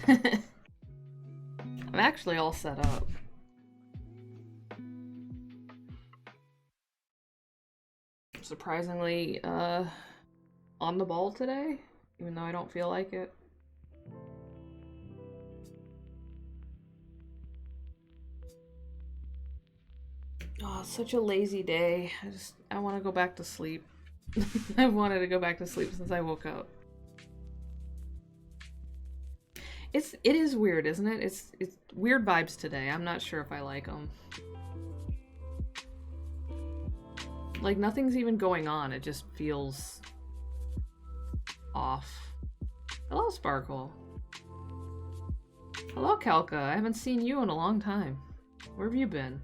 I'm actually all set up. Surprisingly, on the ball today, even though I don't feel like it. Oh, it's such a lazy day. I want to go back to sleep. I've wanted to go back to sleep since I woke up. It is weird, isn't it? It's weird vibes today. I'm not sure if I like them. Like nothing's even going on. It just feels off. Hello, Sparkle. Hello, Kalka. I haven't seen you in a long time. Where have you been?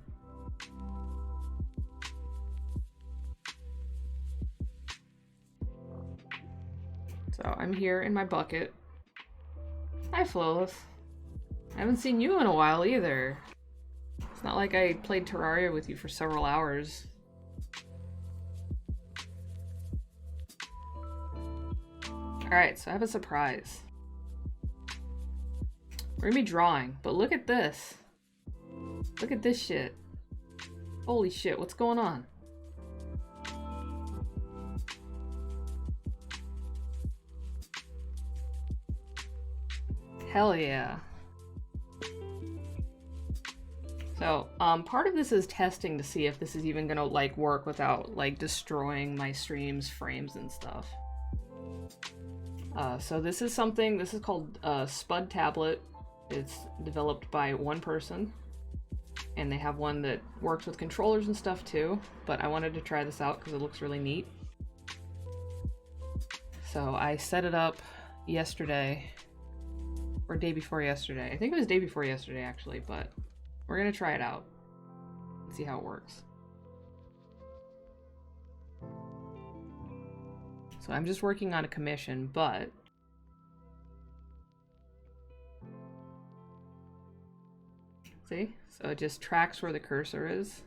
So I'm here in my bucket. Hi, Flolis. I haven't seen you in a while either. It's not like I played Terraria with you for several hours. Alright, so I have a surprise. We're gonna be drawing, but look at this. Look at this shit. Holy shit, what's going on? Hell yeah. So, part of this is testing to see if this is even gonna, like, work without, like, destroying my stream's frames and stuff. So this is something, this is called Spud Tablet. It's developed by one person, and they have one that works with controllers and stuff too, but I wanted to try this out because it looks really neat. So I set it up yesterday, or day before yesterday. I think it was day before yesterday actually, but we're gonna try it out and see how it works. So I'm just working on a commission, but see? So it just tracks where the cursor is.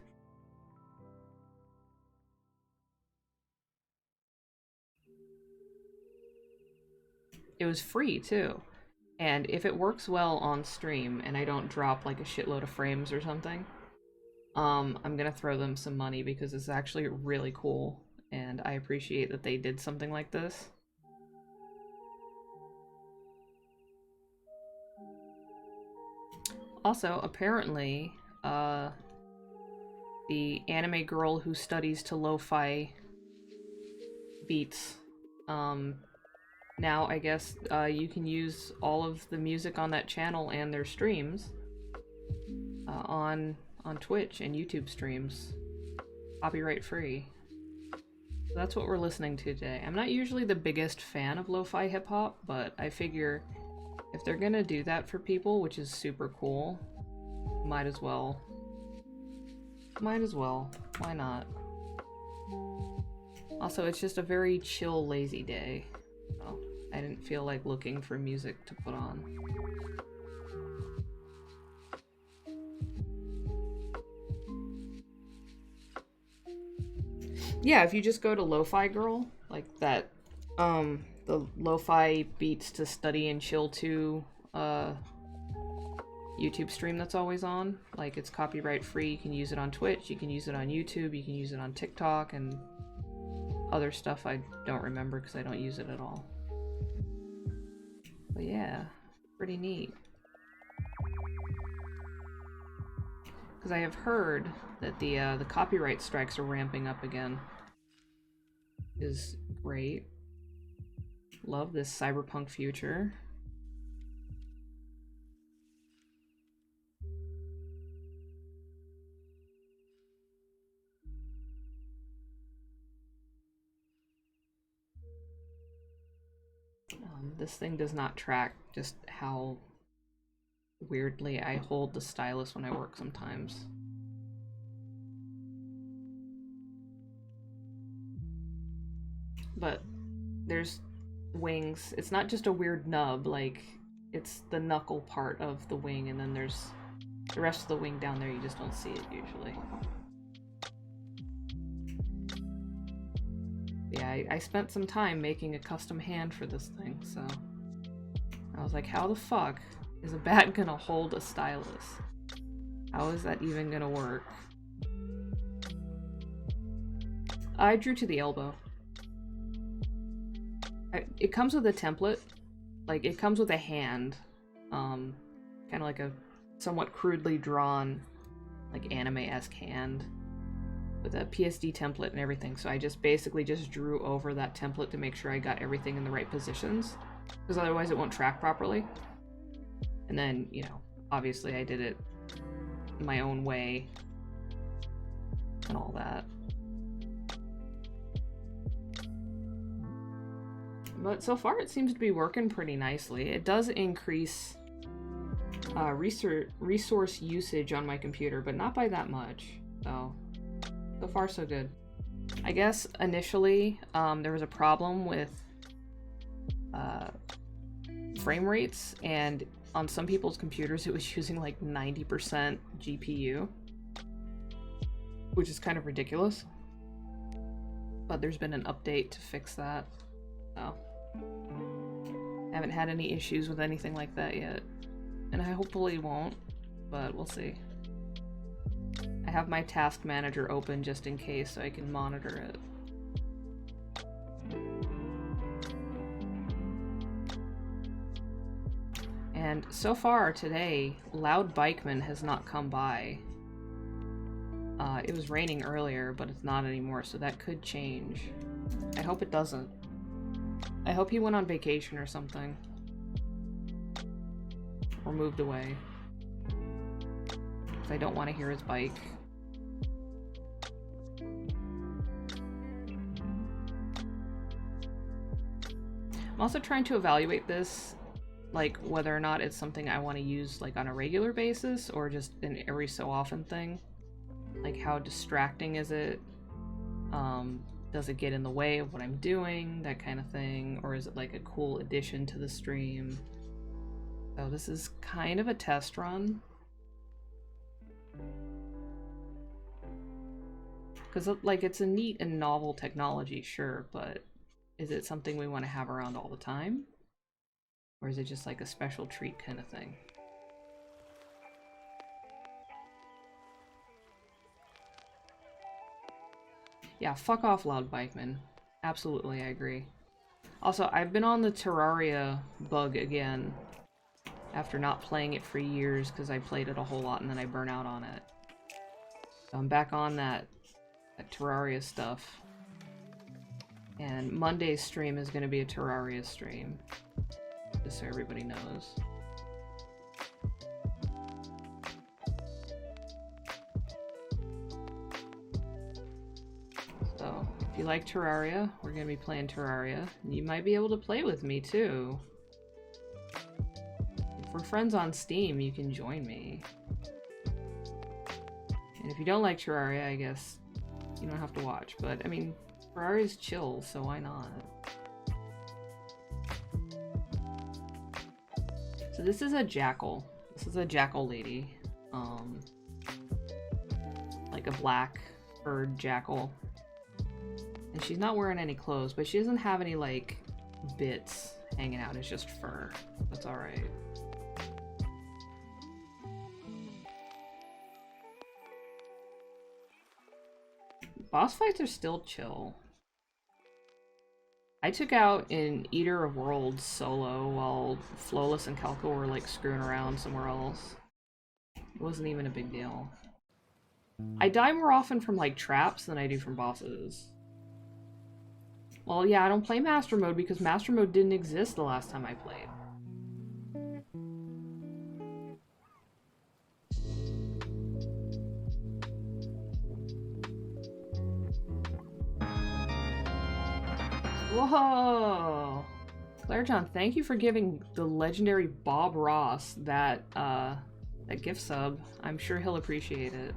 It was free too. And if it works well on stream and I don't drop like a shitload of frames or something, I'm gonna throw them some money because it's actually really cool. And I appreciate that they did something like this. Also, apparently, the anime girl who studies to lo-fi beats, now I guess you can use all of the music on that channel and their streams on Twitch and YouTube streams, copyright free. So that's what we're listening to today. I'm not usually the biggest fan of lo-fi hip-hop, but I figure if they're gonna do that for people, which is super cool, might as well. Might as well. Why not? Also, it's just a very chill, lazy day. So I didn't feel like looking for music to put on. Yeah, if you just go to Lo-Fi Girl, like that, the Lo-Fi Beats to Study and Chill to, YouTube stream that's always on, like it's copyright free, you can use it on Twitch, you can use it on YouTube, you can use it on TikTok, and other stuff I don't remember because I don't use it at all. But yeah, pretty neat. Because I have heard that the copyright strikes are ramping up again. Is great. Love this cyberpunk future. This thing does not track just how weirdly I hold the stylus when I work sometimes. But there's wings. It's not just a weird nub, like it's the knuckle part of the wing, and then there's the rest of the wing down there. You just don't see it usually. Yeah, I spent some time making a custom hand for this thing, so I was like, how the fuck Is a bat gonna hold a stylus? How is that even gonna work? I drew to the elbow. It comes with a template. Like, it comes with a hand. Kind of like a somewhat crudely drawn, like, anime-esque hand. With a PSD template and everything. So I just basically just drew over that template to make sure I got everything in the right positions. Because otherwise it won't track properly. And then, you know, obviously I did it my own way. And all that. But so far it seems to be working pretty nicely. It does increase resource usage on my computer, but not by that much. So far so good. I guess initially there was a problem with frame rates, and on some people's computers it was using like 90% GPU, which is kind of ridiculous. But there's been an update to fix that. So I haven't had any issues with anything like that yet. And I hopefully won't, but we'll see. I have my task manager open just in case so I can monitor it. And so far today, Loud Bikeman has not come by. It was raining earlier, but it's not anymore, so that could change. I hope it doesn't. I hope he went on vacation or something. Or moved away. Because I don't want to hear his bike. I'm also trying to evaluate this, like whether or not it's something I want to use like on a regular basis or just an every so often thing. Like how distracting is it? Does it get in the way of what I'm doing? That kind of thing. Or is it like a cool addition to the stream? So this is kind of a test run. Because like it's a neat and novel technology, sure, but is it something we want to have around all the time? Or is it just like a special treat kind of thing? Yeah, fuck off, Loud Bikeman. Absolutely, I agree. Also, I've been on the Terraria bug again after not playing it for years because I played it a whole lot and then I burn out on it. So I'm back on that Terraria stuff. And Monday's stream is going to be a Terraria stream. Just so everybody knows. So, if you like Terraria, we're going to be playing Terraria. You might be able to play with me too. If we're friends on Steam, you can join me. And if you don't like Terraria, I guess you don't have to watch. But, I mean, Terraria's chill, so why not? So this is a jackal. This is a jackal lady. Like a black furred jackal. And she's not wearing any clothes, but she doesn't have any, like, bits hanging out. It's just fur. That's alright. Boss fights are still chill. I took out an Eater of Worlds solo while Flawless and Calco were, like, screwing around somewhere else. It wasn't even a big deal. I die more often from, like, traps than I do from bosses. Well, yeah, I don't play Master Mode because Master Mode didn't exist the last time I played. Whoa! Claire John, thank you for giving the legendary Bob Ross that gift sub. I'm sure he'll appreciate it.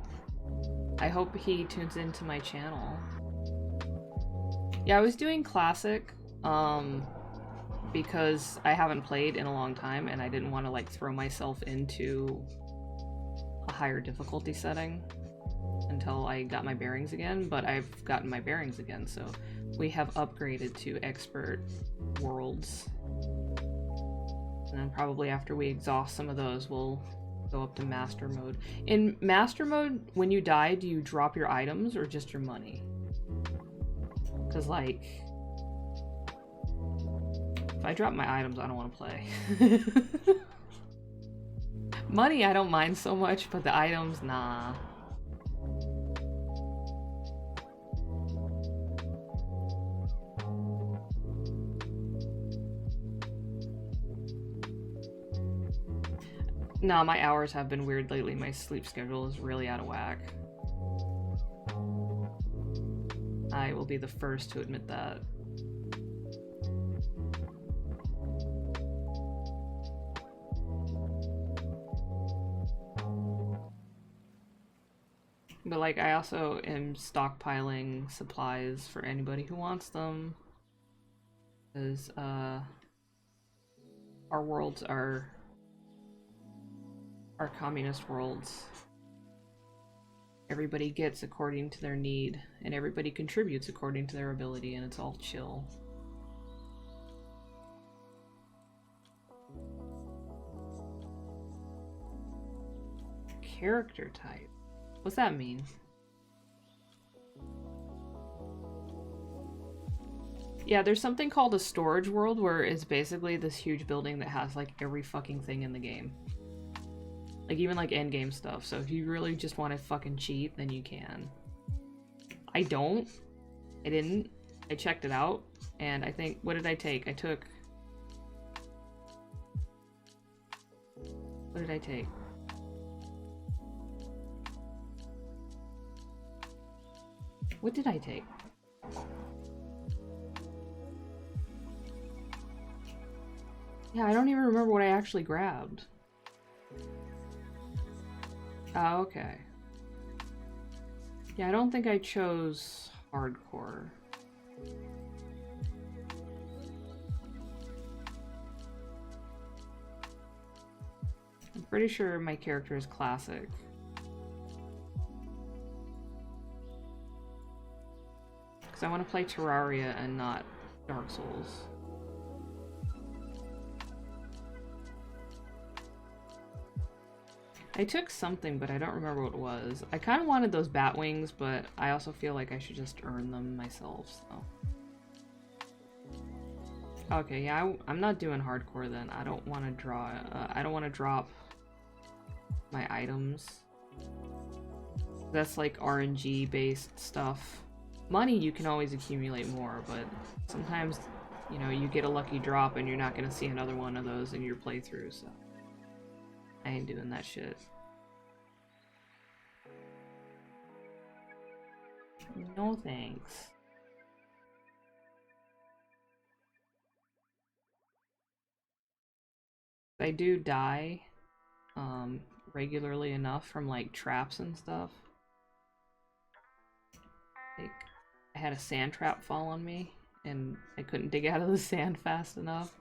I hope he tunes into my channel. Yeah, I was doing Classic, because I haven't played in a long time and I didn't want to, like, throw myself into a higher difficulty setting until I got my bearings again, but I've gotten my bearings again, so we have upgraded to Expert Worlds. And then probably after we exhaust some of those, we'll go up to master mode. In master mode, when you die, do you drop your items or just your money? Because, like, if I drop my items, I don't want to play. Money, I don't mind so much, but the items, nah. No, my hours have been weird lately. My sleep schedule is really out of whack. I will be the first to admit that. But, like, I also am stockpiling supplies for anybody who wants them. Because, our worlds are communist worlds. Everybody gets according to their need, and everybody contributes according to their ability, and it's all chill. Character type. What's that mean? Yeah, there's something called a storage world where it's basically this huge building that has like every fucking thing in the game. Like even like endgame stuff. So if you really just want to fucking cheat, then you can. I don't. I didn't. I checked it out and I think, what did I take? I took... What did I take? What did I take? Yeah, I don't even remember what I actually grabbed. Oh, okay. Yeah, I don't think I chose hardcore. I'm pretty sure my character is classic. Because I want to play Terraria and not Dark Souls. I took something, but I don't remember what it was. I kind of wanted those bat wings, but I also feel like I should just earn them myself, so. Okay, yeah, I'm not doing hardcore then. I don't want to draw, I don't want to drop my items. That's like RNG based stuff. Money, you can always accumulate more, but sometimes, you know, you get a lucky drop and you're not going to see another one of those in your playthrough, so. I ain't doing that shit. No thanks. I do die regularly enough from like traps and stuff. Like, I had a sand trap fall on me and I couldn't dig out of the sand fast enough.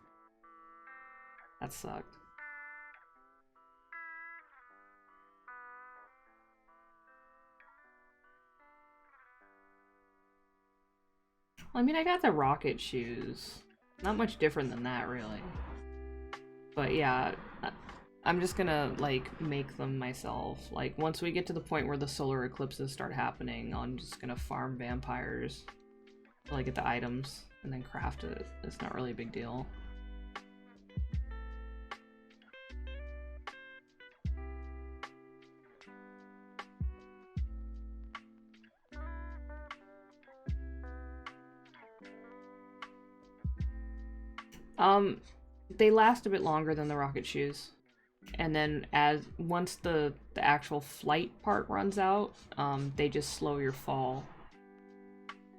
That sucked. Well, I mean, I got the rocket shoes. Not much different than that, really. But yeah, I'm just gonna, like, make them myself. Like, once we get to the point where the solar eclipses start happening, I'm just gonna farm vampires. Till I get the items, and then craft it. It's not really a big deal. They last a bit longer than the rocket shoes. And then once the actual flight part runs out, they just slow your fall.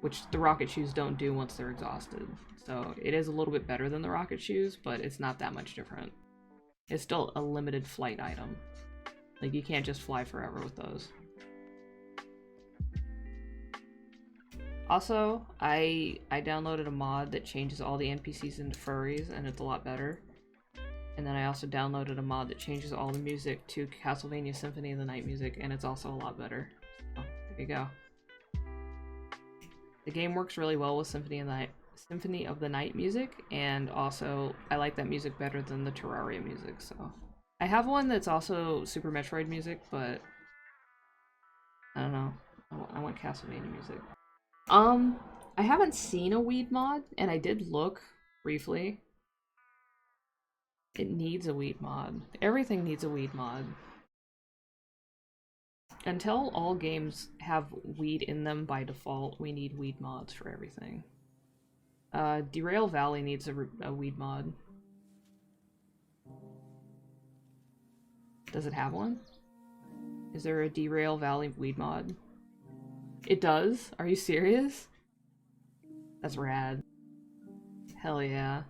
Which the rocket shoes don't do once they're exhausted. So it is a little bit better than the rocket shoes, but it's not that much different. It's still a limited flight item. Like, you can't just fly forever with those. Also, I downloaded a mod that changes all the NPCs into furries, and it's a lot better. And then I also downloaded a mod that changes all the music to Castlevania Symphony of the Night music, and it's also a lot better. So, there you go. The game works really well with Symphony of Symphony of the Night music, and also I like that music better than the Terraria music, so. I have one that's also Super Metroid music, but I don't know. I want Castlevania music. I haven't seen a weed mod, and I did look briefly. It needs a weed mod. Everything needs a weed mod. Until all games have weed in them by default, we need weed mods for everything. Derail Valley needs a weed mod. Does it have one? Is there a Derail Valley weed mod? It does? Are you serious? That's rad. Hell yeah.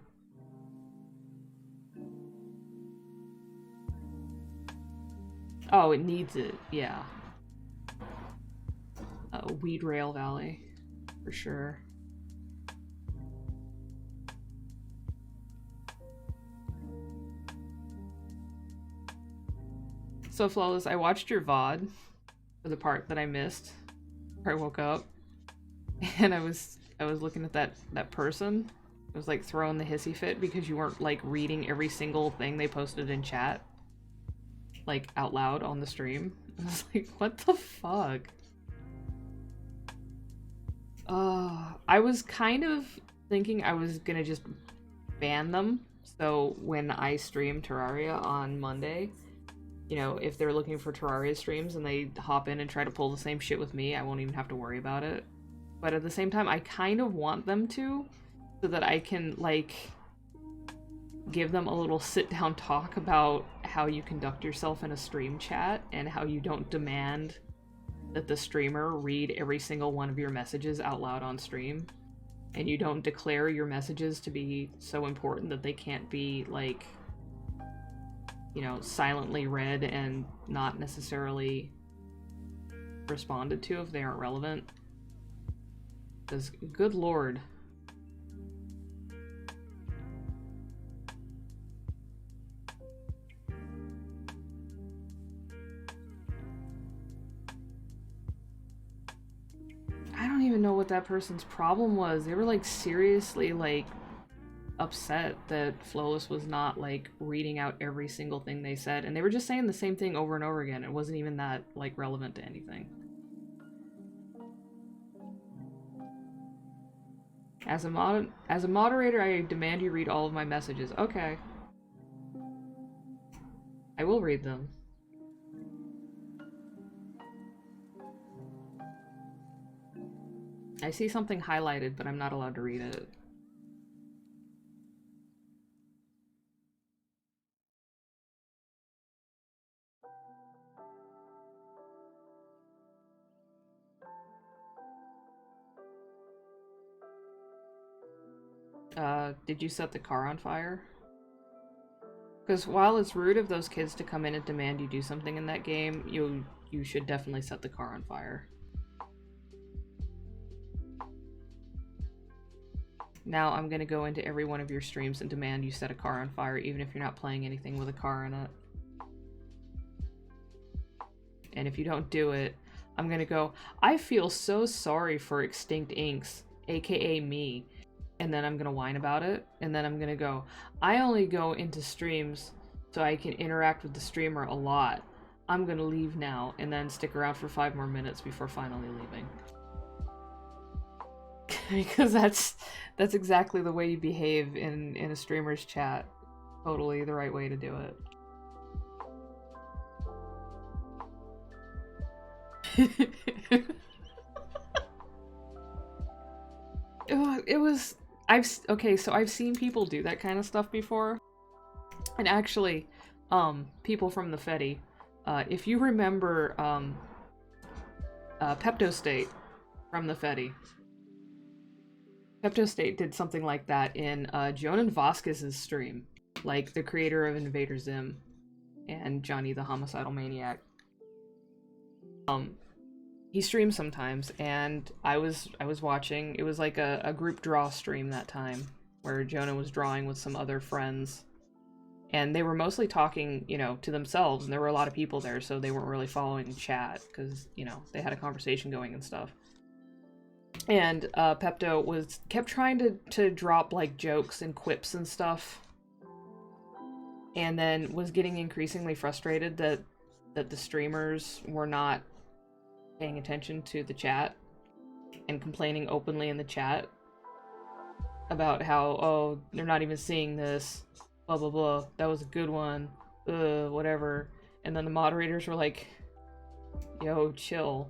Oh, it needs it, yeah. Weed Rail Valley, for sure. So Flawless, I watched your VOD for the part that I missed. Where I woke up, and I was looking at that person. It was like throwing the hissy fit because you weren't like reading every single thing they posted in chat, like out loud on the stream. I was like, what the fuck? I was kind of thinking I was gonna just ban them. So when I stream Terraria on Monday, you know, if they're looking for Terraria streams and they hop in and try to pull the same shit with me, I won't even have to worry about it. But at the same time, I kind of want them to, so that I can, like, give them a little sit-down talk about how you conduct yourself in a stream chat and how you don't demand that the streamer read every single one of your messages out loud on stream. And you don't declare your messages to be so important that they can't be, like, you know, silently read and not necessarily responded to if they aren't relevant. Because, good lord. I don't even know what that person's problem was. They were, like, seriously, like, upset that Flawless was not, like, reading out every single thing they said, and they were just saying the same thing over and over again. It wasn't even that, like, relevant to anything. As a moderator, I demand you read all of my messages. Okay. I will read them. I see something highlighted, but I'm not allowed to read it. Did you set the car on fire? Because while it's rude of those kids to come in and demand you do something in that game, you should definitely set the car on fire. Now I'm gonna go into every one of your streams and demand you set a car on fire, even if you're not playing anything with a car in it. And if you don't do it, I'm gonna go, I feel so sorry for Extinct Inks, aka me. And then I'm gonna whine about it, and then I'm gonna go, I only go into streams so I can interact with the streamer a lot. I'm gonna leave now, and then stick around for 5 more minutes before finally leaving. Because that's exactly the way you behave in a streamer's chat. Totally the right way to do it. It was... Okay, so I've seen people do that kind of stuff before. And actually, people from the Fetty, if you remember, Pepto State from the Fetty. Pepto State did something like that in, Jonan Vasquez's stream. Like, the creator of Invader Zim and Johnny the Homicidal Maniac. He streams sometimes, and I was watching. It was like a group draw stream that time, where Jonah was drawing with some other friends. And they were mostly talking, you know, to themselves, and there were a lot of people there, so they weren't really following chat, because, you know, they had a conversation going and stuff. And Pepto kept trying to drop like jokes and quips and stuff, and then was getting increasingly frustrated that the streamers were not paying attention to the chat and complaining openly in the chat about how, oh, they're not even seeing this, blah blah blah, that was a good one, whatever. And then the moderators were like, yo, chill.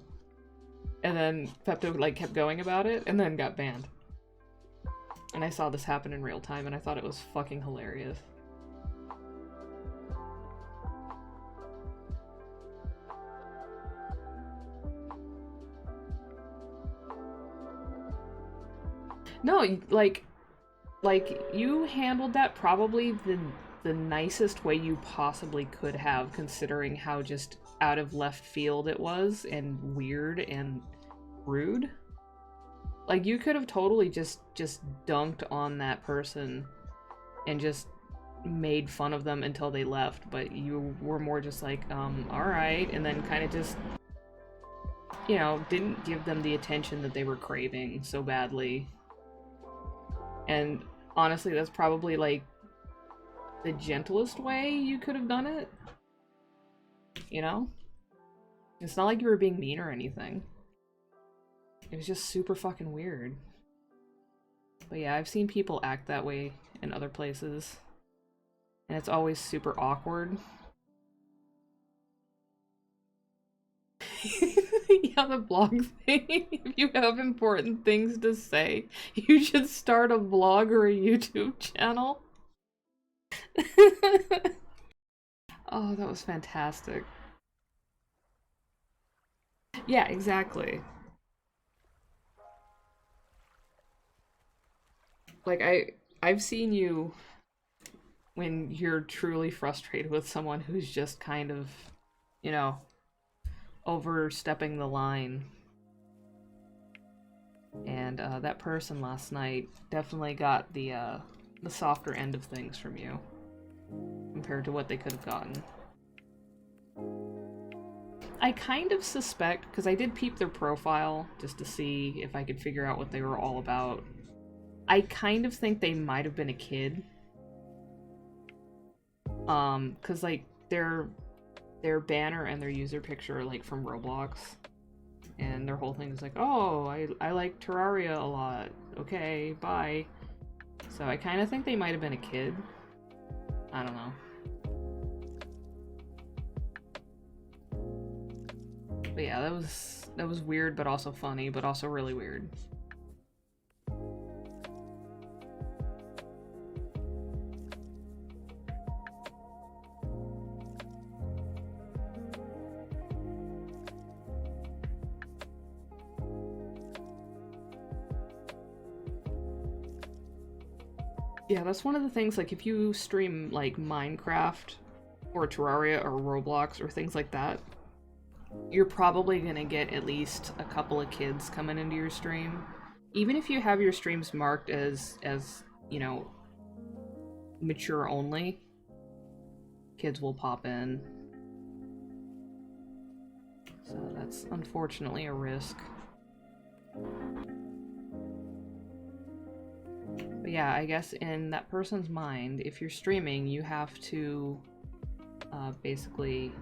And then Pepto like kept going about it and then got banned. And I saw this happen in real time and I thought it was fucking hilarious. No, like you handled that probably the nicest way you possibly could have, considering how just out of left field it was and weird and rude. Like, you could have totally just dunked on that person and just made fun of them until they left, but you were more just like, alright, and then kind of just, you know, didn't give them the attention that they were craving so badly. And honestly, that's probably like the gentlest way you could have done it. You know? It's not like you were being mean or anything. It was just super fucking weird. But yeah, I've seen people act that way in other places. And it's always super awkward. Yeah, the blog thing. If you have important things to say, you should start a blog or a YouTube channel. Oh, that was fantastic. Yeah, exactly. Like, I've seen you when you're truly frustrated with someone who's just kind of, you know, overstepping the line. And that person last night definitely got the softer end of things from you compared to what they could have gotten. I kind of suspect, because I did peep their profile just to see if I could figure out what they were all about. I kind of think they might have been a kid. Because like their banner and their user picture are like from Roblox. And their whole thing is like, oh, I like Terraria a lot. Okay, bye. So I kind of think they might have been a kid. I don't know. But yeah, that was weird, but also funny, but also really weird. Yeah, that's one of the things, like, if you stream, like, Minecraft, or Terraria, or Roblox, or things like that, you're probably gonna get at least a couple of kids coming into your stream. Even if you have your streams marked as you know, mature only, kids will pop in. So that's unfortunately a risk. But yeah, I guess in that person's mind, if you're streaming, you have to basically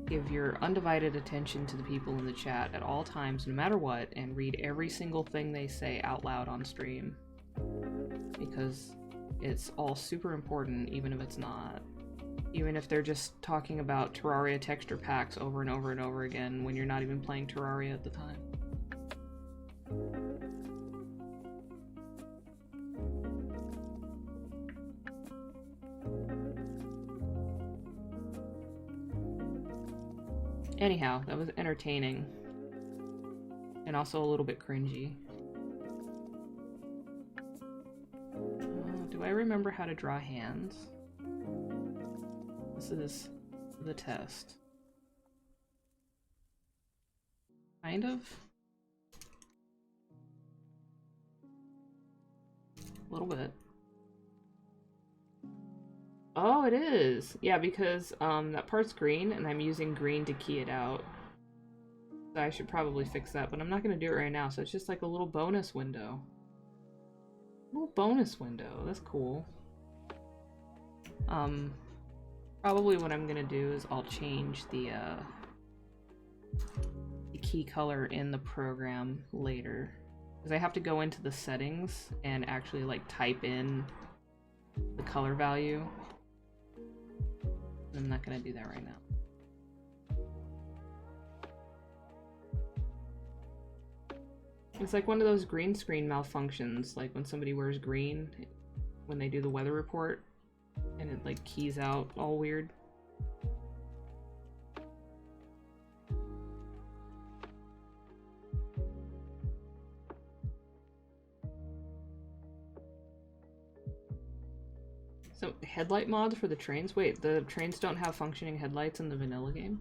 give your undivided attention to the people in the chat at all times, no matter what, and read every single thing they say out loud on stream. Because it's all super important, even if it's not. Even if they're just talking about Terraria texture packs over and over and over again when you're not even playing Terraria at the time. Anyhow, that was entertaining. And also a little bit cringy. Do I remember how to draw hands? This is the test. Kind of? A little bit. Oh, it is! Yeah, because that part's green, and I'm using green to key it out. So I should probably fix that, but I'm not going to do it right now, so it's just like a little bonus window. Little bonus window, that's cool. Probably what I'm gonna do is I'll change the key color in the program later. Because I have to go into the settings and actually like type in the color value. I'm not gonna do that right now. It's like one of those green screen malfunctions, like when somebody wears green when they do the weather report and it like keys out all weird. So headlight mods for the trains? Wait, the trains don't have functioning headlights in the vanilla game?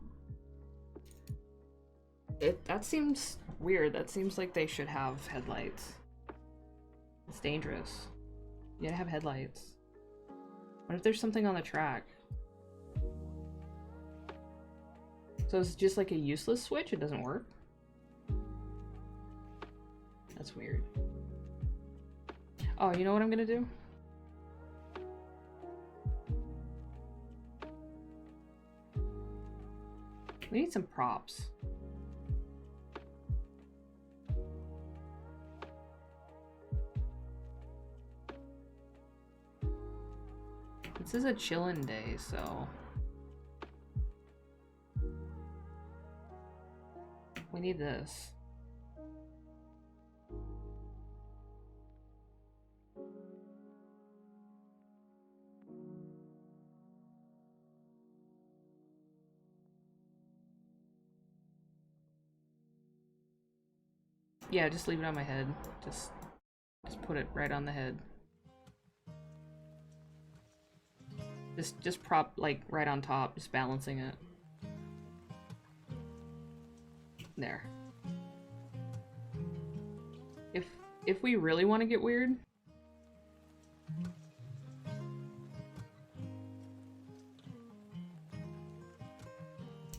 That seems weird. That seems like they should have headlights. It's dangerous. You gotta have headlights. What if there's something on the track? So it's just like a useless switch? It doesn't work? That's weird. Oh, you know what I'm gonna do? We need some props. This is a chillin' day, so we need this. Yeah, just leave it on my head. Just put it right on the head. Just prop, like, right on top, just balancing it. There. If we really want to get weird...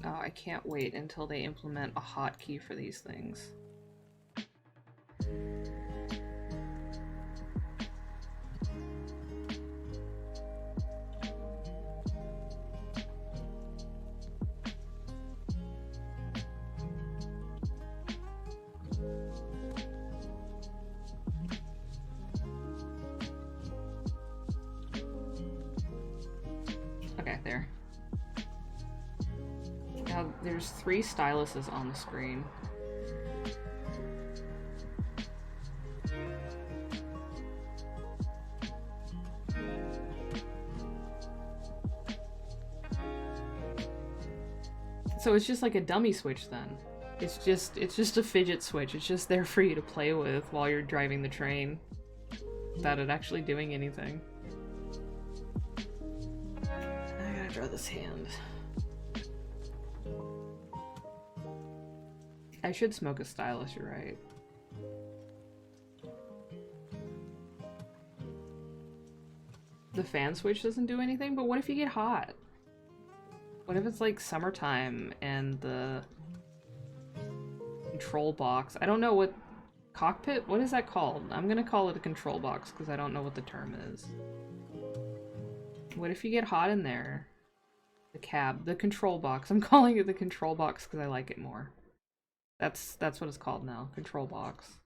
Oh, I can't wait until they implement a hotkey for these things. Okay, there. Now, there's 3 styluses on the screen. So it's just like a dummy switch then. It's just a fidget switch. It's just there for you to play with while you're driving the train without it actually doing anything. I gotta draw this hand. I should smoke a stylus, you're right. The fan switch doesn't do anything, but what if you get hot? What if it's like summertime and the control box? I don't know what... Cockpit? What is that called? I'm gonna call it a control box because I don't know what the term is. What if you get hot in there? The cab. The control box. I'm calling it the control box because I like it more. That's what it's called now. Control box.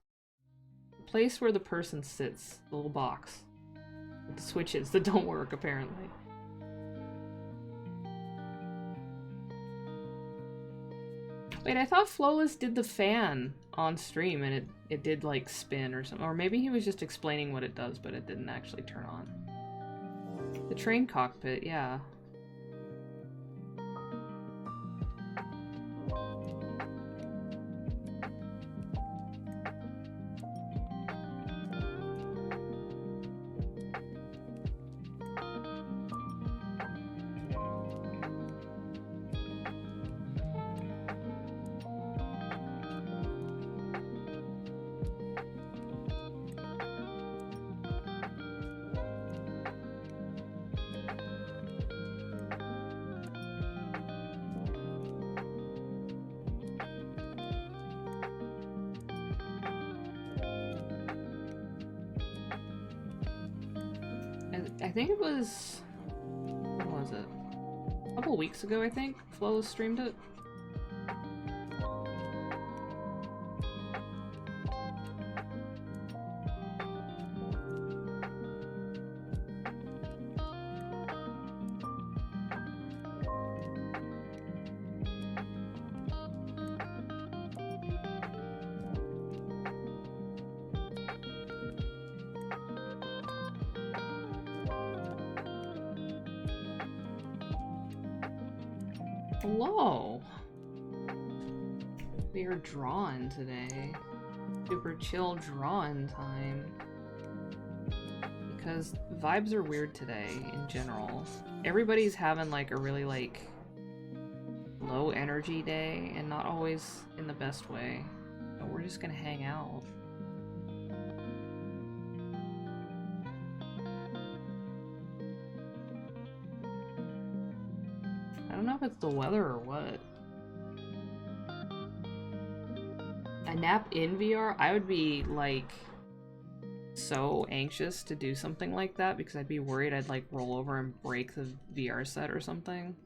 The place where the person sits. The little box. With the switches that don't work, apparently. Wait, I thought Flawless did the fan on stream and it did like spin or something. Or maybe he was just explaining what it does, but it didn't actually turn on. The train cockpit, yeah. I think it was, when was it? A couple weeks ago, I think, Flo streamed it. Hello! We are drawing today. Super chill drawing time. Because vibes are weird today in general. Everybody's having like a really like low energy day and not always in the best way. So we're just gonna hang out. I don't know if it's the weather or what. A nap in VR? I would be like so anxious to do something like that because I'd be worried I'd like roll over and break the VR set or something.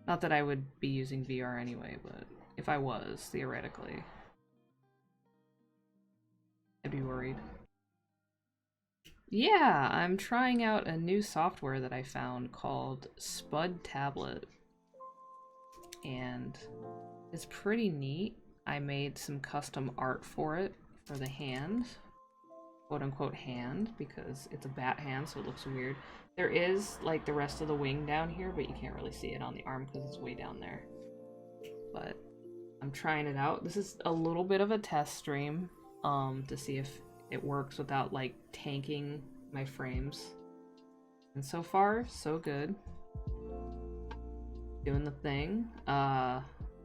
Not that I would be using VR anyway, but if I was, theoretically, I'd be worried. Yeah, I'm trying out a new software that I found called Spud Tablet. And it's pretty neat. I made some custom art for it, for the hand. Quote-unquote hand, because it's a bat hand, so it looks weird. There is, like, the rest of the wing down here, but you can't really see it on the arm because it's way down there. But I'm trying it out. This is a little bit of a test stream, to see if it works without, like, tanking my frames. And so far, so good. Doing the thing.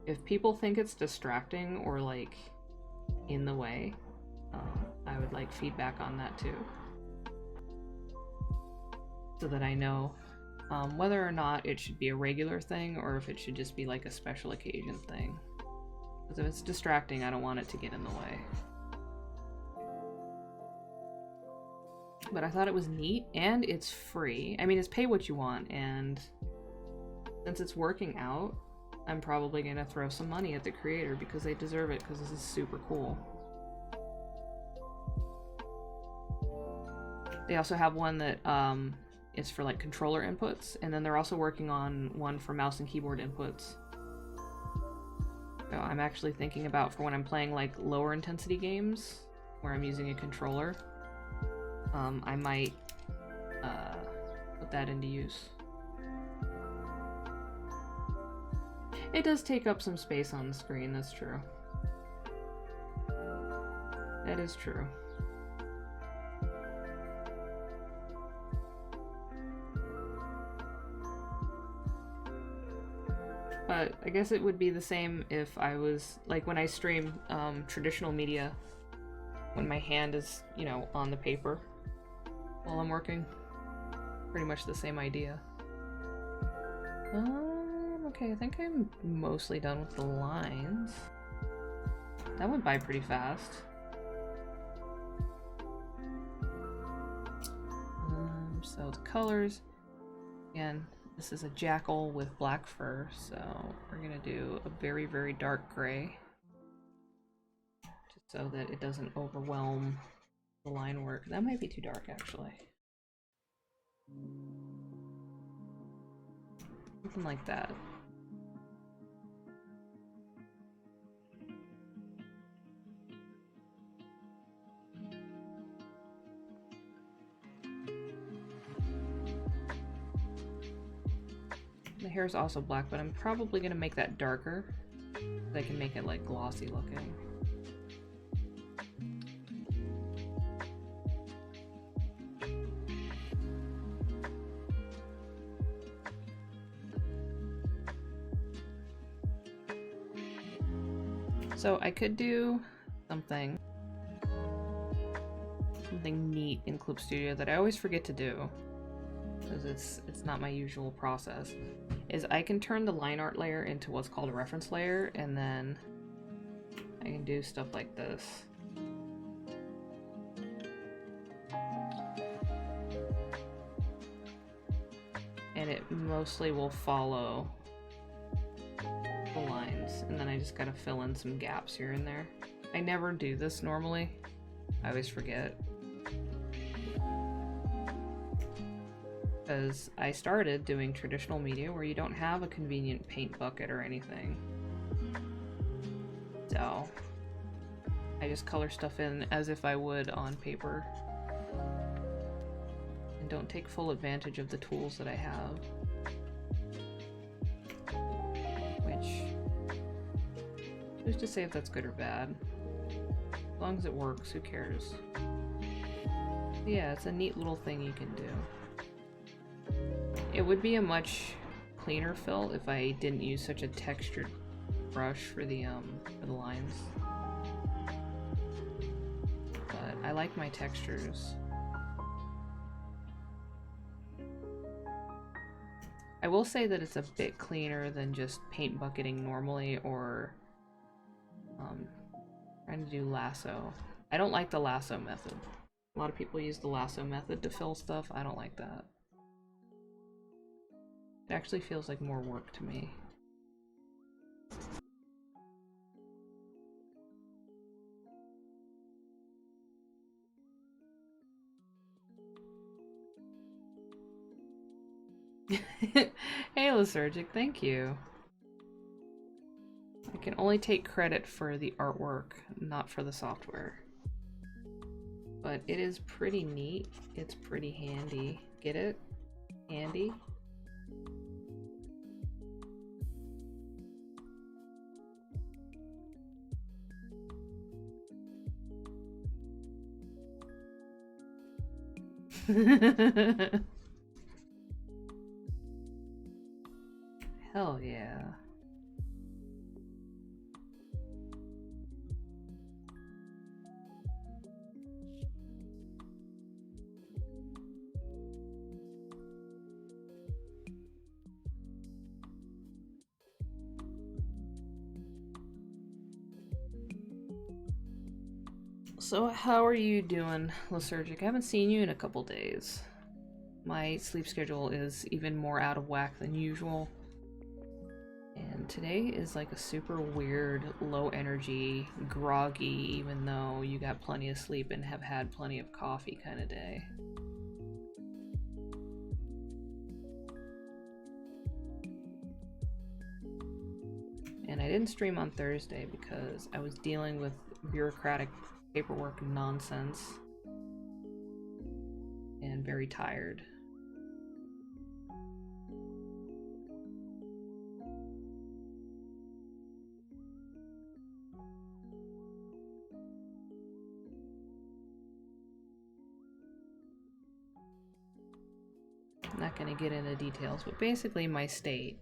If people think it's distracting or, like, in the way, I would like feedback on that too. So that I know whether or not it should be a regular thing or if it should just be like a special occasion thing. Because if it's distracting, I don't want it to get in the way. But I thought it was neat, and it's free. I mean, it's pay what you want, and since it's working out, I'm probably gonna throw some money at the creator because they deserve it, because this is super cool. They also have one that is for like controller inputs, and then they're also working on one for mouse and keyboard inputs. So I'm actually thinking about for when I'm playing like lower intensity games where I'm using a controller, I might put that into use. It does take up some space on the screen, that's true. That is true. But I guess it would be the same if I was, like, when I stream traditional media, when my hand is, you know, on the paper while I'm working. Pretty much the same idea. Okay, I think I'm mostly done with the lines. That went by pretty fast. So the colors, again, this is a jackal with black fur, so we're gonna do a very, very dark gray, just so that it doesn't overwhelm the line work. That might be too dark, actually. Something like that. The hair is also black, but I'm probably gonna make that darker so I can make it like glossy looking. So I could do something neat in Clip Studio that I always forget to do, because it's not my usual process, is I can turn the line art layer into what's called a reference layer, and then I can do stuff like this. and it mostly will follow the lines, and then I just gotta fill in some gaps here and there. I never do this normally. I always forget. Because I started doing traditional media where you don't have a convenient paint bucket or anything. So I just color stuff in as if I would on paper. And don't take full advantage of the tools that I have. Which, who's to say if that's good or bad? As long as it works, who cares? Yeah, it's a neat little thing you can do. It would be a much cleaner fill if I didn't use such a textured brush for the lines. But I like my textures. I will say that it's a bit cleaner than just paint bucketing normally, or trying to do lasso. I don't like the lasso method. A lot of people use the lasso method to fill stuff. I don't like that. It actually feels like more work to me. Hey, Lysergic, thank you. I can only take credit for the artwork, not for the software. But it is pretty neat. It's pretty handy. Get it? Handy? Hell yeah. So how are you doing, Lysergic? I haven't seen you in a couple days. My sleep schedule is even more out of whack than usual. And today is like a super weird, low energy, groggy, even though you got plenty of sleep and have had plenty of coffee kind of day. And I didn't stream on Thursday because I was dealing with bureaucratic paperwork nonsense and very tired. I'm not going to get into details, but basically my state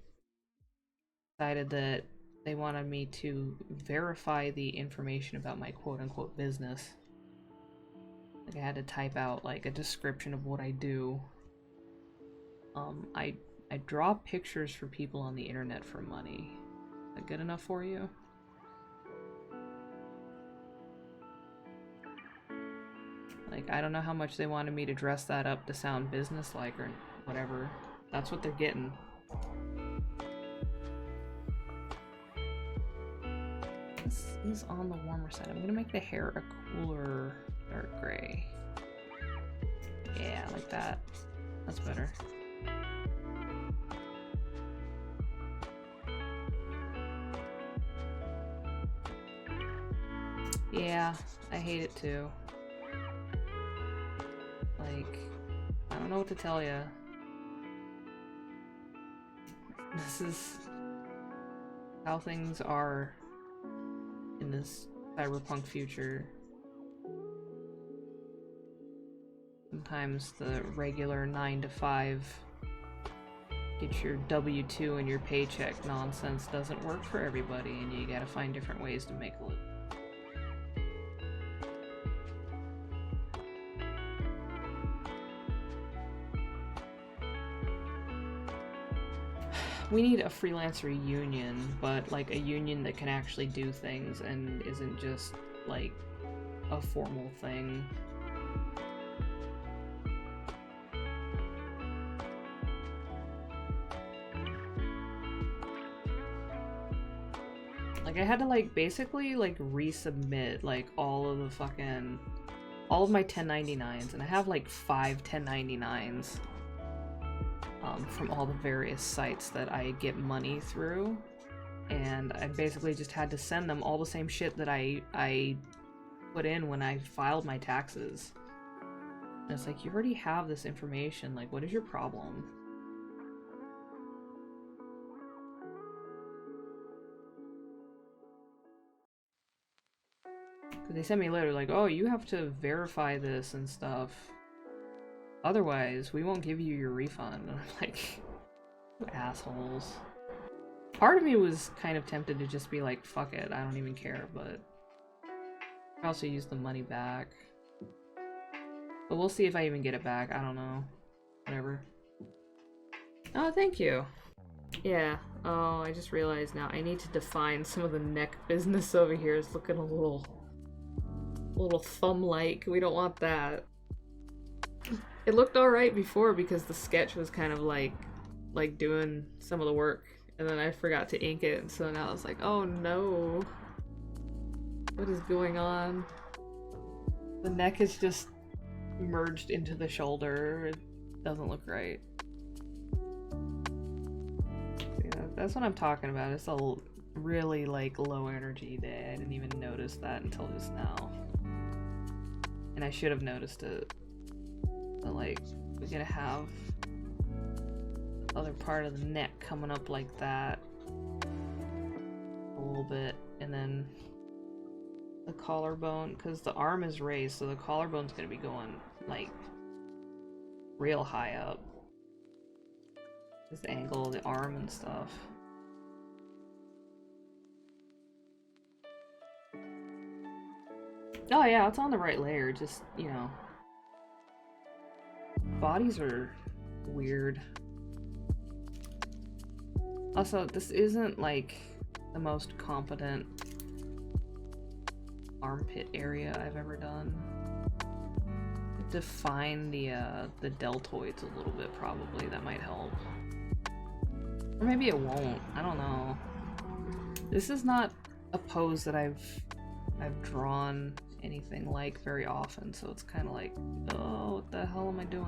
decided that they wanted me to verify the information about my quote-unquote business. Like I had to type out like a description of what I do. I draw pictures for people on the internet for money. Is that good enough for you? Like, I don't know how much they wanted me to dress that up to sound business-like or whatever. That's what they're getting. This is on the warmer side. I'm gonna make the hair a cooler dark gray. Yeah, like that. That's better. Yeah, I hate it too. Like, I don't know what to tell you. This is how things are in this cyberpunk future. Sometimes the regular 9 to 5 get your W-2 and your paycheck nonsense doesn't work for everybody, and you gotta find different ways to make a living. We need a freelancer union, but like a union that can actually do things and isn't just like a formal thing. Like, I had to, like, basically, like, resubmit, like, all of my 1099s, and I have, like, 5 1099s from all the various sites that I get money through, and I basically just had to send them all the same shit that I put in when I filed my taxes. And it's like, you already have this information, like, what is your problem? Because they sent me a letter like, oh, you have to verify this and stuff. Otherwise, we won't give you your refund. And I'm like, you assholes. Part of me was kind of tempted to just be like, fuck it, I don't even care, but I also use the money back. But we'll see if I even get it back, I don't know. Whatever. Oh, thank you. Yeah, oh, I just realized now I need to define some of the neck business over here. It's looking a little thumb-like. We don't want that. It looked alright before because the sketch was kind of like doing some of the work, and then I forgot to ink it, and so now it's like, oh no. What is going on? The neck is just merged into the shoulder. It doesn't look right. Yeah, that's what I'm talking about. It's a really, like, low energy day. I didn't even notice that until just now. And I should have noticed it. But, like, we're gonna have the other part of the neck coming up like that. A little bit. And then the collarbone, because the arm is raised, so the collarbone's gonna be going, like, real high up. Just the angle of the arm and stuff. Oh yeah, it's on the right layer, just, you know. Bodies are weird. Also, this isn't, like, the most competent armpit area I've ever done. Define the deltoids a little bit, probably. That might help. Or maybe it won't. I don't know. This is not a pose that I've drawn anything like very often, so it's kind of like, oh, what the hell am I doing?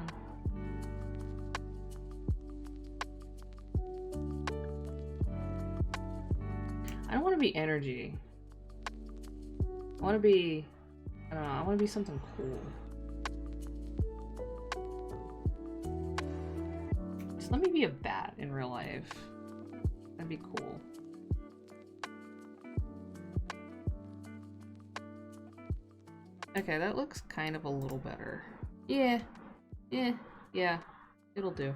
I don't want to be energy. I want to be, I don't know, I want to be something cool. Just let me be a bat in real life. That'd be cool. Okay, that looks kind of a little better. Yeah. Yeah. It'll do.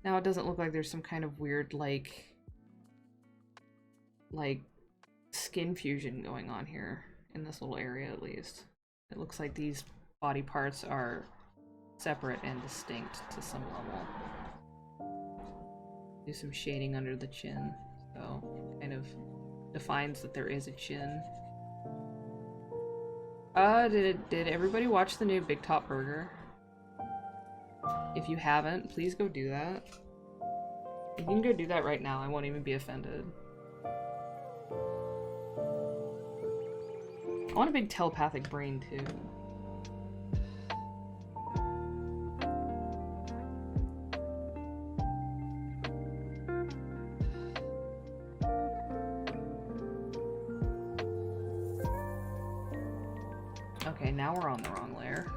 Now it doesn't look like there's some kind of weird, like skin fusion going on here, in this little area at least. It looks like these body parts are separate and distinct to some level. Do some shading under the chin, so kind of defines that there is a chin. Did everybody watch the new Big Top Burger? If you haven't, please go do that. You can go do that right now, I won't even be offended. I want a big telepathic brain, too. Okay, now we're on the wrong layer.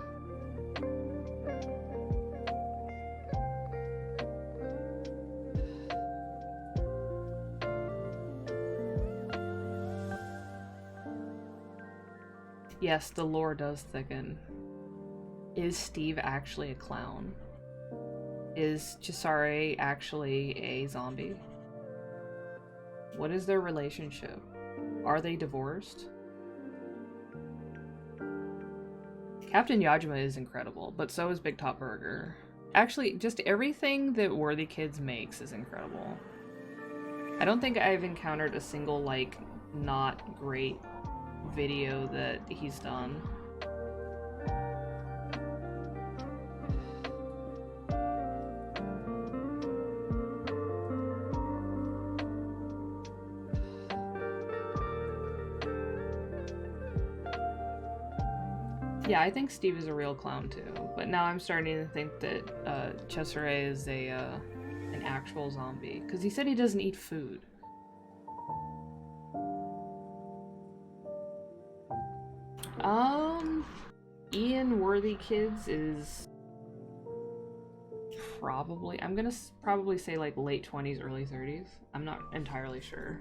Yes, the lore does thicken. Is Steve actually a clown? Is Chisare actually a zombie? What is their relationship? Are they divorced? Captain Yajima is incredible, but so is Big Top Burger. Actually, just everything that Worthy Kids makes is incredible. I don't think I've encountered a single, like, not great video that he's done. Yeah, I think Steve is a real clown too, but now I'm starting to think that Cesare is an actual zombie, because he said he doesn't eat food. Ian Worthy Kids is probably, I'm gonna probably say like late 20s, early 30s. I'm not entirely sure.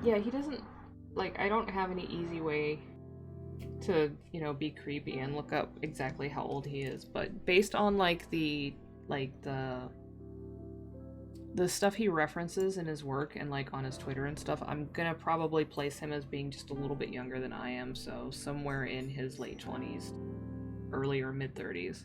Yeah, he doesn't, like, I don't have any easy way to, you know, be creepy and look up exactly how old he is, but based on, like, the stuff he references in his work and, like, on his Twitter and stuff, I'm gonna probably place him as being just a little bit younger than I am, so somewhere in his late 20s, early or mid-30s.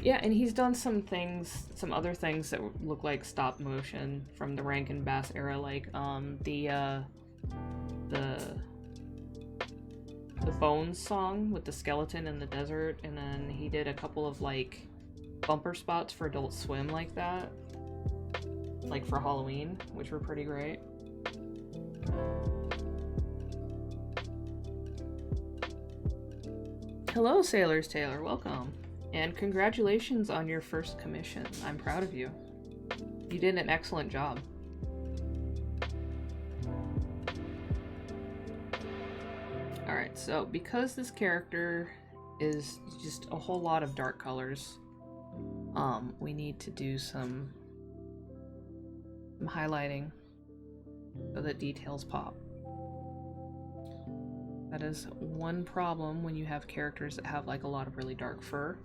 Yeah, and he's done some things, some other things that look like stop motion from the Rankin Bass era, like the Bones song with the skeleton in the desert, and then he did a couple of like bumper spots for Adult Swim like that, like for Halloween, which were pretty great. Hello, Sailor's Tailor, welcome. And congratulations on your first commission. I'm proud of you. You did an excellent job. Alright, so because this character is just a whole lot of dark colors, we need to do some highlighting so that details pop. That is one problem when you have characters that have like a lot of really dark fur,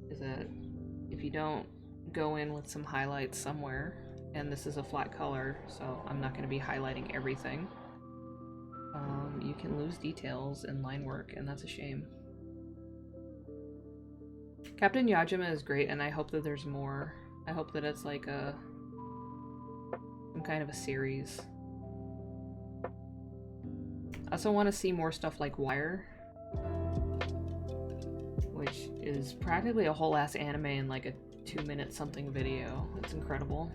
is that if you don't go in with some highlights somewhere, and this is a flat color, so I'm not going to be highlighting everything, you can lose details in line work, and that's a shame. Captain Yajima is great, and I hope that there's more. I hope that it's like some kind of a series. I also want to see more stuff like Wire, which is practically a whole ass anime in like a 2-minute something video. It's incredible.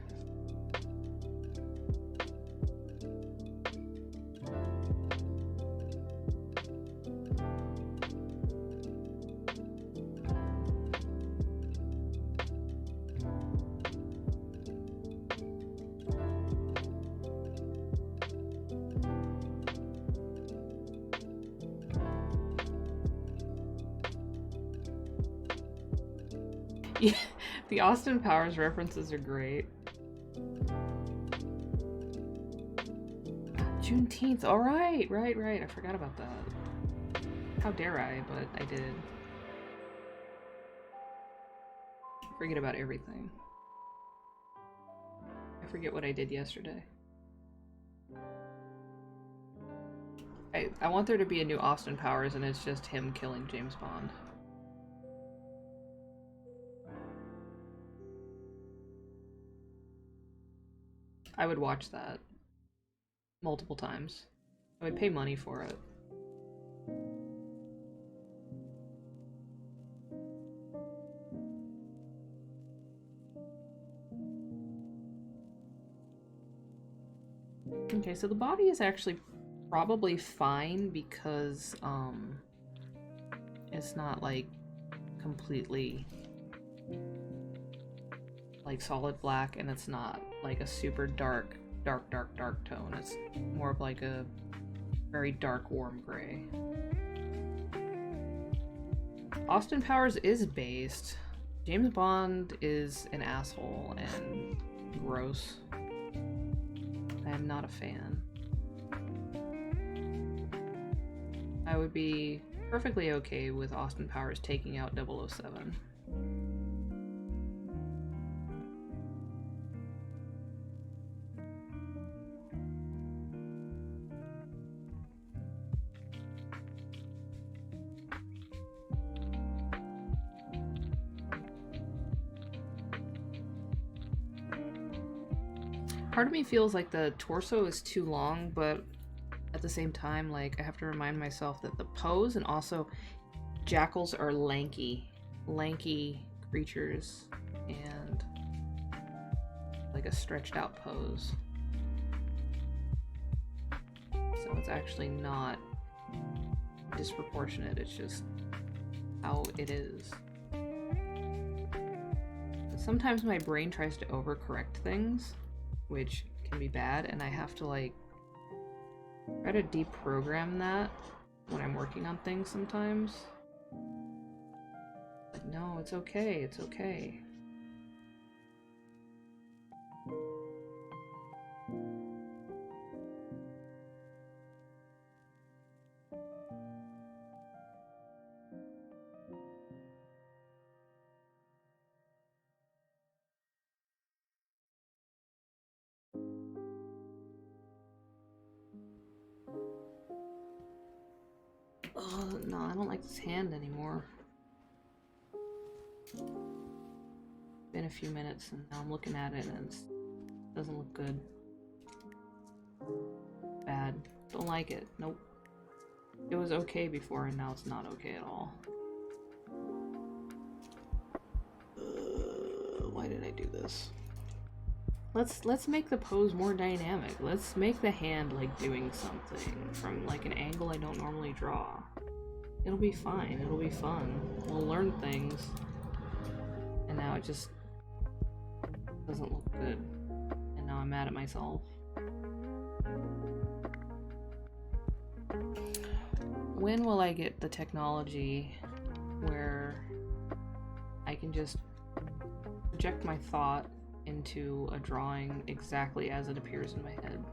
Yeah, the Austin Powers references are great. Juneteenth, alright, right, I forgot about that. How dare I, but I did. Forget about everything. I forget what I did yesterday. I want there to be a new Austin Powers and it's just him killing James Bond. I would watch that multiple times. I would pay money for it. Okay, so the body is actually probably fine because it's not like completely like solid black, and it's not like a super dark tone. It's more of like a very dark warm gray. Austin Powers is based. James Bond is an asshole and gross. I am not a fan. I would be perfectly okay with Austin Powers taking out 007. Part of me feels like the torso is too long, but at the same time, like, I have to remind myself that the pose, and also jackals are lanky creatures, and like a stretched out pose. So it's actually not disproportionate, it's just how it is. Sometimes my brain tries to overcorrect things, which can be bad, and I have to like try to deprogram that when I'm working on things sometimes. Like, no, it's okay, it's okay. Oh, no, I don't like this hand anymore. Been a few minutes and now I'm looking at it and it doesn't look good. Bad. Don't like it. Nope. It was okay before and now it's not okay at all. Why did I do this? Let's make the pose more dynamic. Let's make the hand like doing something from like an angle I don't normally draw. It'll be fine. It'll be fun. We'll learn things. And now it just doesn't look good. And now I'm mad at myself. When will I get the technology where I can just project my thought into a drawing exactly as it appears in my head?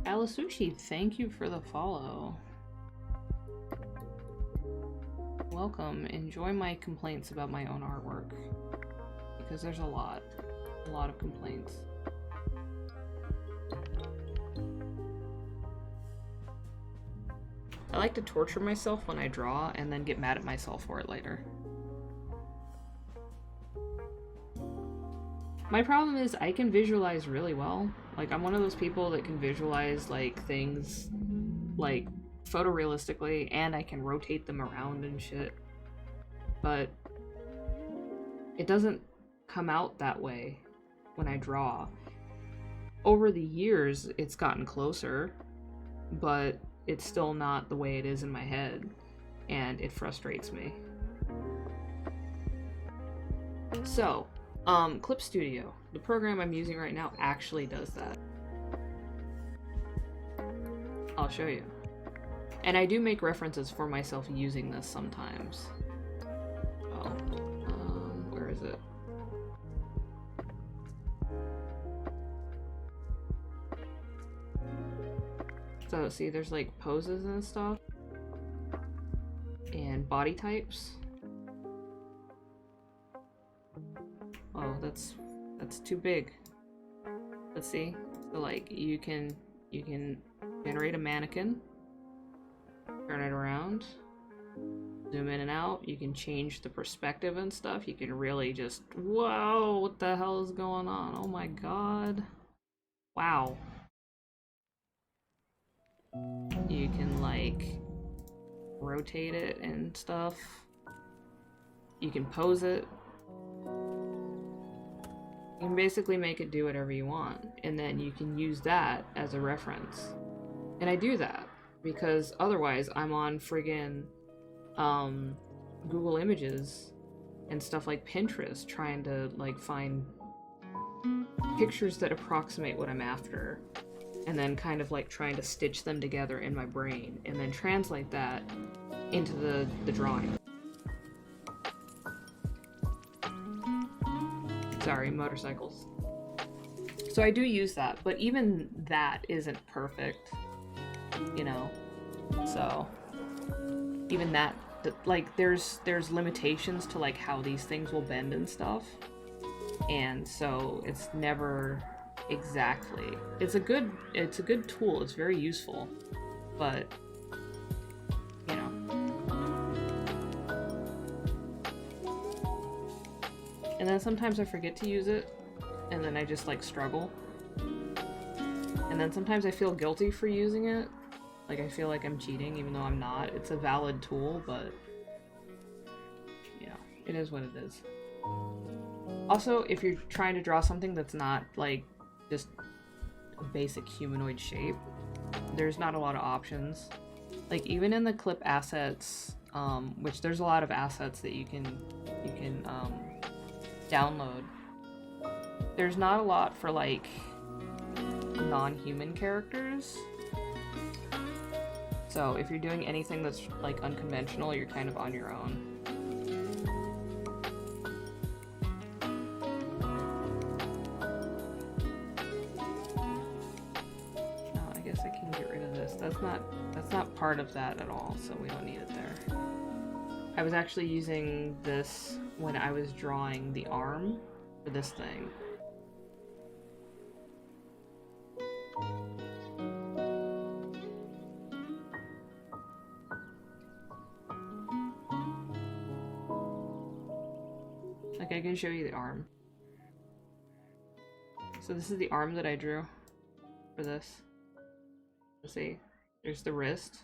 Alasushi, thank you for the follow. Welcome. Enjoy my complaints about my own artwork. Because there's a lot of complaints. I like to torture myself when I draw and then get mad at myself for it later. My problem is I can visualize really well. Like, I'm one of those people that can visualize like things like photorealistically, and I can rotate them around and shit. But it doesn't come out that way when I draw. Over the years, it's gotten closer, but it's still not the way it is in my head, and it frustrates me. So, Clip Studio, the program I'm using right now, actually does that. I'll show you. And I do make references for myself using this sometimes. Oh, where is it? So, see, there's like poses and stuff. And body types. Oh, that's too big. Let's see. So like you can generate a mannequin, turn it around, zoom in and out. You can change the perspective and stuff. You can really just, whoa, what the hell is going on? Oh my god. Wow. You can like rotate it and stuff. You can pose it. You can basically make it do whatever you want, and then you can use that as a reference. And I do that because otherwise I'm on friggin' Google Images and stuff like Pinterest trying to like find pictures that approximate what I'm after, and then kind of like trying to stitch them together in my brain and then translate that into the drawing. Sorry, motorcycles. So I do use that, but even that isn't perfect, you know? So even that, like, there's limitations to like how these things will bend and stuff, and so it's never exactly. It's a good tool. It's very useful, but you know. And And then sometimes I forget to use it, and then I just like struggle. And then sometimes I feel guilty for using it. Like I feel like I'm cheating even though I'm not. It's a valid tool, but you know, it is what it is. Also, if you're trying to draw something that's not like just a basic humanoid shape, there's not a lot of options. Like even in the clip assets, which there's a lot of assets that you can download. There's not a lot for like non-human characters. So if you're doing anything that's like unconventional, you're kind of on your own. Oh, I guess I can get rid of this. That's not part of that at all, so we don't need it there. I was actually using this when I was drawing the arm for this thing. Like, I can show you the arm. So this is the arm that I drew for this. Let's see. There's the wrist.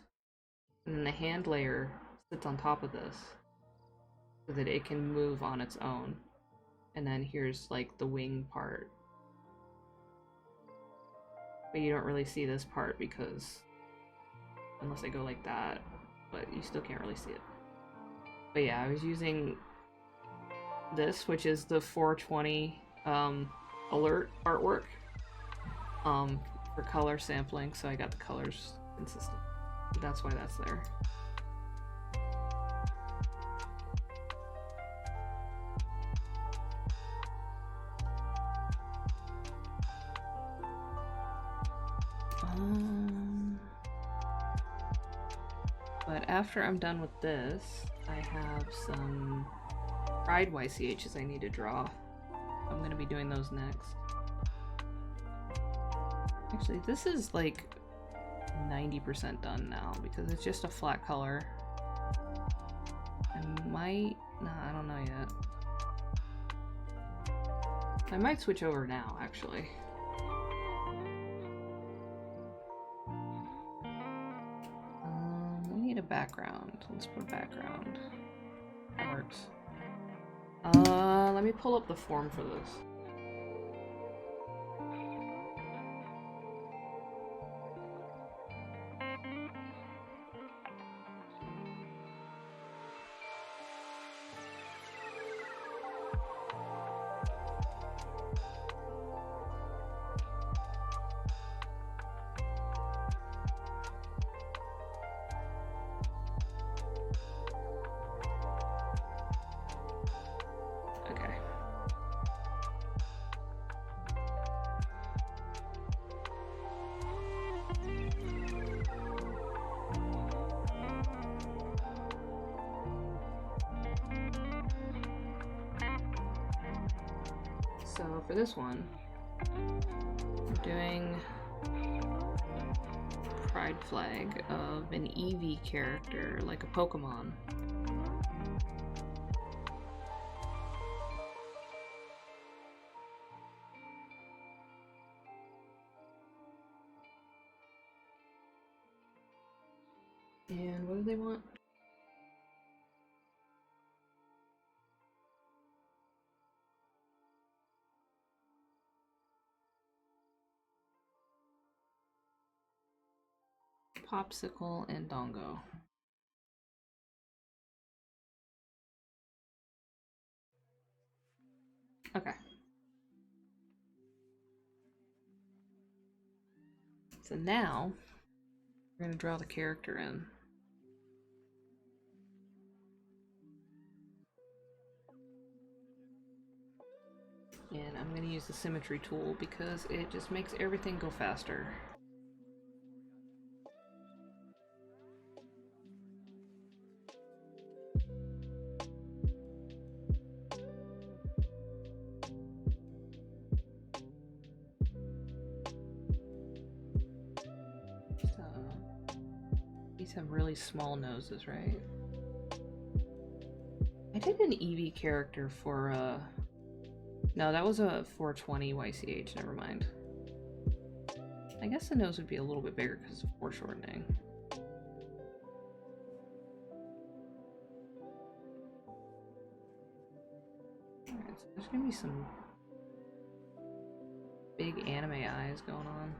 And then the hand layer sits on top of this so that it can move on its own. And then here's like the wing part. But you don't really see this part because unless I go like that, but you still can't really see it. But yeah, I was using this, which is the 420 alert artwork for color sampling, so I got the colors consistent. That's why that's there. But after I'm done with this, I have some Pride YCHs I need to draw. I'm gonna be doing those next. Actually, this is like 90% done now because it's just a flat color. I might... Nah, I don't know yet. I might switch over now, actually. We need a background. Let's put a background. That works. Let me pull up the form for this. So for this one, I'm doing a pride flag of an Eevee character, like a Pokemon. And what do they want? Popsicle and Dongo. Okay. So now, we're gonna draw the character in. And I'm gonna use the symmetry tool because it just makes everything go faster. These have really small noses, right? I did an Eevee character for No, that was a 420 YCH, never mind. I guess the nose would be a little bit bigger because of foreshortening. Alright, so there's gonna be some big anime eyes going on.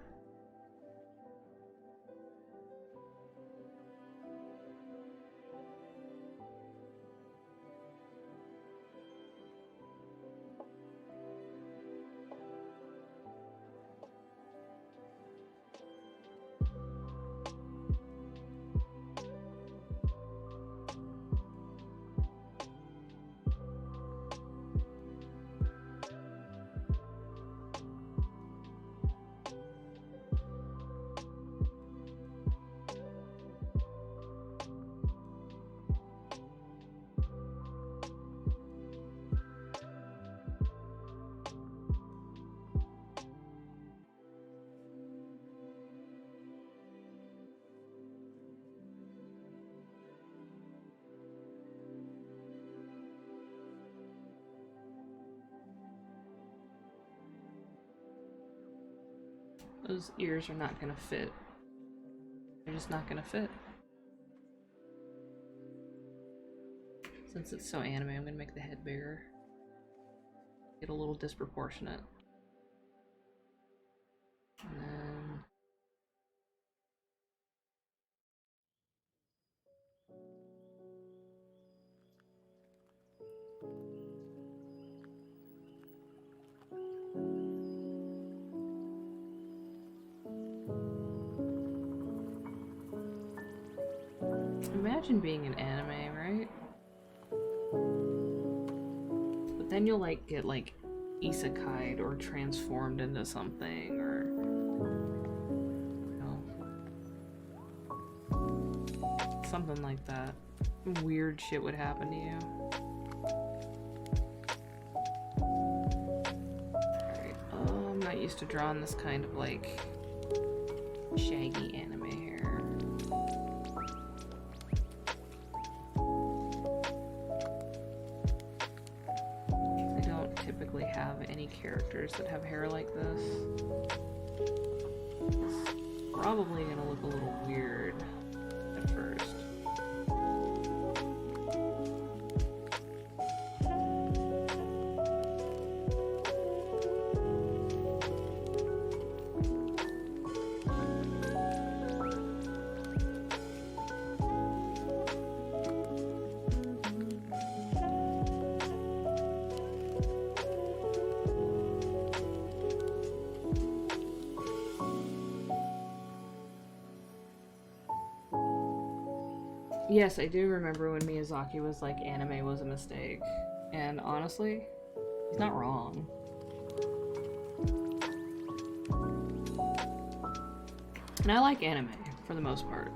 Those ears are not gonna fit. They're just not gonna fit. Since it's so anime, I'm gonna make the head bigger. Get a little disproportionate. And then... Imagine being an anime, right? But then you'll like get like isekai'd or transformed into something, or you know, something like that. Weird shit would happen to you. Alright, I'm not used to drawing this kind of like shaggy anime hair. Typically have any characters that have hair like this. It's probably gonna look a little weird at first. Yes, I do remember when Miyazaki was like, anime was a mistake. And honestly, he's not wrong. And I like anime, for the most part.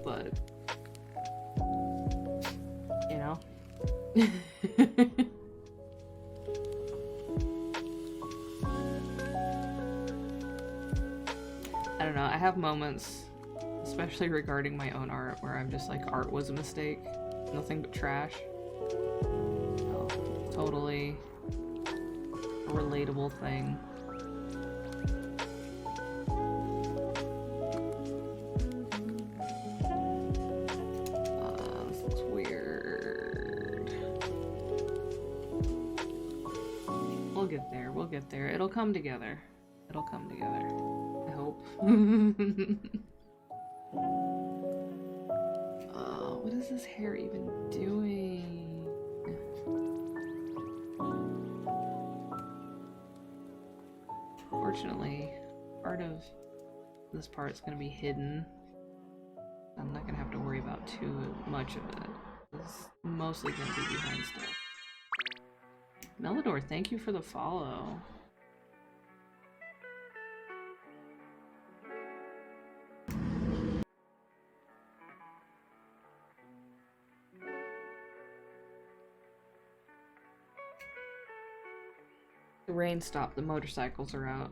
But... you know? I don't know, I have moments, especially regarding my own art, where I'm just like, art was a mistake, nothing but trash. So, totally a relatable thing. This looks weird. We'll get there, we'll get there. It'll come together. It'll come together. I hope. What is this hair even doing? Fortunately, part of this part is going to be hidden. I'm not going to have to worry about too much of it. It's mostly going to be behind stuff. Melodor, thank you for the follow. The rain stopped, the motorcycles are out.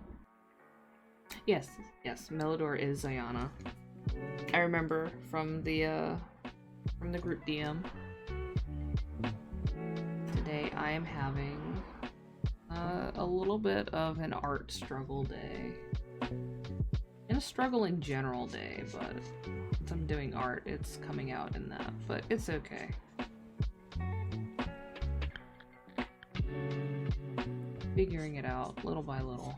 Yes, yes, Melodor is Zayana. I remember from the group DM. Today I am having A little bit of an art struggle day. And a struggle in general day, but since I'm doing art, it's coming out in that, but it's okay. Figuring it out little by little.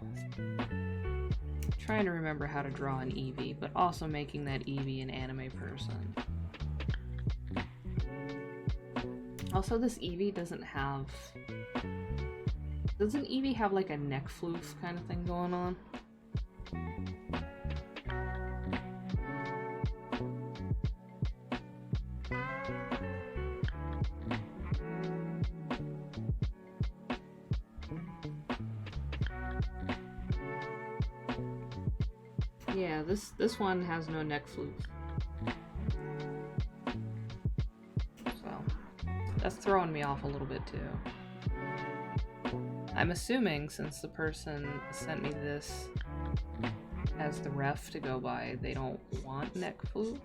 Trying to remember how to draw an Eevee, but also making that Eevee an anime person. Also, this Eevee doesn't have... Doesn't Eevee have like a neck floof kind of thing going on? Yeah, this one has no neck floof. So, that's throwing me off a little bit too. I'm assuming since the person sent me this as the ref to go by, they don't want neck floof.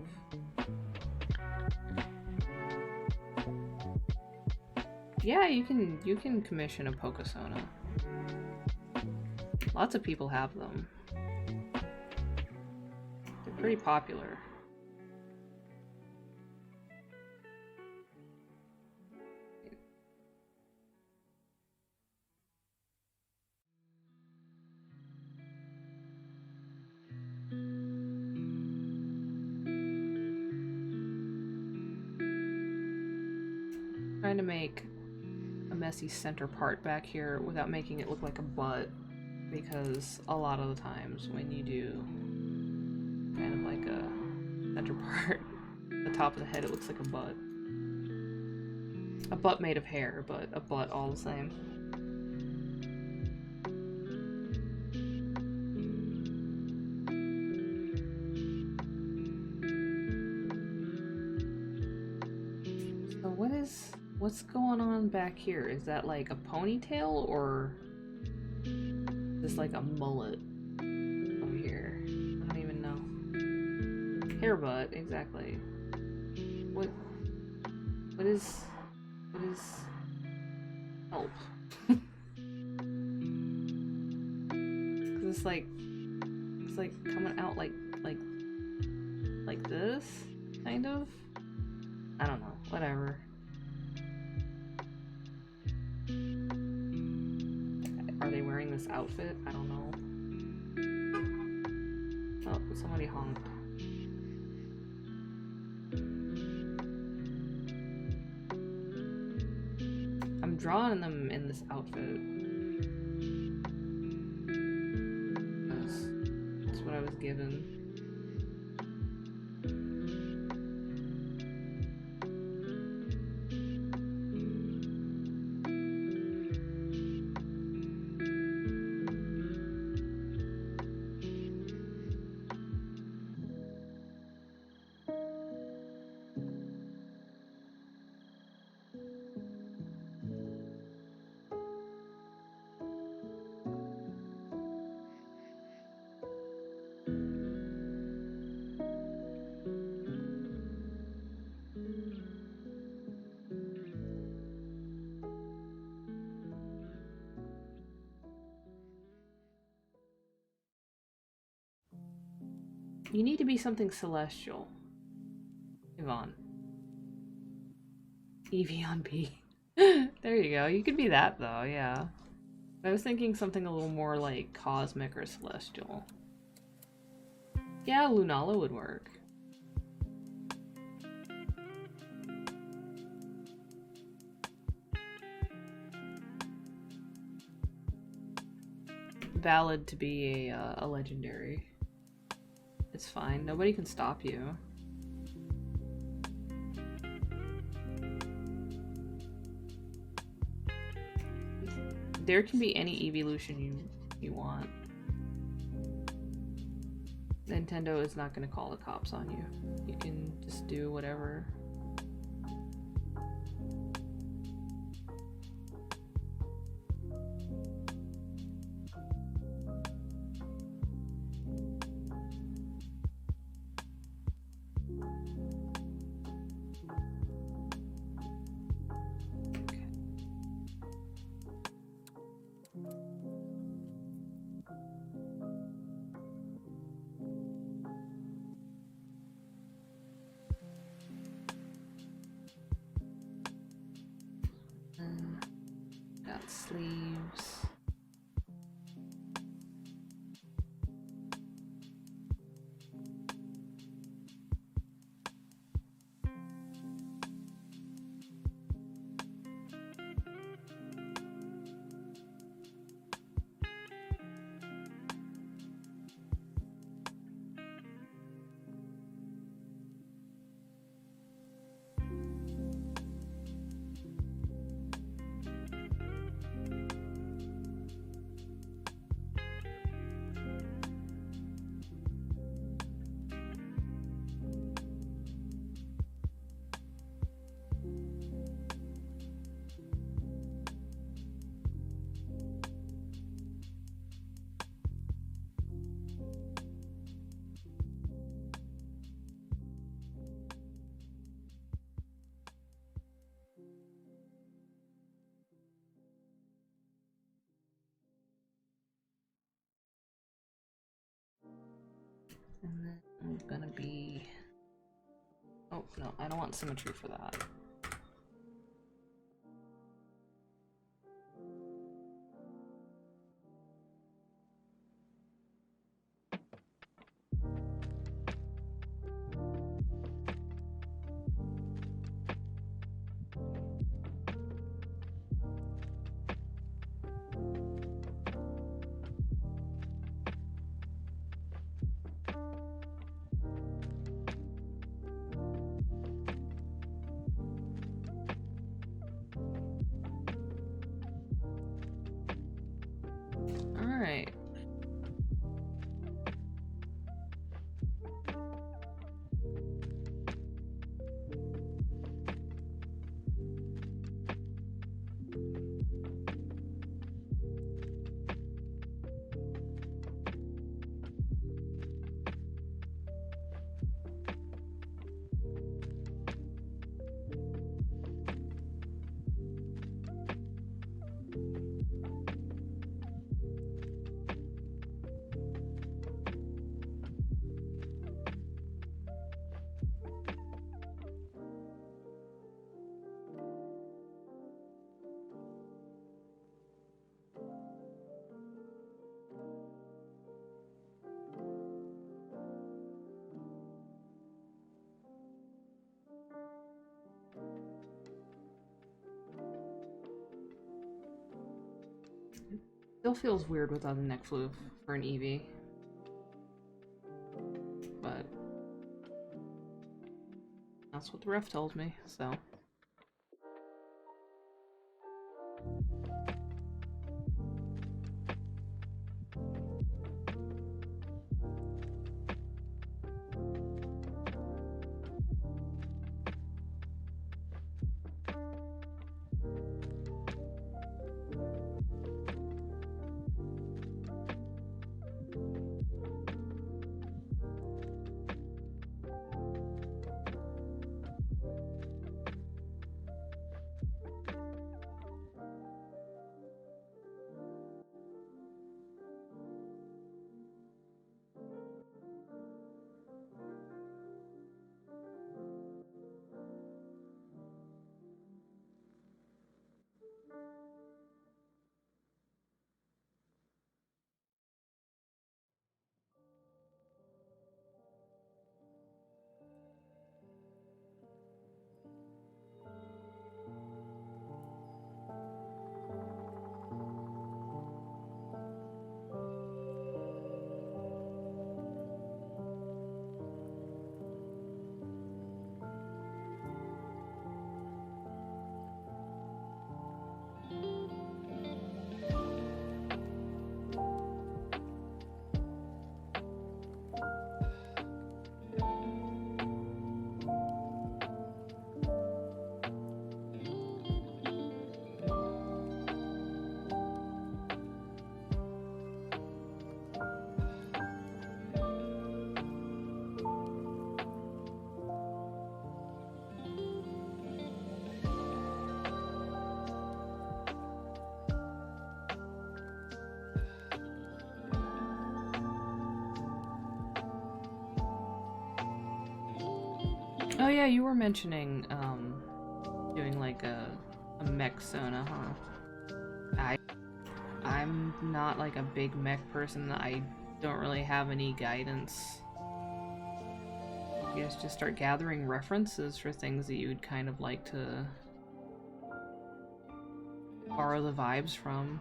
Yeah, you can commission a Pokesona. Lots of people have them. They're pretty popular. Trying to make a messy center part back here without making it look like a butt, because a lot of the times when you do kind of like a center part, the top of the head, it looks like a butt. A butt made of hair, but a butt all the same. So what's going on back here? Is that like a ponytail, or just like a mullet over here? I don't even know. Hair butt, exactly. What is help? Cause it's like coming out like this, kind of? I don't know, whatever. Are they wearing this outfit? I don't know. Oh, somebody honked. I'm drawing them in this outfit. That's what I was given. You need to be something celestial. Yvonne. Eevee on B. There you go. You could be that, though, yeah. I was thinking something a little more, like, cosmic or celestial. Yeah, Lunala would work. Valid to be a legendary. It's fine. Nobody can stop you. There can be any evolution you want. Nintendo is not going to call the cops on you. You can just do whatever. sleeves. And then I'm gonna be... Oh, no, I don't want symmetry for that. Alright. Still feels weird without a neck floof for an Eevee. But that's what the ref told me, so. Oh yeah, you were mentioning, doing like a mech Sona, huh? not like a big mech person. I don't really have any guidance. You guys just start gathering references for things that you would kind of like to borrow the vibes from.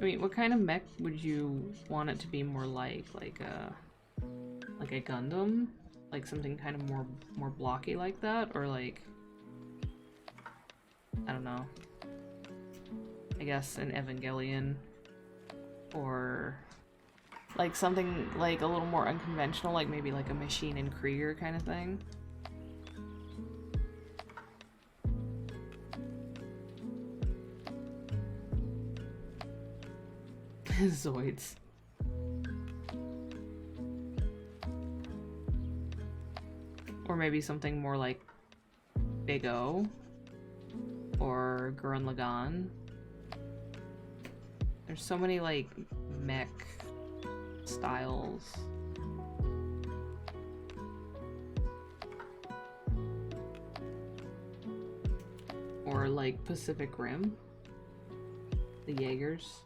I mean, what kind of mech would you want it to be more like? Like a Gundam? Like something kind of more blocky like that? Or like, I don't know. I guess an Evangelion. Or like something like a little more unconventional, like maybe like a Machine and Krieger kind of thing. Zoids. Or maybe something more like Big O or Gurren Lagann. There's so many like mech styles. Or like Pacific Rim, the Jaegers.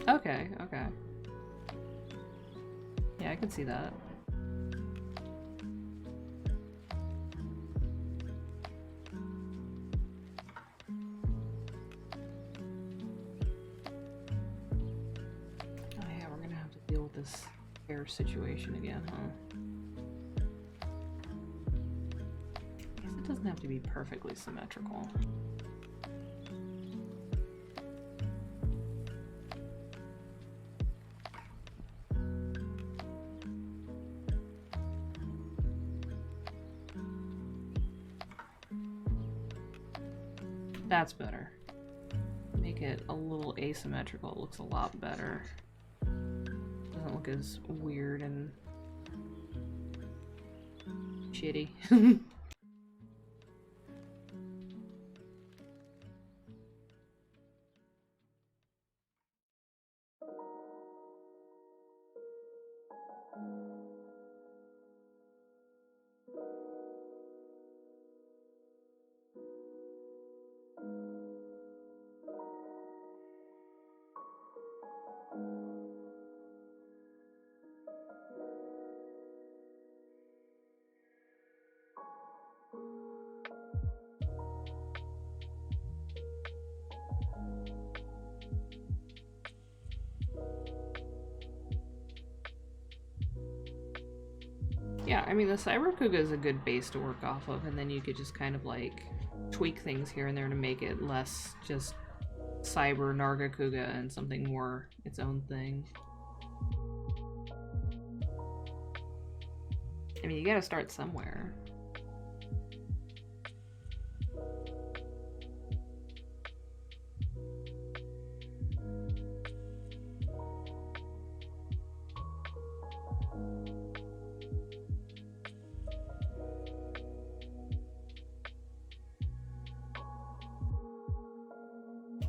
Okay, okay. Yeah, I can see that. Oh yeah, we're gonna have to deal with this hair situation again, huh? I guess it doesn't have to be perfectly symmetrical. That's better. Make it a little asymmetrical. It looks a lot better. Doesn't look as weird and shitty. Yeah, I mean, the Cyberkuga is a good base to work off of, and then you could just kind of like tweak things here and there to make it less just Cyber Nargacuga and something more its own thing. I mean, you gotta start somewhere.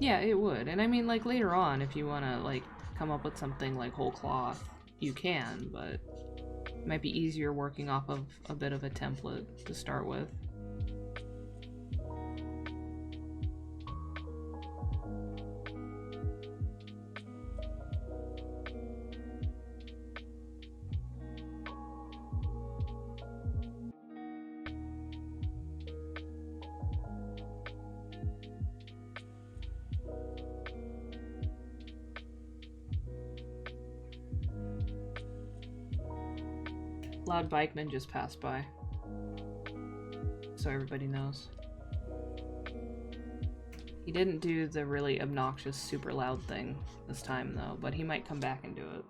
Yeah, it would. And I mean, like, later on, if you want to, like, come up with something like whole cloth, you can, but it might be easier working off of a bit of a template to start with. Loud bikeman just passed by. So everybody knows. He didn't do the really obnoxious, super loud thing this time, though, but he might come back and do it.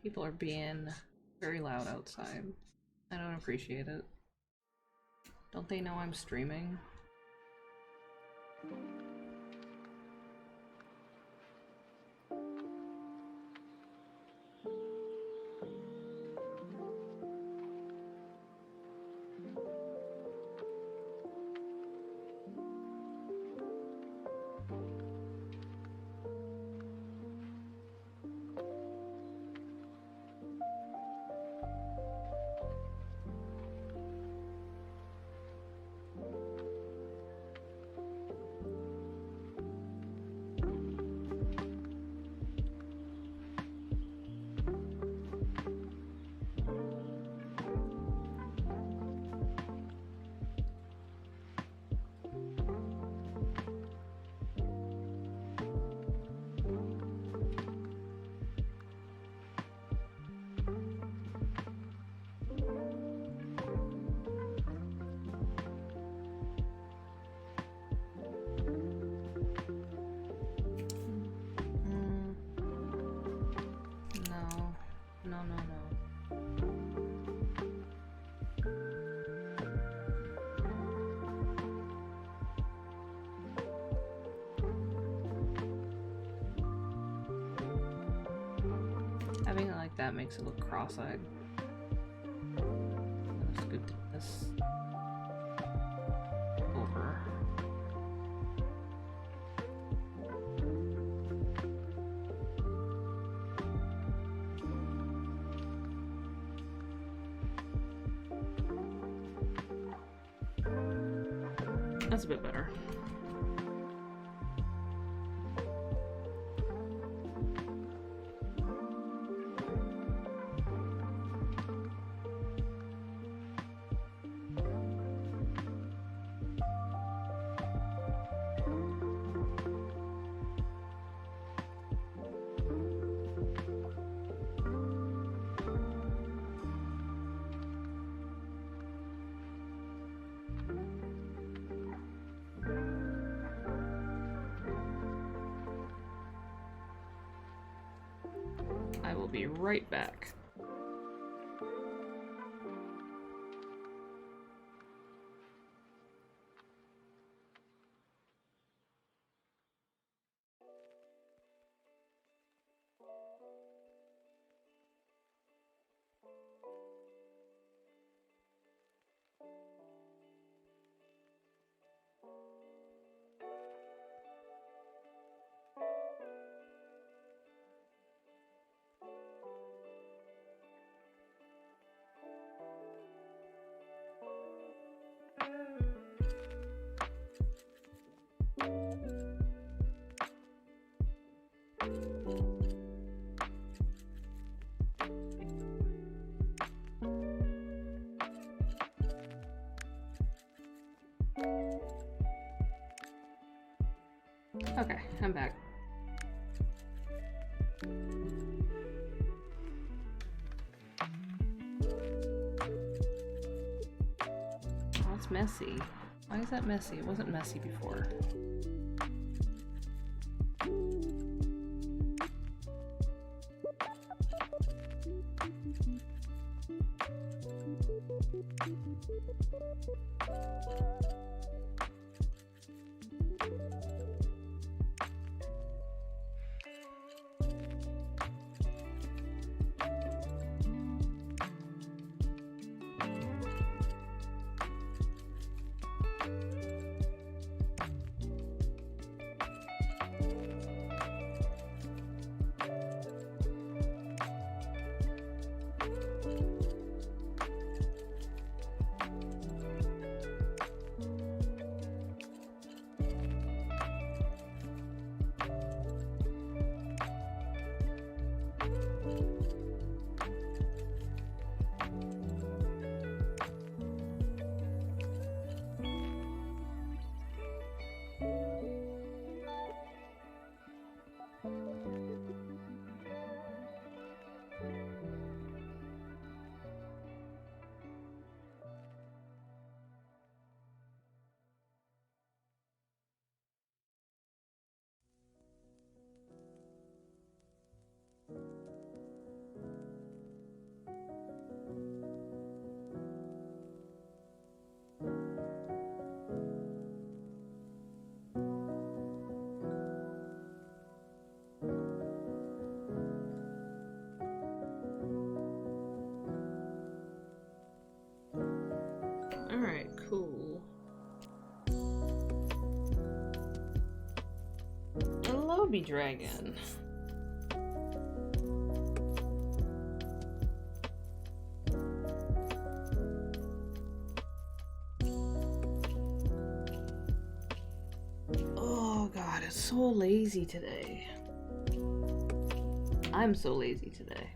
People are being very loud outside. I don't appreciate it. Don't they know I'm streaming? like that makes it look cross-eyed. Scoop this over. That's a bit better. I will be right back. Okay, I'm back. Oh, it's messy. Why is that messy? It wasn't messy before. Alright, cool. Hello, Bee Dragon. Oh god, it's so lazy today. I'm so lazy today.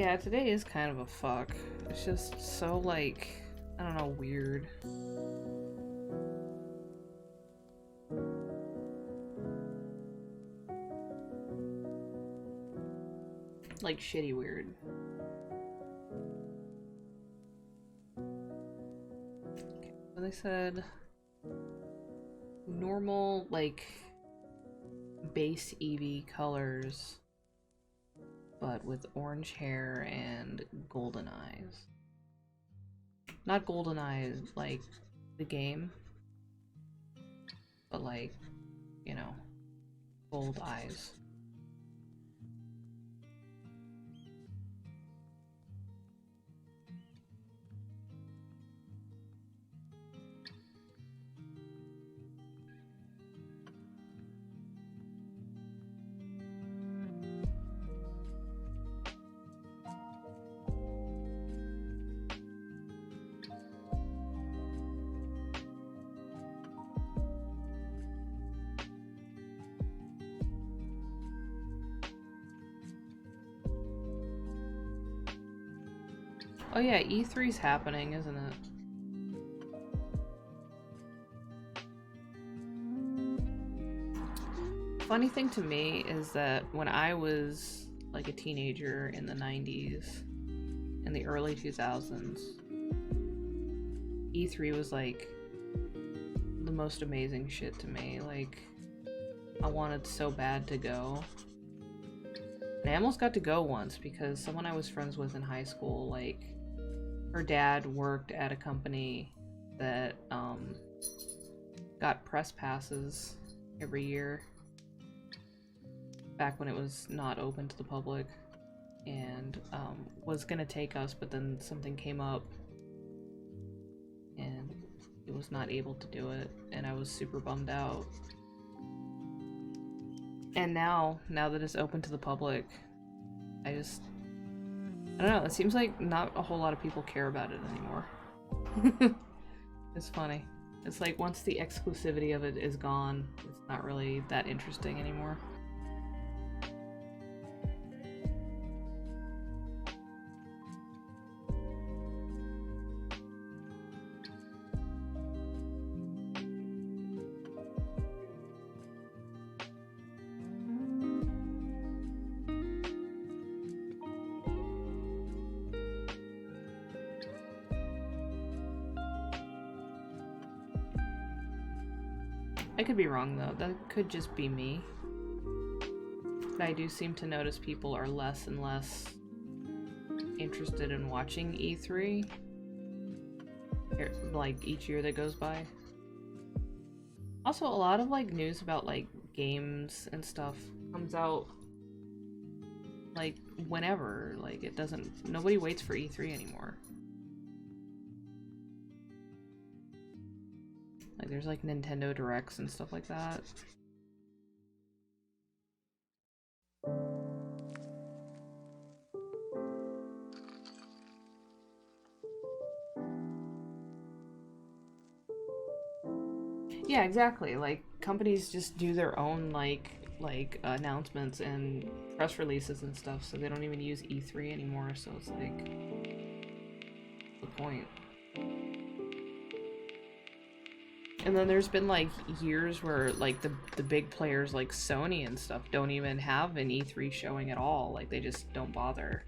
Yeah, today is kind of a fuck. It's just so, like, I don't know, weird. Like, shitty weird. Okay, so they said normal, like, base Eevee colors, but with orange hair and golden eyes. Not golden eyes like the game, but like, you know, gold eyes. Oh yeah, E3's happening, isn't it? Funny thing to me is that when I was like a teenager in the 90s, in the early 2000s, E3 was like the most amazing shit to me. Like, I wanted so bad to go. And I almost got to go once because someone I was friends with in high school, like, her dad worked at a company that got press passes every year back when it was not open to the public, and was gonna take us, but then something came up and it was not able to do it, and I was super bummed out. And now that it's open to the public, I don't know, it seems like not a whole lot of people care about it anymore. It's funny. It's like once the exclusivity of it is gone, it's not really that interesting anymore. I could be wrong though, that could just be me. But I do seem to notice people are less and less interested in watching E3, like each year that goes by. Also, a lot of like news about like games and stuff comes out like whenever, like it doesn't, nobody waits for E3 anymore. Like there's like Nintendo Directs and stuff like that. Yeah, exactly. Like companies just do their own like announcements and press releases and stuff, so they don't even use E3 anymore, so it's like the point. And then there's been like years where like the big players like Sony and stuff don't even have an E3 showing at all. Like they just don't bother.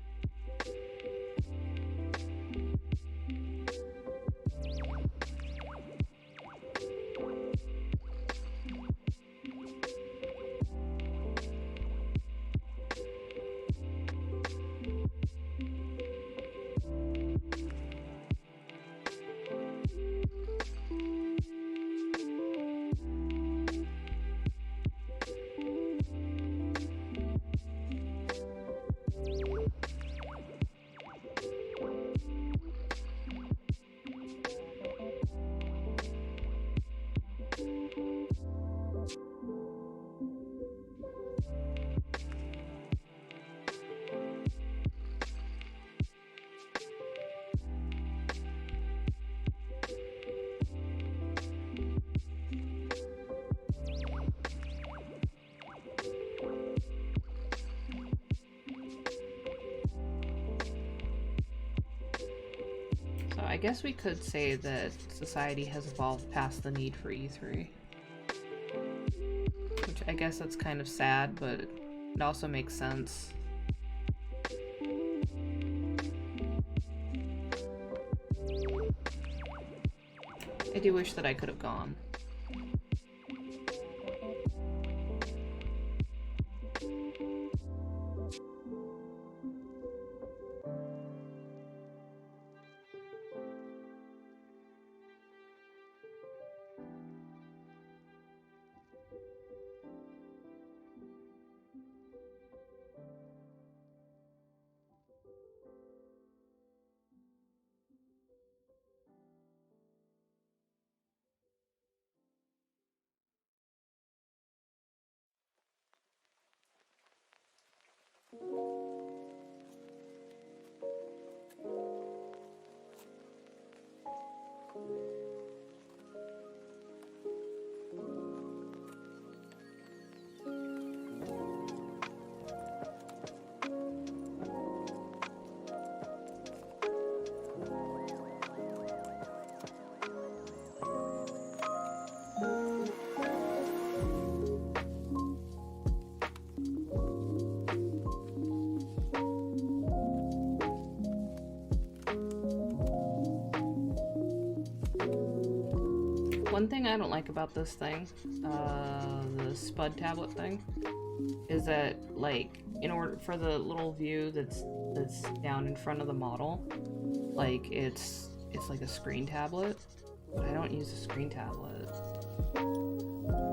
I guess we could say that society has evolved past the need for E3. Which I guess that's kind of sad, but it also makes sense. I do wish that I could have gone. One thing I don't like about this thing, the Spud tablet thing, is that, like, in order for the little view that's down in front of the model, like, it's like a screen tablet, but I don't use a screen tablet.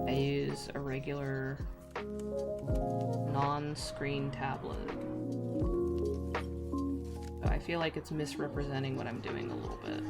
I use a regular non-screen tablet. So I feel like it's misrepresenting what I'm doing a little bit.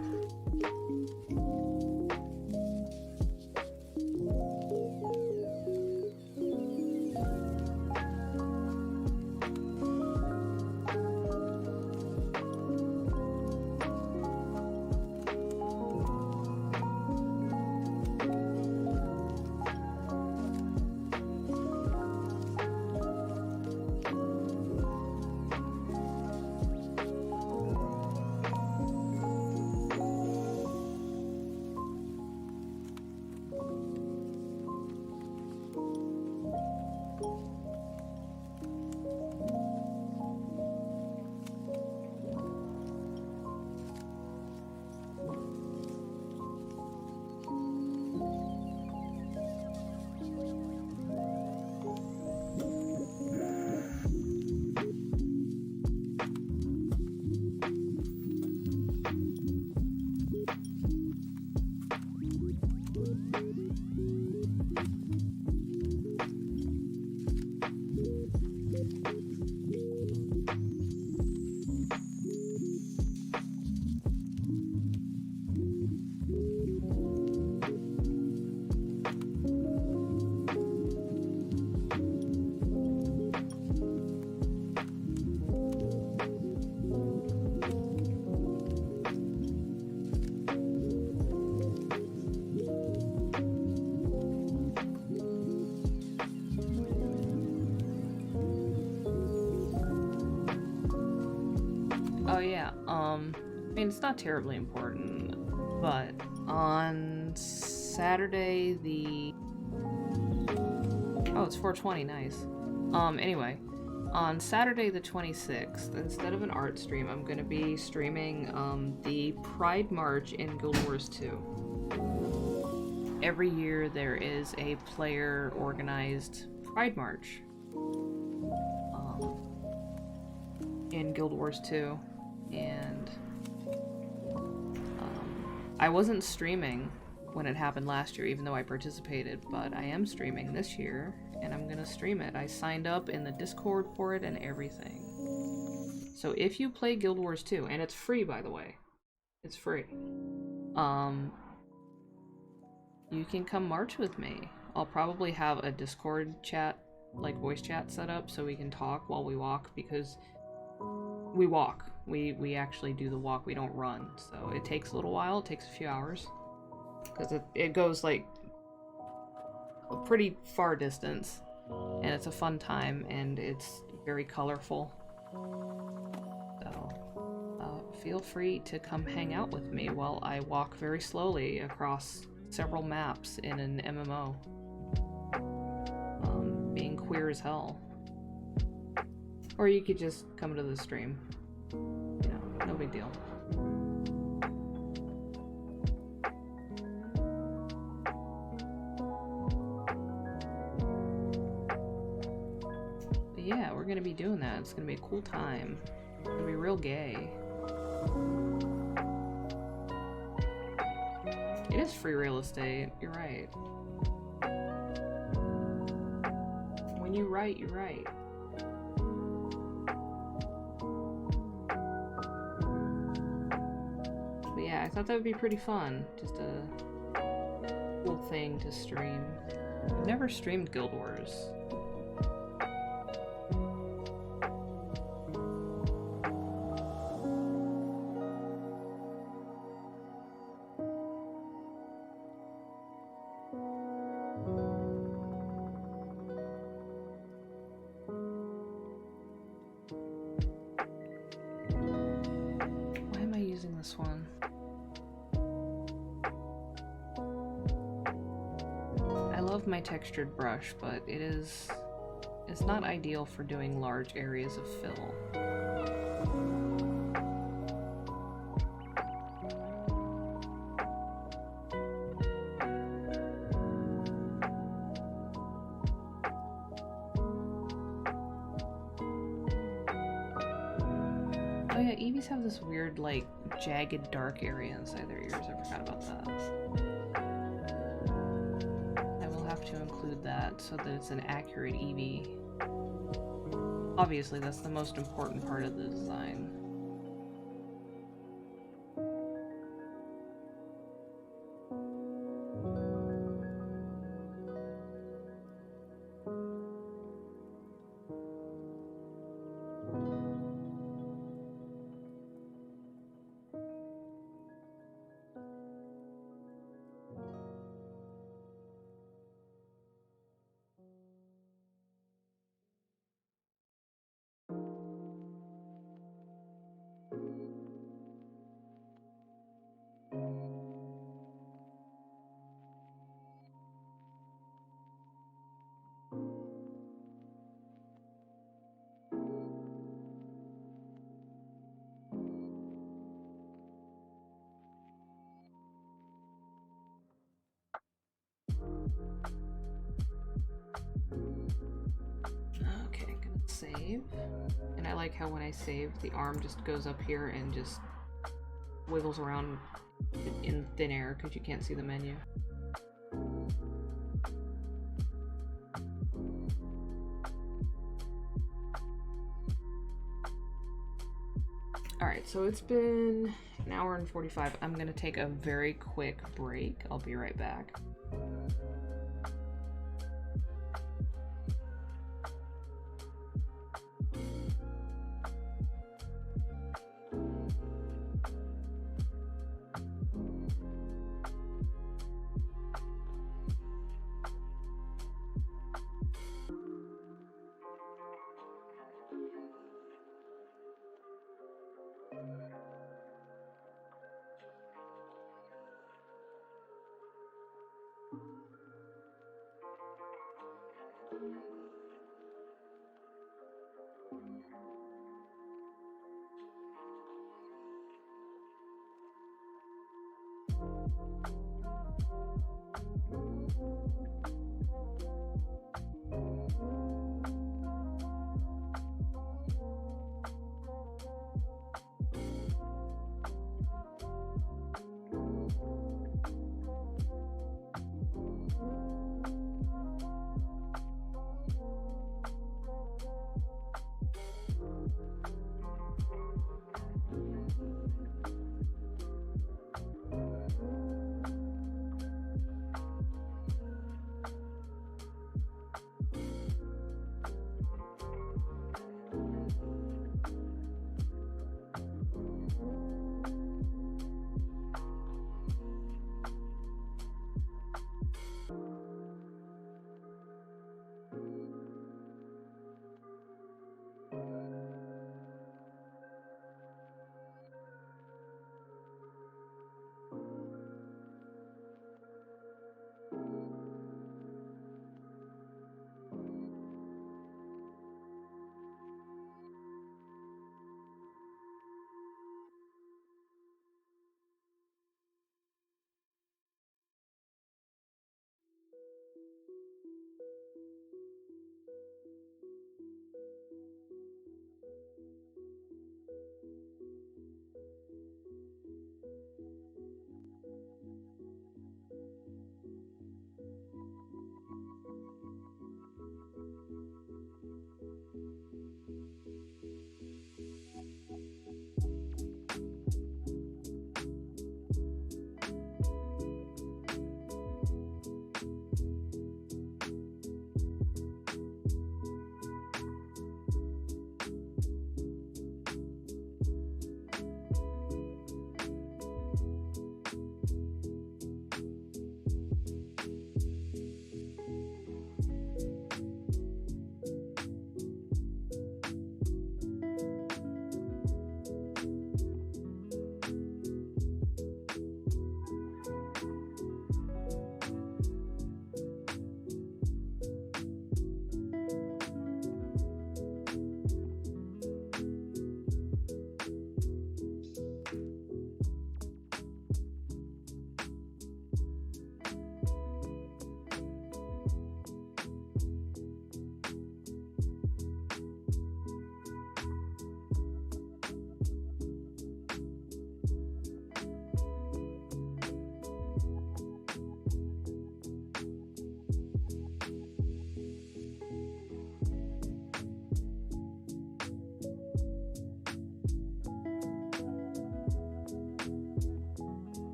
I mean, it's not terribly important, but on Saturday oh, it's 420, nice. Anyway, on Saturday the 26th, instead of an art stream, I'm gonna be streaming, the Pride March in Guild Wars 2. Every year there is a player-organized Pride March, in Guild Wars 2. And I wasn't streaming when it happened last year, even though I participated, but I am streaming this year, and I'm gonna stream it. I signed up in the Discord for it and everything. So if you play Guild Wars 2, and it's free, by the way, it's free, you can come march with me. I'll probably have a Discord chat, like voice chat set up, so we can talk while we walk, because we walk. We actually do the walk, we don't run. So it takes a little while, it takes a few hours. Because it goes like a pretty far distance. And it's a fun time, and it's very colorful. So, feel free to come hang out with me while I walk very slowly across several maps in an MMO. Being queer as hell. Or you could just come to the stream. You know, no big deal. But yeah, we're gonna be doing that. It's gonna be a cool time. It's gonna be real gay. It is free real estate, you're right. When you write, you write. But yeah, I thought that would be pretty fun. Just a cool thing to stream. I've never streamed Guild Wars. This one. I love my textured brush, but it's not ideal for doing large areas of fill. Oh yeah, Eevees have this weird, like, jagged dark area inside their ears. I forgot about that. I will have to include that so that it's an accurate Eevee. Obviously, that's the most important part of the design. Okay, gonna save. And I like how when I save, the arm just goes up here and just wiggles around in thin air because you can't see the menu. Alright, so it's been an hour and 45. I'm gonna take a very quick break. I'll be right back.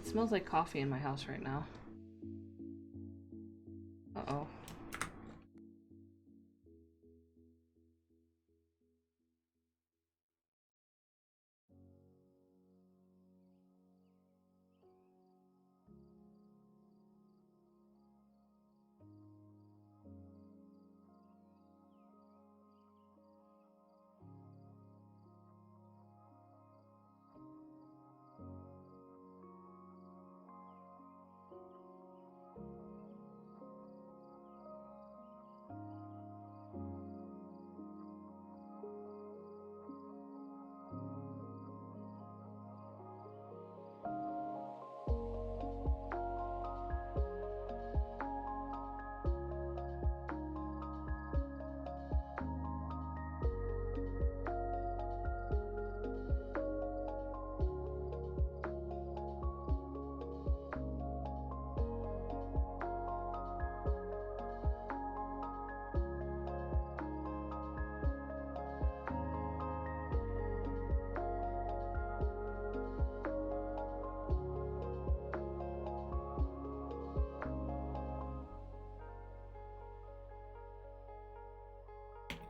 smells like coffee in my house right now. Uh-oh.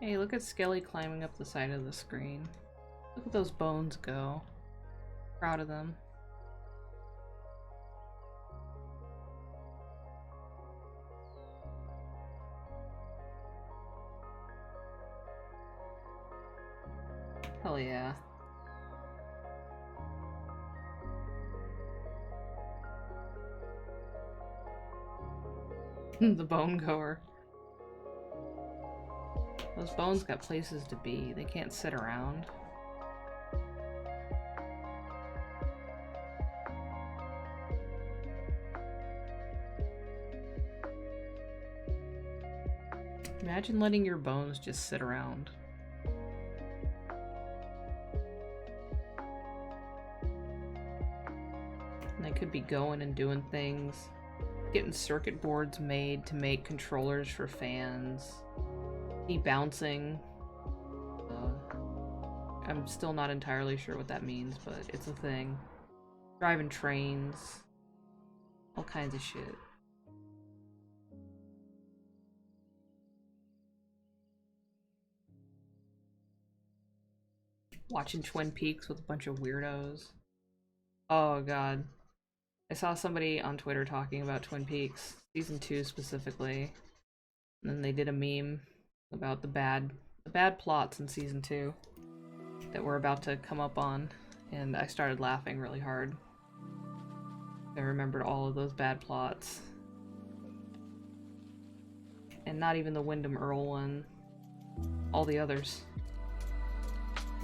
Hey, look at Skelly climbing up the side of the screen. Look at those bones go. Proud of them. Hell yeah. The bone goer. Those bones got places to be. They can't sit around. Imagine letting your bones just sit around. And they could be going and doing things. Getting circuit boards made to make controllers for fans. Bouncing. I'm still not entirely sure what that means, but it's a thing. Driving trains. All kinds of shit. Watching Twin Peaks with a bunch of weirdos. Oh god. I saw somebody on Twitter talking about Twin Peaks, season 2 specifically. And then they did a meme about the bad plots in season 2 that we're about to come up on, and I started laughing really hard. I remembered all of those bad plots. And not even the Wyndham Earl one. All the others.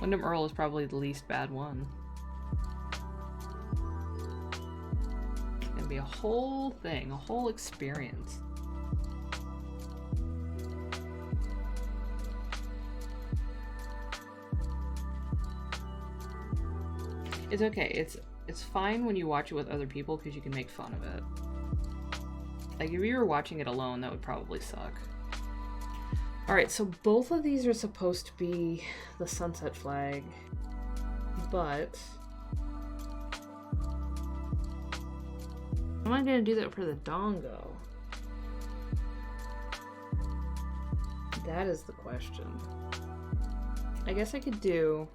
Wyndham Earl is probably the least bad one. It's gonna be a whole thing, a whole experience. It's okay. It's fine when you watch it with other people because you can make fun of it. Like if you were watching it alone, that would probably suck. Alright, so both of these are supposed to be the sunset flag, but am I gonna do that for the dongo? That is the question. I guess I could do...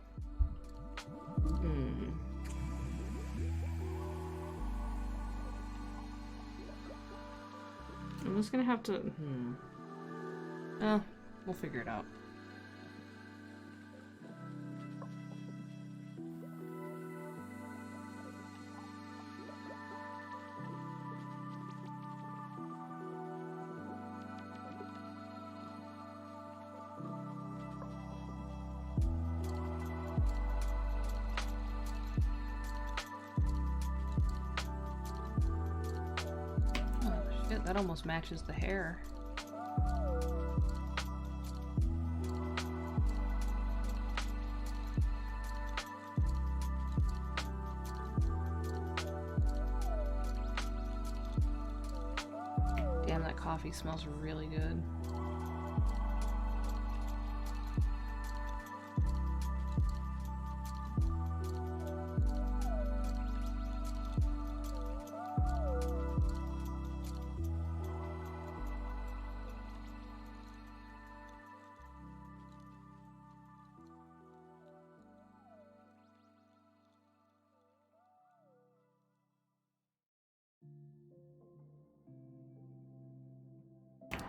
I'm just gonna have to... we'll figure it out. That almost matches the hair. Damn, that coffee smells really good.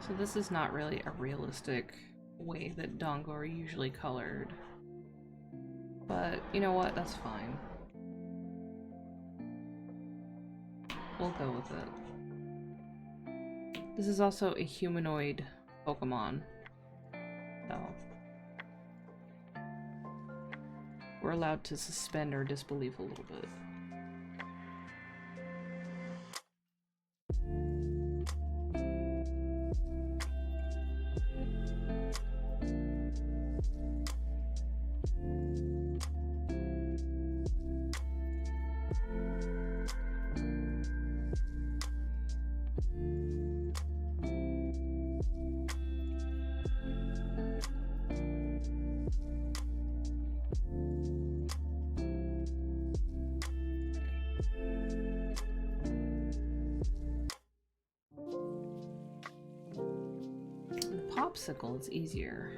So this is not really a realistic way that Dongo are usually colored. But you know what? That's fine. We'll go with it. This is also a humanoid Pokemon. So we're allowed to suspend our disbelief a little bit. Popsicle is easier.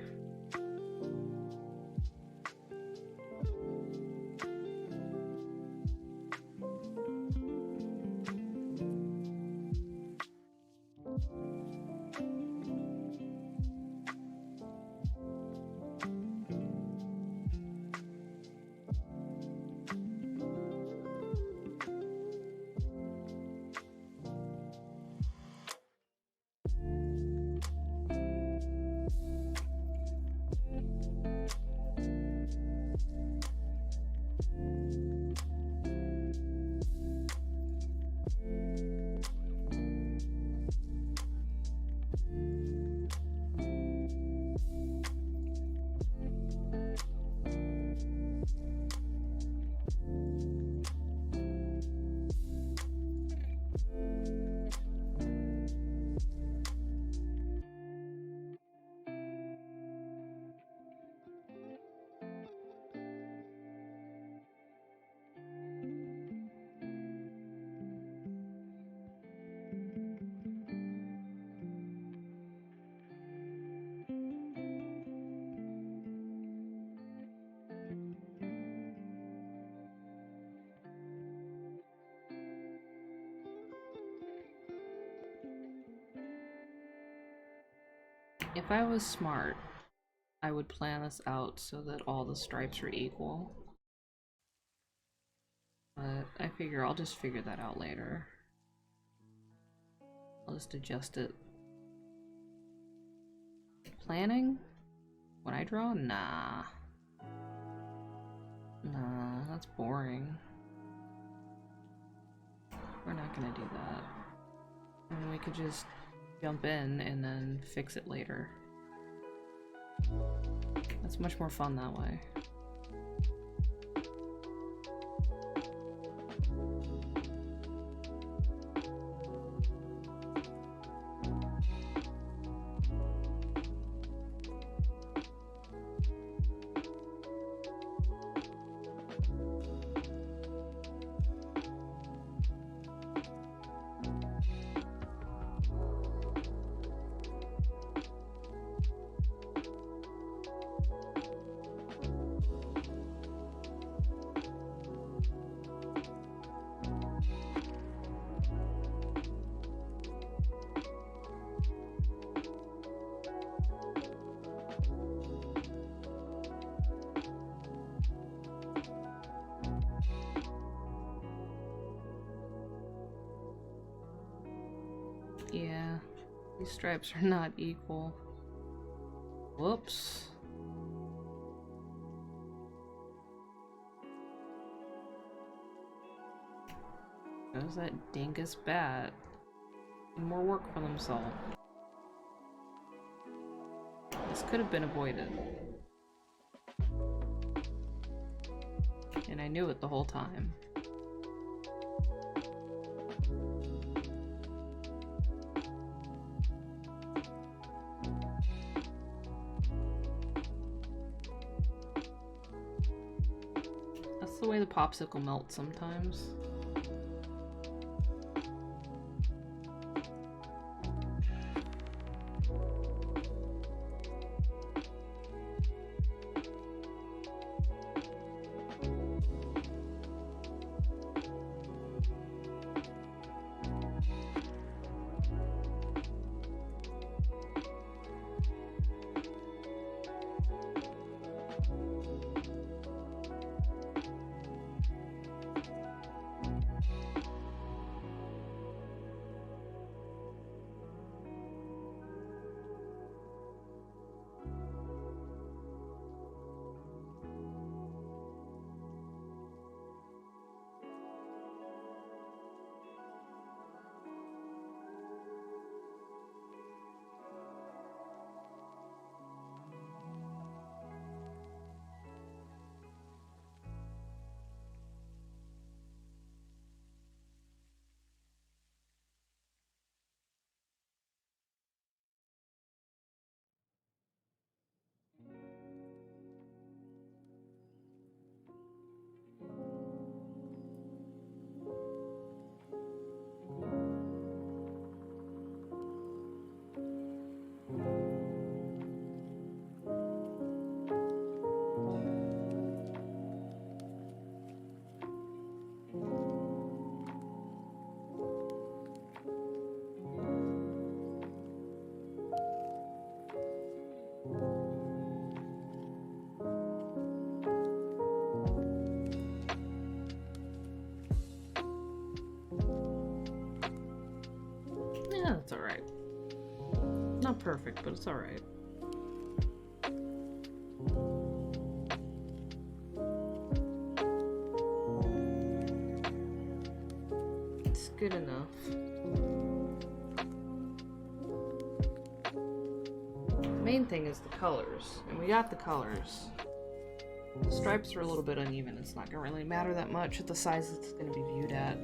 If I was smart, I would plan this out so that all the stripes are equal. But I figure I'll just figure that out later. I'll just adjust it. Planning? When I draw? Nah. Nah, that's boring. We're not gonna do that. I mean, we could just jump in and then fix it later. That's much more fun that way. Yeah, these stripes are not equal. Whoops. There's that dingus bat. More work for themselves. This could have been avoided. And I knew it the whole time. That's the way the popsicle melts sometimes. not perfect, but it's alright. It's good enough. The main thing is the colors, and we got the colors. The stripes are a little bit uneven. It's not gonna really matter that much at the size it's gonna be viewed at.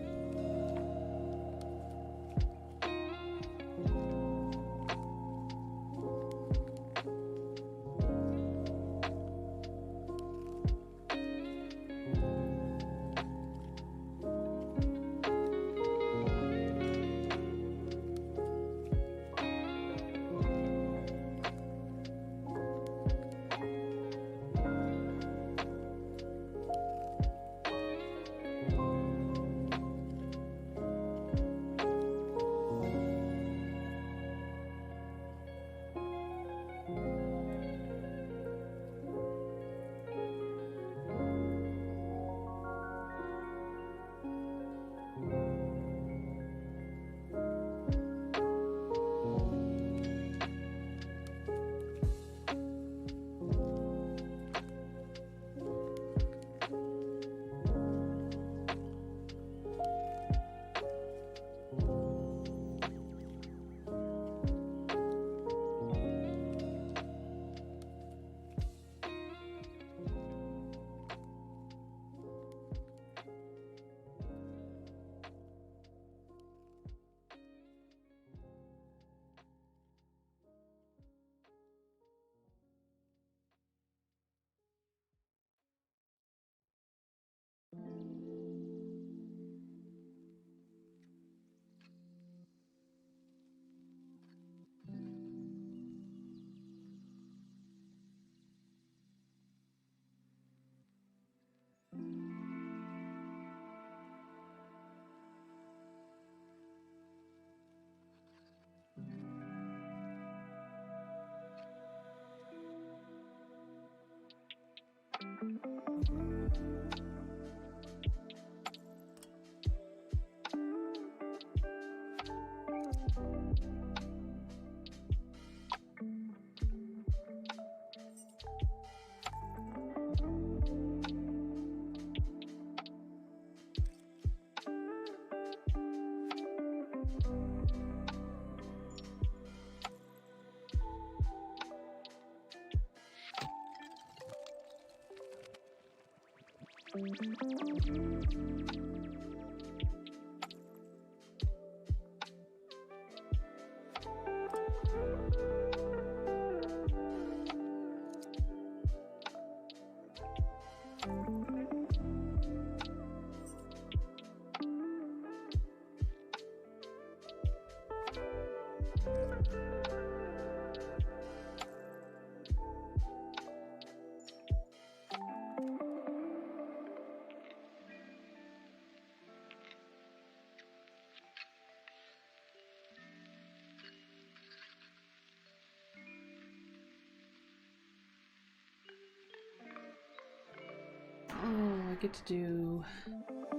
Oh, I get to do...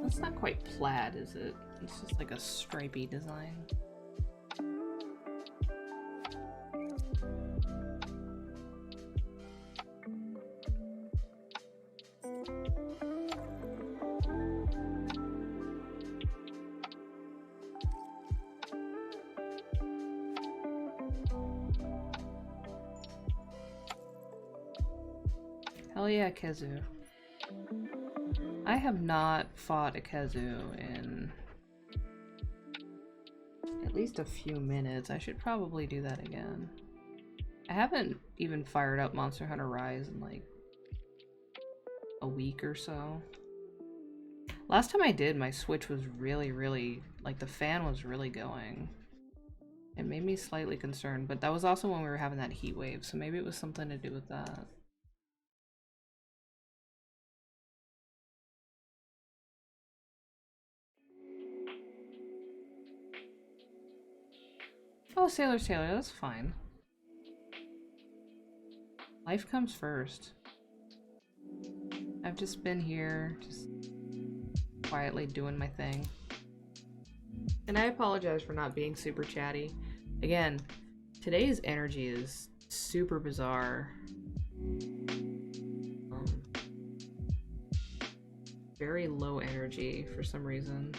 That's not quite plaid, is it? It's just like a stripy design. Hell yeah, Kezu. I have not fought a Kezu in at least a few minutes. I should probably do that again. I haven't even fired up Monster Hunter Rise in like a week or so. Last time I did, my Switch was really, like the fan was really going. It made me slightly concerned, but that was also when we were having that heat wave, so maybe it was something to do with that. Oh, Sailor, that's fine. Life comes first. I've just been here, just quietly doing my thing. And I apologize for not being super chatty. Again, Today's energy is super bizarre. Very low energy for some reason.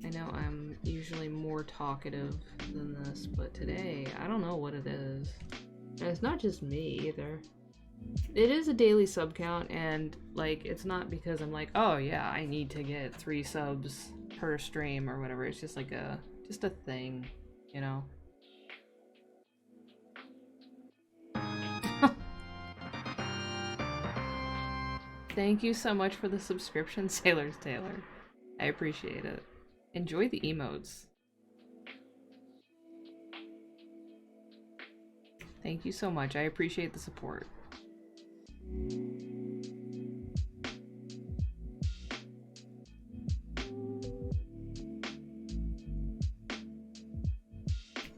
I know I'm usually more talkative than this, but today, I don't know what it is. And it's not just me either. It is a daily sub count, and like, it's not because I'm like, oh yeah, I need to get 3 subs per stream or whatever. It's just like just a thing, you know? Thank you so much for the subscription, Sailor's Taylor. I appreciate it. Enjoy the emotes. Thank you so much. I appreciate the support.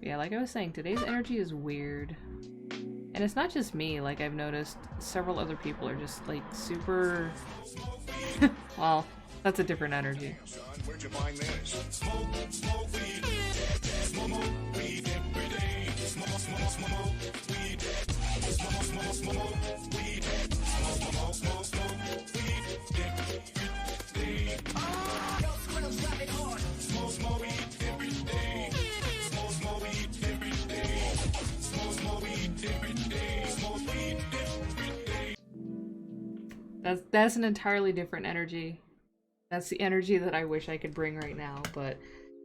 Yeah, like I was saying, today's energy is weird. And it's not just me, like I've noticed several other people are just like super... Well, that's a different energy. Where'd you find this? That's an entirely different energy. That's the energy that I wish I could bring right now, but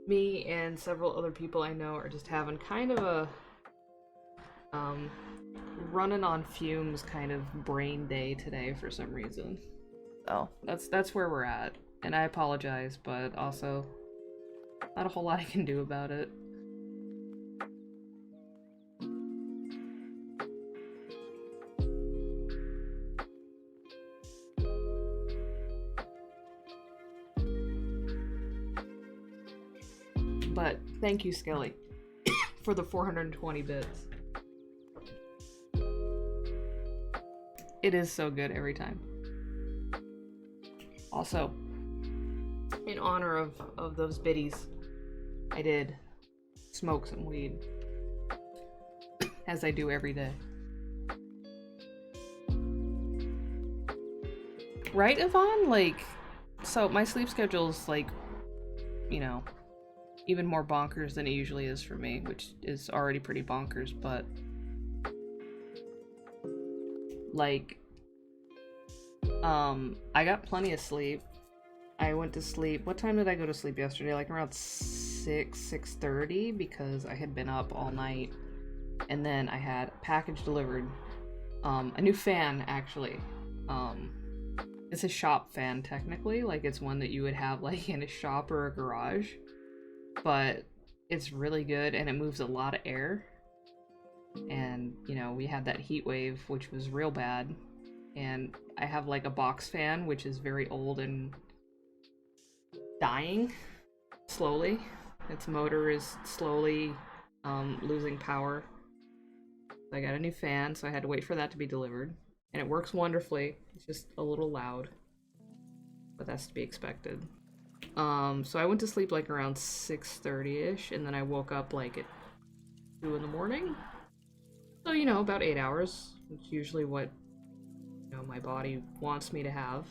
me and several other people I know are just having kind of a running on fumes kind of brain day today for some reason. So that's where we're at. And I apologize, but also not a whole lot I can do about it. But thank you, Skelly, for the 420 bits. It is so good every time. Also, in honor of those biddies, I did smoke some weed, as I do every day. Right, Yvonne? Like, so my sleep schedule's like, you know, even more bonkers than it usually is for me, which is already pretty bonkers, but like, I got plenty of sleep. I went to sleep, what time did I go to sleep yesterday? Like around 6:30, because I had been up all night, and then I had a package delivered, a new fan, actually. It's a shop fan, technically, like it's one that you would have like in a shop or a garage, but it's really good and it moves a lot of air. And, you know, we had that heat wave, which was real bad, and I have like a box fan, which is very old and dying slowly. Its motor is slowly losing power. So I got a new fan, so I had to wait for that to be delivered, and it works wonderfully. It's just a little loud, but that's to be expected. So I went to sleep like around 6:30-ish, and then I woke up like at 2 in the morning. So, you know, about 8 hours, which is usually what, you know, my body wants me to have.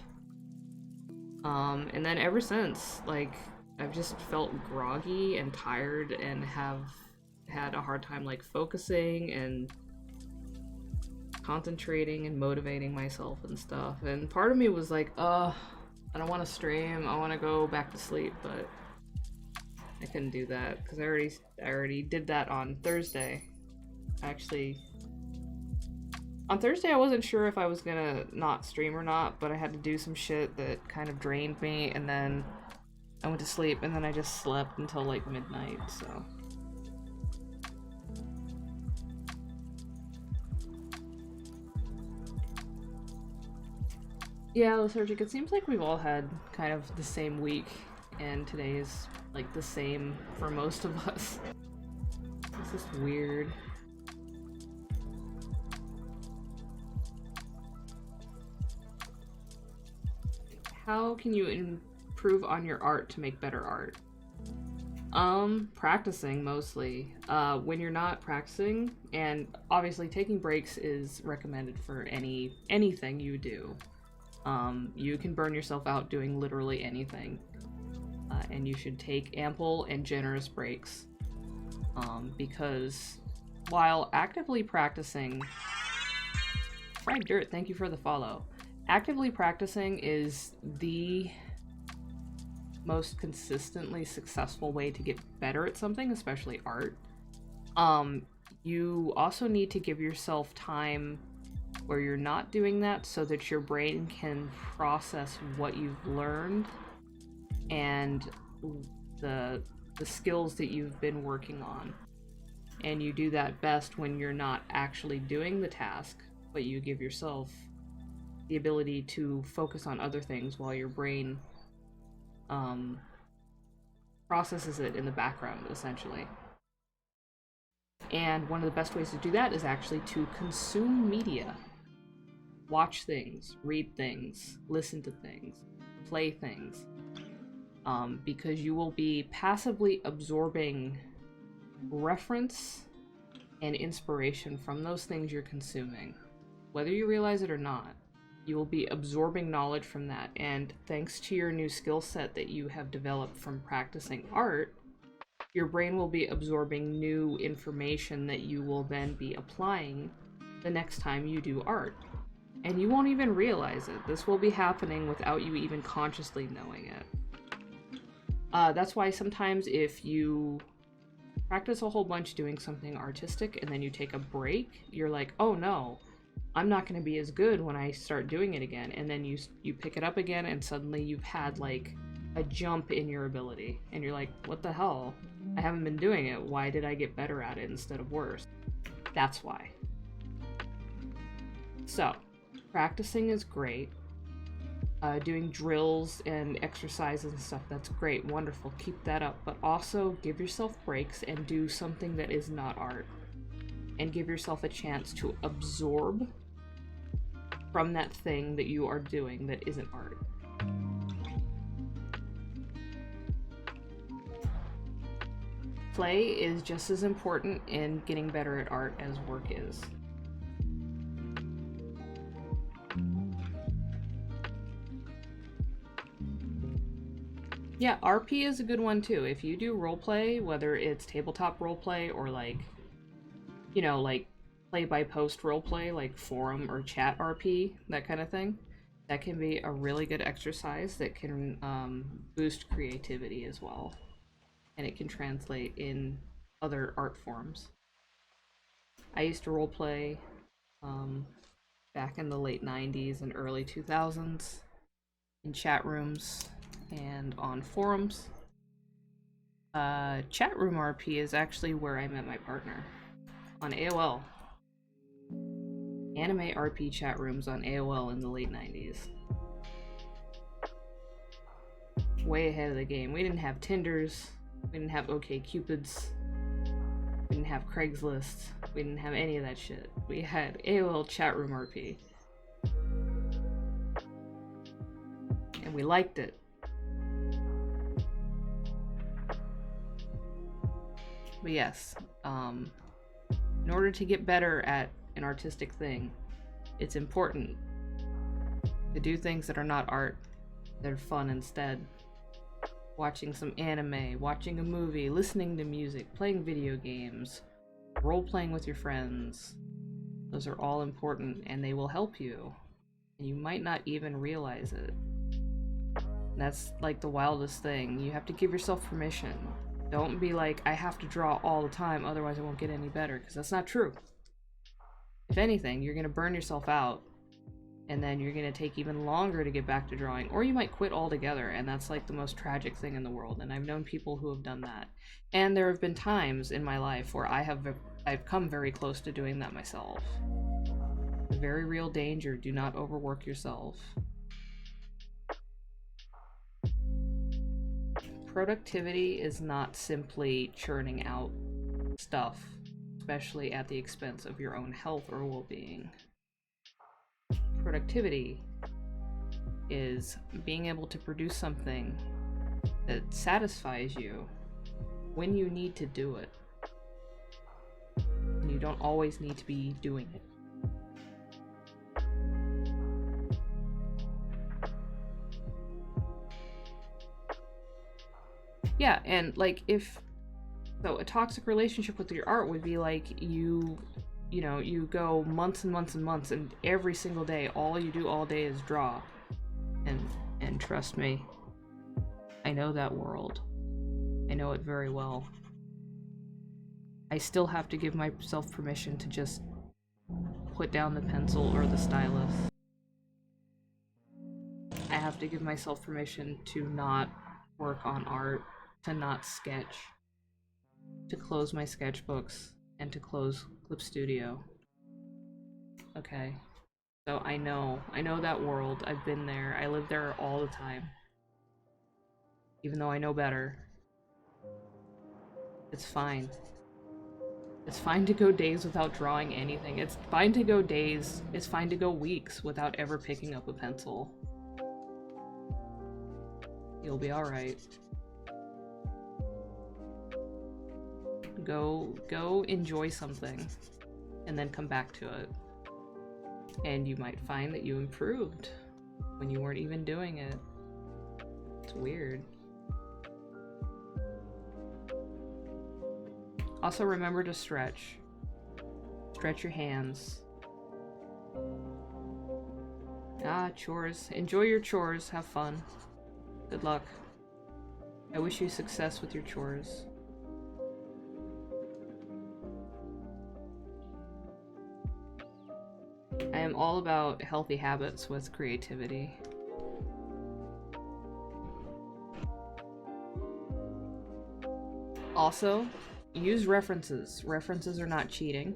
And then ever since, like, I've just felt groggy and tired and have had a hard time, like, focusing and concentrating and motivating myself and stuff. And part of me was like, I don't want to stream, I want to go back to sleep, but I couldn't do that because I already did that on Thursday. Actually, on Thursday I wasn't sure if I was gonna not stream or not, but I had to do some shit that kind of drained me, and then I went to sleep, and then I just slept until like midnight, so. Yeah, Lethargic, it seems like we've all had kind of the same week, and today is like the same for most of us. It's just weird. how can you improve on your art to make better art? Practicing mostly. When you're not practicing, and obviously taking breaks is recommended for anything you do. You can burn yourself out doing literally anything. And you should take ample and generous breaks. Because while actively practicing... Fried Dirt, thank you for the follow. Actively practicing is the most consistently successful way to get better at something, especially art. You also need to give yourself time where you're not doing that so that your brain can process what you've learned and the skills that you've been working on. And you do that best when you're not actually doing the task, but you give yourself the ability to focus on other things while your brain processes it in the background, essentially. And one of the best ways to do that is actually to consume media. Watch things, read things, listen to things, play things. Because you will be passively absorbing reference and inspiration from those things you're consuming. Whether you realize it or not, you will be absorbing knowledge from that, and thanks to your new skill set that you have developed from practicing art, your brain will be absorbing new information that you will then be applying the next time you do art. And you won't even realize it. This will be happening without you even consciously knowing it. That's why sometimes if you practice a whole bunch doing something artistic and then you take a break, you're like, oh no, I'm not going to be as good when I start doing it again. And then you pick it up again and suddenly you've had like a jump in your ability. And you're like, what the hell? I haven't been doing it. Why did I get better at it instead of worse? That's why. So, practicing is great. Doing drills and exercises and stuff, that's great, wonderful, keep that up, but also give yourself breaks and do something that is not art. And give yourself a chance to absorb from that thing that you are doing that isn't art. Play is just as important in getting better at art as work is. Yeah, RP is a good one too. If you do roleplay, whether it's tabletop roleplay or like, you know, like play by post roleplay, like forum or chat RP, that kind of thing, that can be a really good exercise that can boost creativity as well. And it can translate in other art forms. I used to roleplay back in the late 90s and early 2000s in chat rooms and on forums. Chat room RP is actually where I met my partner, on AOL. Anime RP chat rooms on AOL in the late 90s. Way ahead of the game. We didn't have Tinders, we didn't have OkCupids, we didn't have Craigslist, we didn't have any of that shit. We had AOL chat room RP. And we liked it. But yes, in order to get better at an artistic thing, it's important to do things that are not art, that are fun instead. Watching some anime, watching a movie, listening to music, playing video games, role-playing with your friends. Those are all important and they will help you. And you might not even realize it. That's like the wildest thing. You have to give yourself permission. Don't be like, I have to draw all the time, otherwise I won't get any better, because that's not true. If anything, you're going to burn yourself out, and then you're going to take even longer to get back to drawing, or you might quit altogether, and that's like the most tragic thing in the world, and I've known people who have done that. And there have been times in my life where I've come very close to doing that myself. A very real danger, do not overwork yourself. Productivity is not simply churning out stuff, especially at the expense of your own health or well-being. Productivity is being able to produce something that satisfies you when you need to do it. And you don't always need to be doing it. Yeah, and like so a toxic relationship with your art would be like you go months and months and months, and every single day, all you do all day is draw. And trust me, I know that world. I know it very well. I still have to give myself permission to just put down the pencil or the stylus. I have to give myself permission to not work on art, to not sketch, to close my sketchbooks, and to close Clip Studio. Okay. So I know that world. I've been there. I live there all the time. Even though I know better. It's fine. It's fine to go days without drawing anything. It's fine to go days, it's fine to go weeks without ever picking up a pencil. You'll be alright. Go enjoy something, and then come back to it. And you might find that you improved when you weren't even doing it. It's weird. Also remember to stretch. Stretch your hands. Chores. Enjoy your chores. Have fun. Good luck. I wish you success with your chores. I am all about healthy habits with creativity. Also, use references. References are not cheating.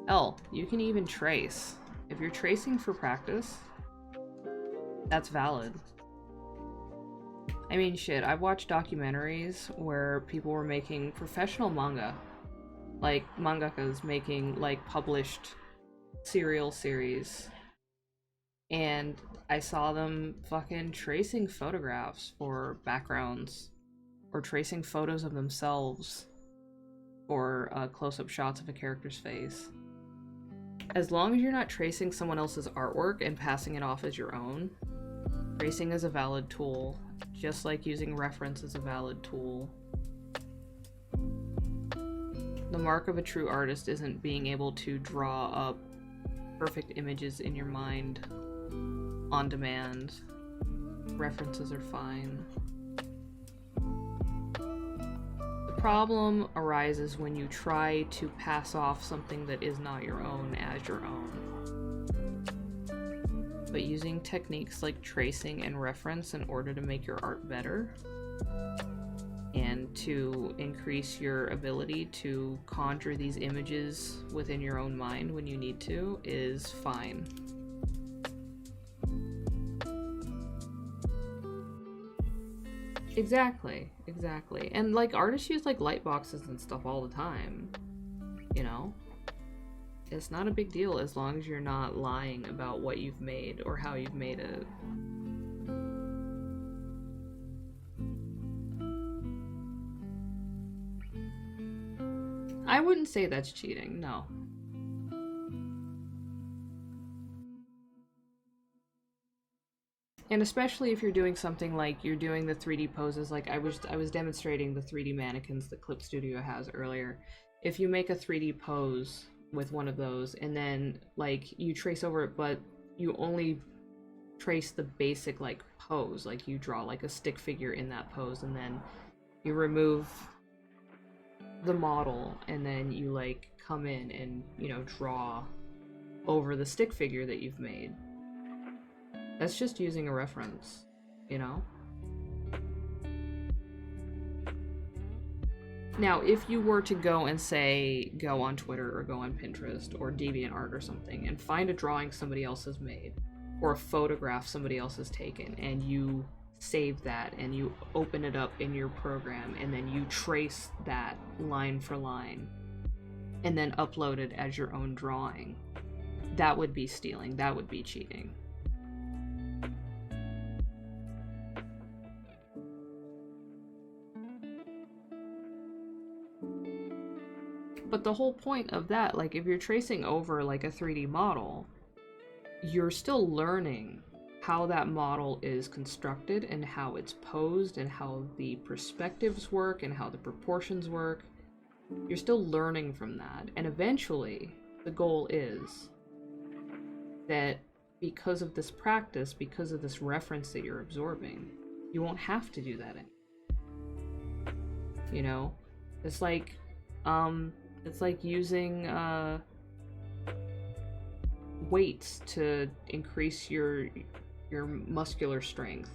Hell, you can even trace. If you're tracing for practice, that's valid. I mean, shit, I've watched documentaries where people were making professional manga. Like, mangakas making, like, published serial series. And I saw them fucking tracing photographs for backgrounds. Or tracing photos of themselves. Or close-up shots of a character's face. As long as you're not tracing someone else's artwork and passing it off as your own, tracing is a valid tool, just like using reference is a valid tool. The mark of a true artist isn't being able to draw up perfect images in your mind on demand. References are fine. The problem arises when you try to pass off something that is not your own as your own. But using techniques like tracing and reference in order to make your art better and to increase your ability to conjure these images within your own mind when you need to is fine. Exactly. And like artists use like light boxes and stuff all the time, you know? It's not a big deal as long as you're not lying about what you've made or how you've made it. I wouldn't say that's cheating, no. And especially if you're doing something like you're doing the 3D poses, like I was demonstrating the 3D mannequins that Clip Studio has earlier. If you make a 3D pose with one of those and then like you trace over it, but you only trace the basic like pose, like you draw like a stick figure in that pose and then you remove the model and then you like come in and, you know, draw over the stick figure that you've made. That's just using a reference, you know? Now, if you were to go and say, go on Twitter or go on Pinterest or DeviantArt or something and find a drawing somebody else has made or a photograph somebody else has taken and you save that and you open it up in your program and then you trace that line for line and then upload it as your own drawing, that would be stealing, that would be cheating. But the whole point of that, like if you're tracing over like a 3D model, you're still learning how that model is constructed and how it's posed and how the perspectives work and how the proportions work. You're still learning from that. And eventually, the goal is that because of this practice, because of this reference that you're absorbing, you won't have to do that anymore. You know? It's like using weights to increase your muscular strength.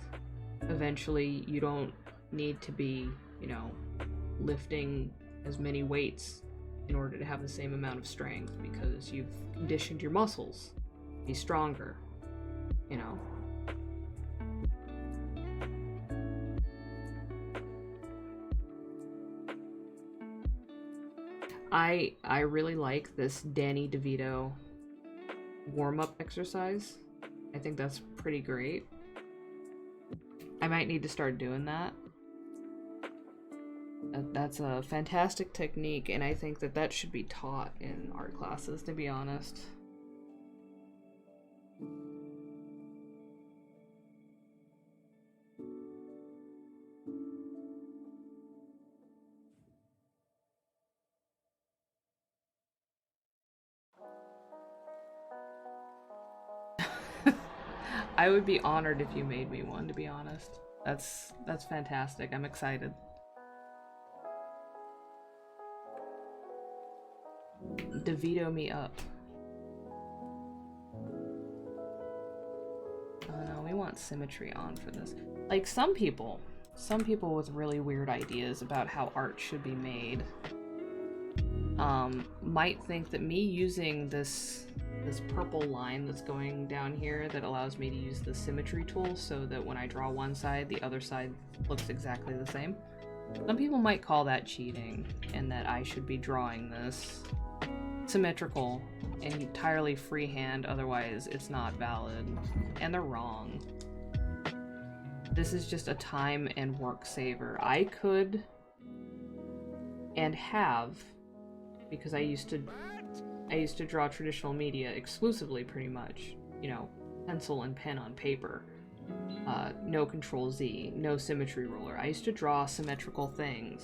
Eventually, you don't need to be, you know, lifting as many weights in order to have the same amount of strength because you've conditioned your muscles to be stronger, you know. I really like this Danny DeVito warm-up exercise. I think that's pretty great. I might need to start doing that. That's a fantastic technique, and I think that should be taught in art classes, to be honest. I would be honored if you made me one, to be honest. That's fantastic. I'm excited. DeVito me up. Oh no, we want symmetry on for this. Like some people with really weird ideas about how art should be made might think that me using this purple line that's going down here that allows me to use the symmetry tool so that when I draw one side, the other side looks exactly the same. Some people might call that cheating, and that I should be drawing this symmetrical and entirely freehand, otherwise it's not valid. And they're wrong. This is just a time and work saver. I could and have, because I used to draw traditional media exclusively, pretty much, you know, pencil and pen on paper. No Control-Z, no symmetry ruler. I used to draw symmetrical things.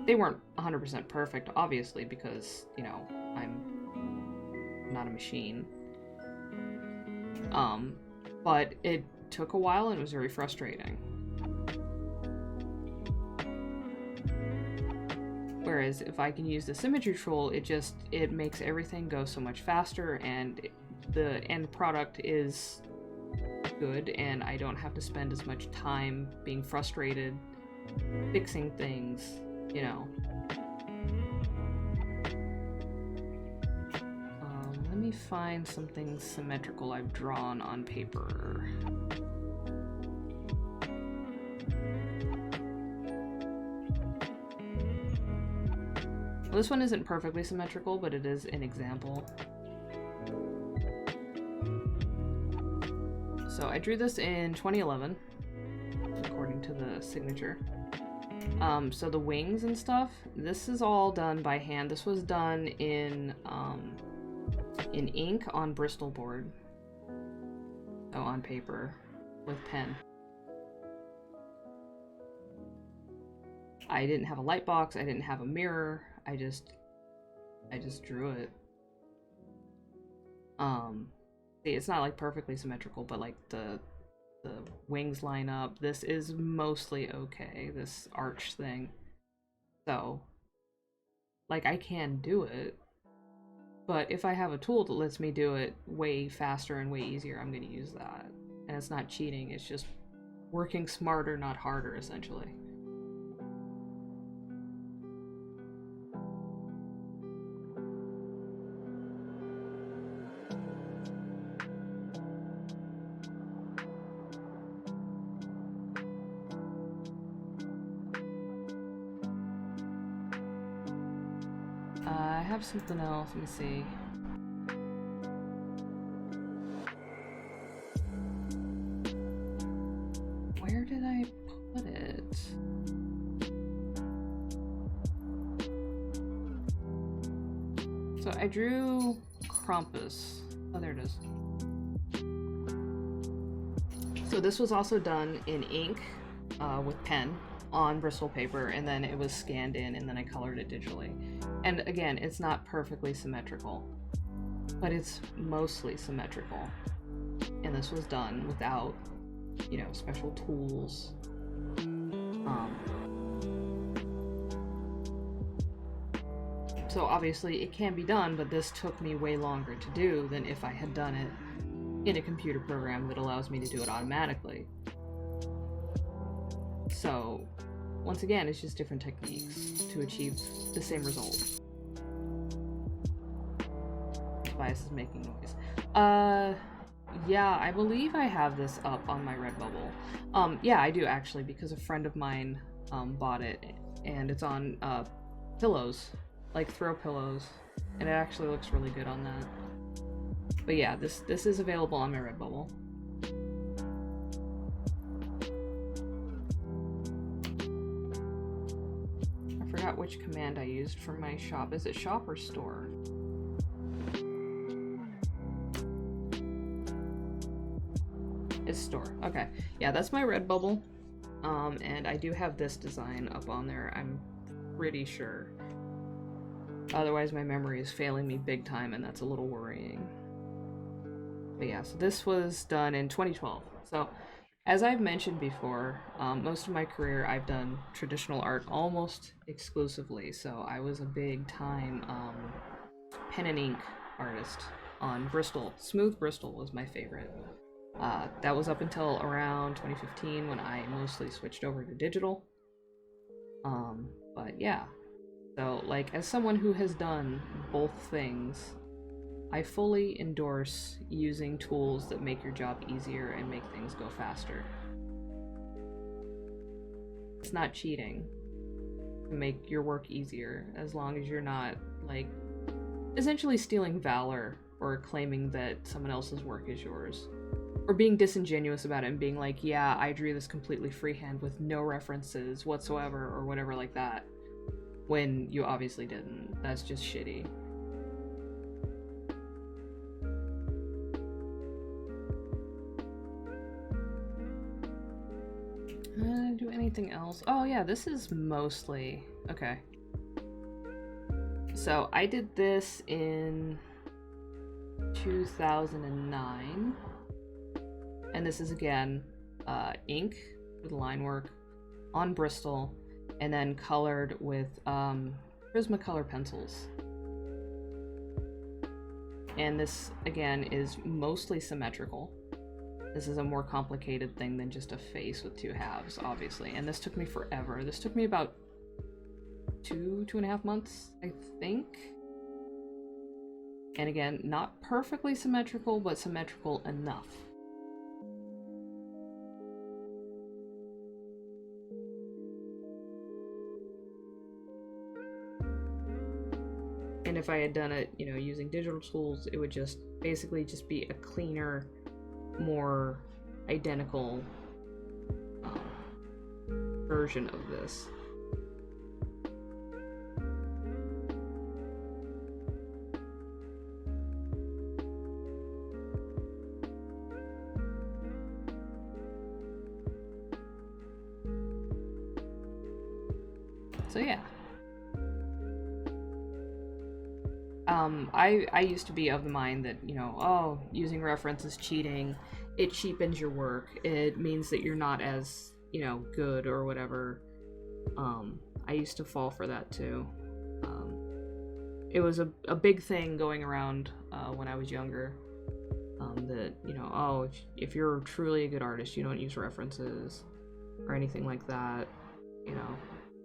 They weren't 100% perfect, obviously, because, you know, I'm not a machine. But it took a while and it was very frustrating. Whereas if I can use the symmetry tool, it makes everything go so much faster, and the end product is good, and I don't have to spend as much time being frustrated, fixing things, you know. Let me find something symmetrical I've drawn on paper. Well, this one isn't perfectly symmetrical, but it is an example. So I drew this in 2011, according to the signature. So the wings and stuff, this is all done by hand. This was done in ink on Bristol board. Oh, on paper with pen. I didn't have a light box, I didn't have a mirror, I just drew it. See, it's not like perfectly symmetrical, but like the wings line up. This is mostly okay, this arch thing. So, like, I can do it, but if I have a tool that lets me do it way faster and way easier, I'm gonna use that. And it's not cheating, it's just working smarter, not harder, essentially. I have something else, let me see. Where did I put it? So I drew Krampus. Oh, there it is. So this was also done in ink with pen on Bristol paper, and then it was scanned in, and then I colored it digitally. And again, it's not perfectly symmetrical, but it's mostly symmetrical. And this was done without, you know, special tools. So obviously it can be done, but this took me way longer to do than if I had done it in a computer program that allows me to do it automatically. So once again, it's just different techniques to achieve the same result. Device is making noise. Yeah, I believe I have this up on my Redbubble. Yeah, I do actually, because a friend of mine bought it, and it's on pillows, like throw pillows, and it actually looks really good on that. But yeah, this is available on my Redbubble. I forgot which command I used for my shop. Is it shop or store? It's store. Okay. Yeah, that's my Redbubble. And I do have this design up on there, I'm pretty sure. Otherwise my memory is failing me big time, and that's a little worrying. But yeah, so this was done in 2012. So as I've mentioned before, most of my career I've done traditional art almost exclusively. So I was a big time pen and ink artist on Bristol. Smooth Bristol was my favorite. That was up until around 2015 when I mostly switched over to digital. But yeah, so like as someone who has done both things, I fully endorse using tools that make your job easier and make things go faster. It's not cheating to make your work easier, as long as you're not, like, essentially stealing valor or claiming that someone else's work is yours. Or being disingenuous about it and being like, yeah, I drew this completely freehand with no references whatsoever or whatever like that, when you obviously didn't. That's just shitty. Do anything else? Oh yeah, this is mostly... Okay. So I did this in 2009. And this is again ink for the line work on Bristol, and then colored with Prismacolor pencils. And this again is mostly symmetrical. This is a more complicated thing than just a face with two halves, obviously. And this took me forever. This took me about two and a half months, I think. And again, not perfectly symmetrical, but symmetrical enough. And if I had done it, you know, using digital tools, it would just basically just be a cleaner, more identical version of this. So yeah. I used to be of the mind that, you know, oh, using reference is cheating. It cheapens your work. It means that you're not as, you know, good or whatever. I used to fall for that too. It was a big thing going around when I was younger. That, you know, oh, if you're truly a good artist, you don't use references or anything like that. You know,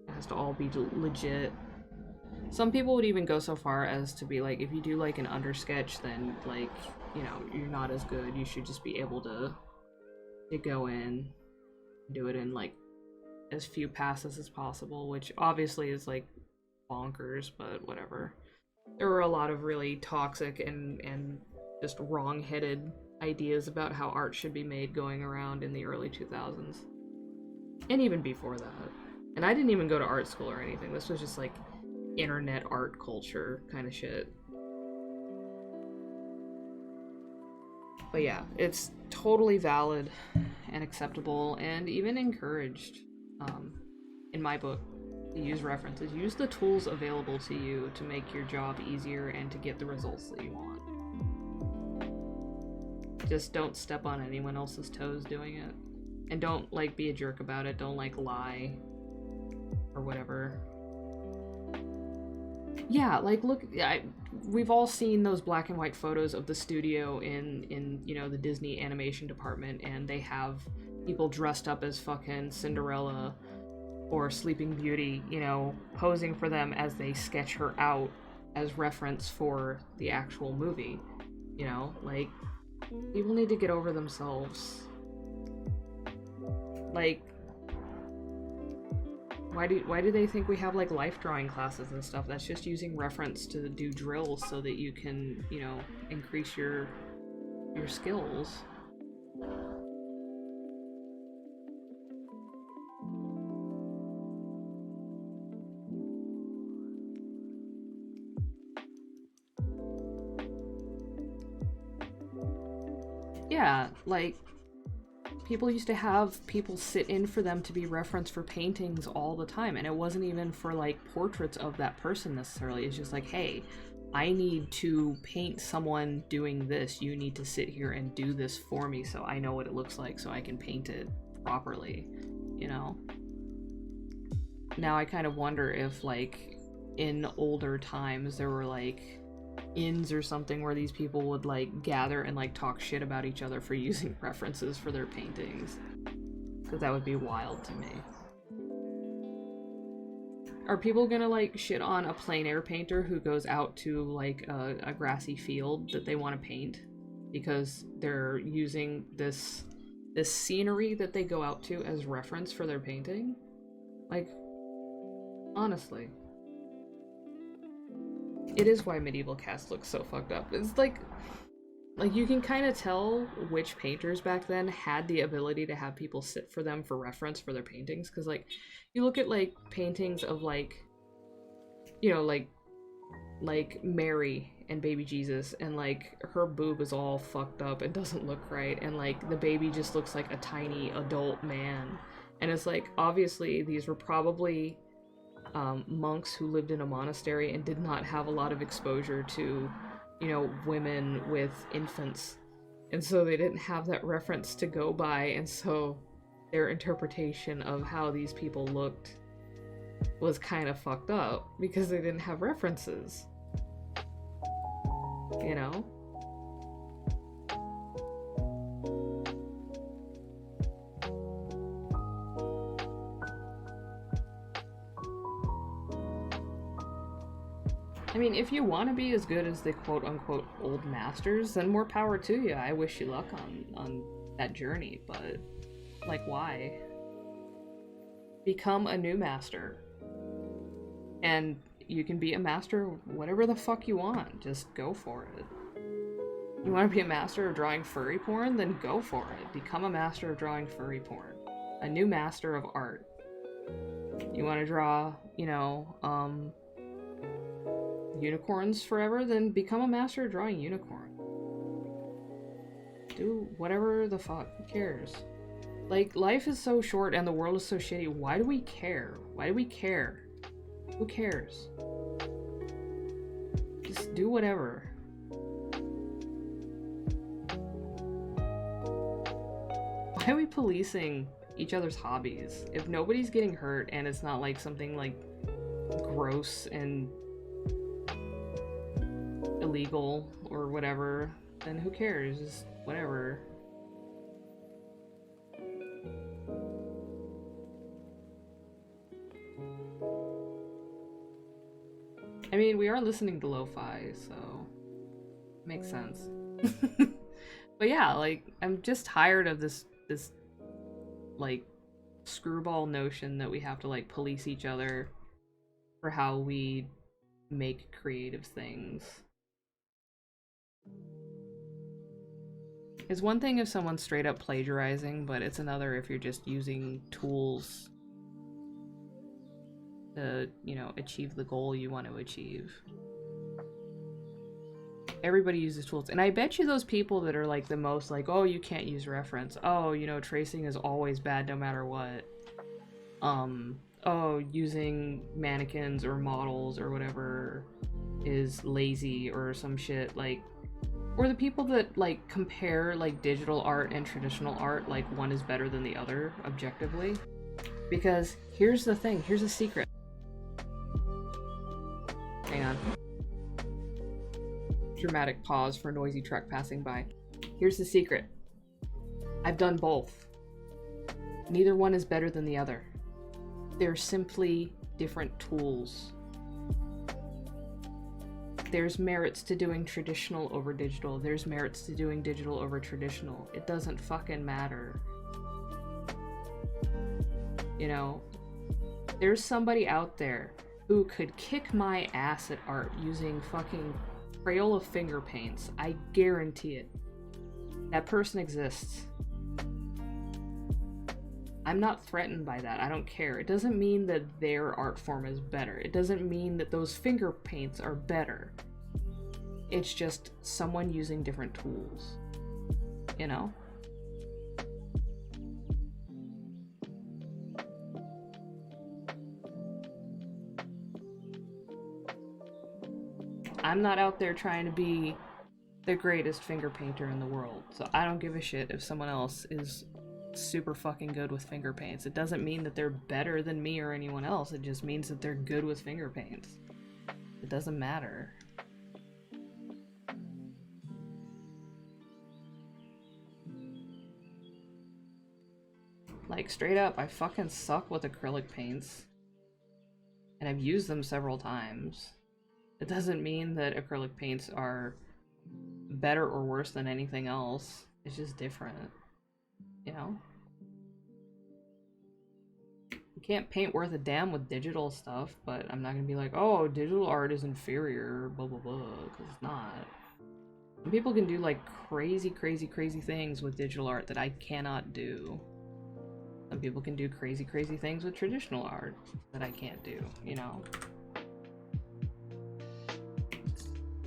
it has to all be legit. Some people would even go so far as to be like, if you do like an undersketch, then like, you know, you're not as good. You should just be able to go in, do it in like as few passes as possible, which obviously is like bonkers, but whatever. There were a lot of really toxic and just wrong-headed ideas about how art should be made going around in the early 2000s. And even before that. And I didn't even go to art school or anything. This was just like internet art culture kind of shit. But yeah, it's totally valid and acceptable and even encouraged, um, in my book, to use references. Use the tools available to you to make your job easier and to get the results that you want. Just don't step on anyone else's toes doing it. And don't, like, be a jerk about it. Don't, like, lie. Or whatever. Yeah, like, look, we've all seen those black and white photos of the studio in you know, the Disney animation department, and they have people dressed up as fucking Cinderella or Sleeping Beauty, you know, posing for them as they sketch her out as reference for the actual movie. You know, like, people need to get over themselves. Like, why do they think we have, like, life drawing classes and stuff? That's just using reference to do drills so that you can, you know, increase your skills. Yeah, like, people used to have people sit in for them to be referenced for paintings all the time, and it wasn't even for, like, portraits of that person necessarily. It's just like, hey, I need to paint someone doing this. You need to sit here and do this for me so I know what it looks like so I can paint it properly, you know? Now I kind of wonder if, like, in older times there were, like, inns or something where these people would, like, gather and, like, talk shit about each other for using references for their paintings. Because that would be wild to me. Are people gonna, like, shit on a plein air painter who goes out to, like, a grassy field that they want to paint because they're using this scenery that they go out to as reference for their painting? Like, honestly. It is why medieval casts look so fucked up. It's like you can kind of tell which painters back then had the ability to have people sit for them for reference for their paintings, because, like, you look at, like, paintings of, like, you know, like Mary and baby Jesus, and, like, her boob is all fucked up and doesn't look right, and, like, the baby just looks like a tiny adult man, and it's like, obviously these were probably monks who lived in a monastery and did not have a lot of exposure to, you know, women with infants. And so they didn't have that reference to go by, and so their interpretation of how these people looked was kind of fucked up because they didn't have references. You know? I mean, if you want to be as good as the quote-unquote old masters, then more power to you. I wish you luck on that journey, but, like, why? Become a new master. And you can be a master of whatever the fuck you want. Just go for it. You want to be a master of drawing furry porn? Then go for it. Become a master of drawing furry porn. A new master of art. You want to draw, you know, unicorns forever? Then become a master of drawing unicorn. Do whatever the fuck. Who cares? Like, life is so short and the world is so shitty. Why do we care? Why do we care? Who cares? Just do whatever. Why are we policing each other's hobbies? If nobody's getting hurt and it's not like something like gross and illegal or whatever, then who cares? Just whatever. I mean, we are listening to lo-fi, so makes sense. But yeah, like, I'm just tired of this like screwball notion that we have to, like, police each other for how we make creative things. It's one thing if someone's straight up plagiarizing, but it's another if you're just using tools to, you know, achieve the goal you want to achieve. Everybody uses tools. And I bet you those people that are like the most like, oh, you can't use reference. Oh, you know, tracing is always bad no matter what. Oh, using mannequins or models or whatever is lazy or some shit. Like, or the people that like compare like digital art and traditional art, like one is better than the other objectively. Because here's the thing, here's a secret. Hang on. Dramatic pause for a noisy truck passing by. Here's the secret. I've done both. Neither one is better than the other. They're simply different tools. There's merits to doing traditional over digital. There's merits to doing digital over traditional. It doesn't fucking matter. You know, there's somebody out there who could kick my ass at art using fucking Crayola finger paints. I guarantee it. That person exists. I'm not threatened by that. I don't care. It doesn't mean that their art form is better. It doesn't mean that those finger paints are better. It's just someone using different tools. You know? I'm not out there trying to be the greatest finger painter in the world, so I don't give a shit if someone else is super fucking good with finger paints. It doesn't mean that they're better than me or anyone else, it just means that they're good with finger paints. It doesn't matter. Like, straight up, I fucking suck with acrylic paints. And I've used them several times. It doesn't mean that acrylic paints are better or worse than anything else. It's just different. You know? You can't paint worth a damn with digital stuff, but I'm not gonna be like, oh, digital art is inferior, blah blah blah, because it's not. And people can do like crazy things with digital art that I cannot do. Some people can do crazy things with traditional art that I can't do, you know?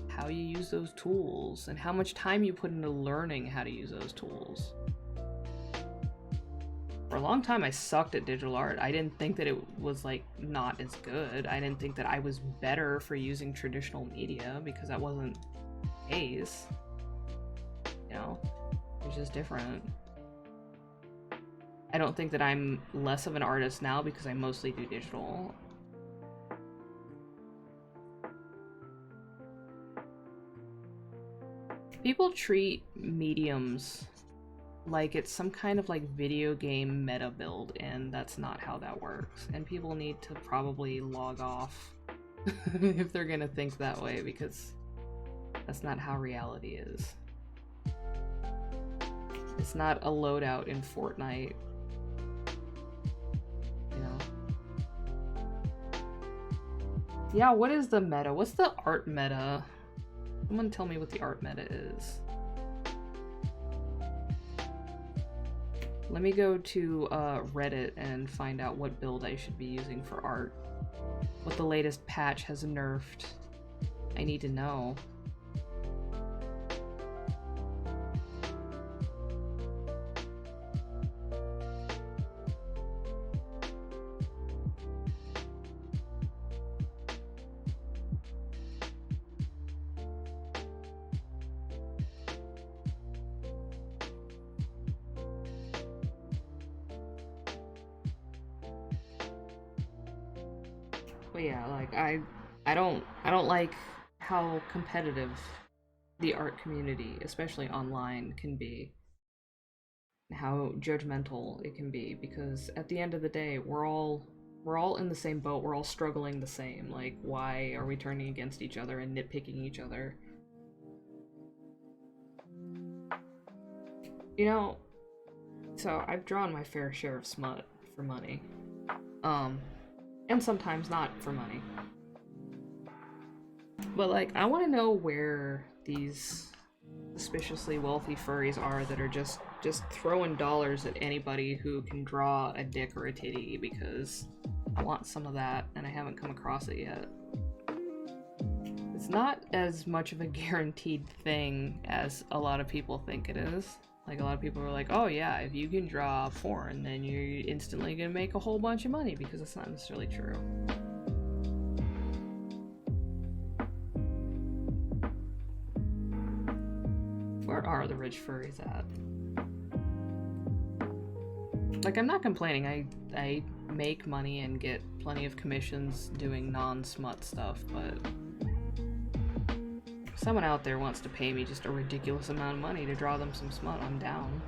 How you use those tools and how much time you put into learning how to use those tools. For a long time I sucked at digital art. I didn't think that it was like not as good. I didn't think that I was better for using traditional media because that wasn't the case. You know, it's just different. I don't think that I'm less of an artist now because I mostly do digital. People treat mediums like it's some kind of like video game meta build, and that's not how that works. And people need to probably log off if they're gonna think that way, because that's not how reality is. It's not a loadout in Fortnite. You know? Yeah, what is the meta? What's the art meta? Someone tell me what the art meta is. Let me go to Reddit and find out what build I should be using for art. What the latest patch has nerfed. I need to know. But yeah, like I don't like how competitive the art community, especially online, can be. How judgmental it can be, because at the end of the day, we're all in the same boat. We're all struggling the same. Like, why are we turning against each other and nitpicking each other? You know, so I've drawn my fair share of smut for money. And sometimes not for money. But like, I want to know where these suspiciously wealthy furries are that are just throwing dollars at anybody who can draw a dick or a titty, because I want some of that and I haven't come across it yet. It's not as much of a guaranteed thing as a lot of people think it is. Like, a lot of people are like, oh yeah, if you can draw porn, then you're instantly gonna make a whole bunch of money, because it's not necessarily true. Where are the rich furries at? Like, I'm not complaining. I make money and get plenty of commissions doing non-smut stuff, but if someone out there wants to pay me just a ridiculous amount of money to draw them some smut, I'm down.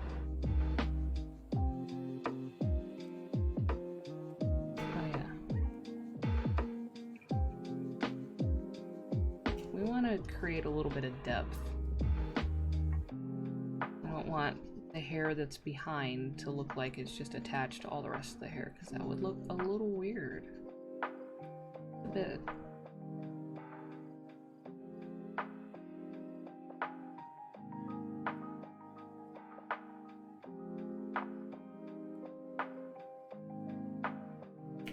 Oh yeah. We want to create a little bit of depth. I don't want the hair that's behind to look like it's just attached to all the rest of the hair, because that would look a little weird. A bit.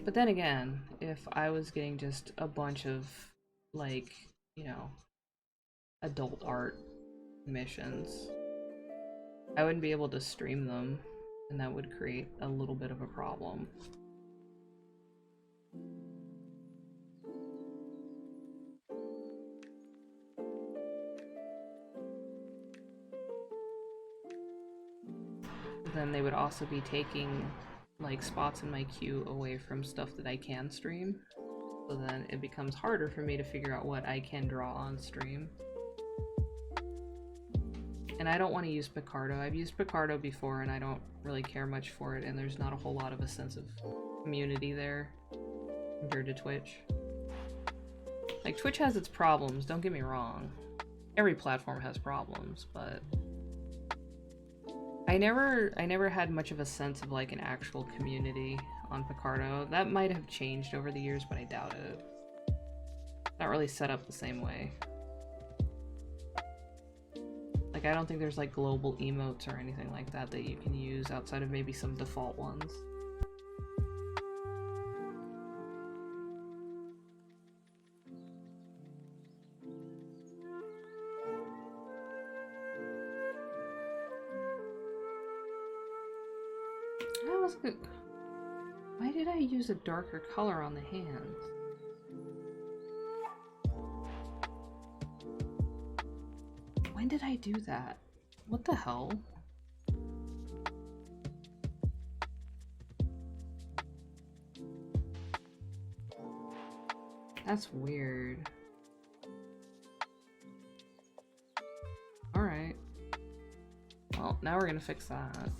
But then again, if I was getting just a bunch of, like, you know, adult art missions, I wouldn't be able to stream them, and that would create a little bit of a problem. Then they would also be taking, like, spots in my queue away from stuff that I can stream. So then it becomes harder for me to figure out what I can draw on stream. And I don't want to use Picardo. I've used Picardo before and I don't really care much for it, and there's not a whole lot of a sense of community there compared to Twitch. Like, Twitch has its problems, don't get me wrong. Every platform has problems, but I never had much of a sense of, like, an actual community on Picardo. That might have changed over the years, but I doubt it. Not really set up the same way. Like, I don't think there's, like, global emotes or anything like that that you can use outside of maybe some default ones. Why did I use a darker color on the hands? When did I do that? What the hell? That's weird. Alright. Well, now we're gonna fix that.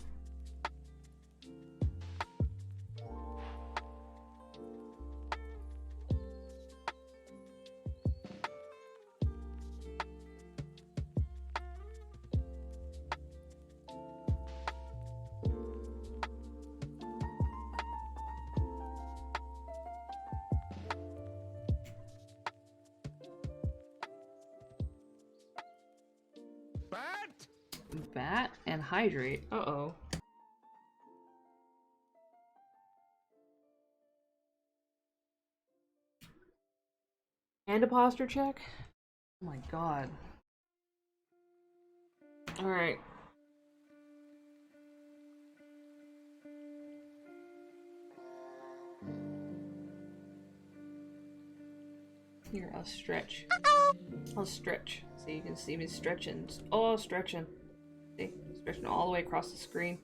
Bat and hydrate. Uh-oh. And a posture check? Oh my god. Alright. Here, I'll stretch. I'll stretch. So you can see me stretching. Oh, stretching. See? Stretching all the way across the screen.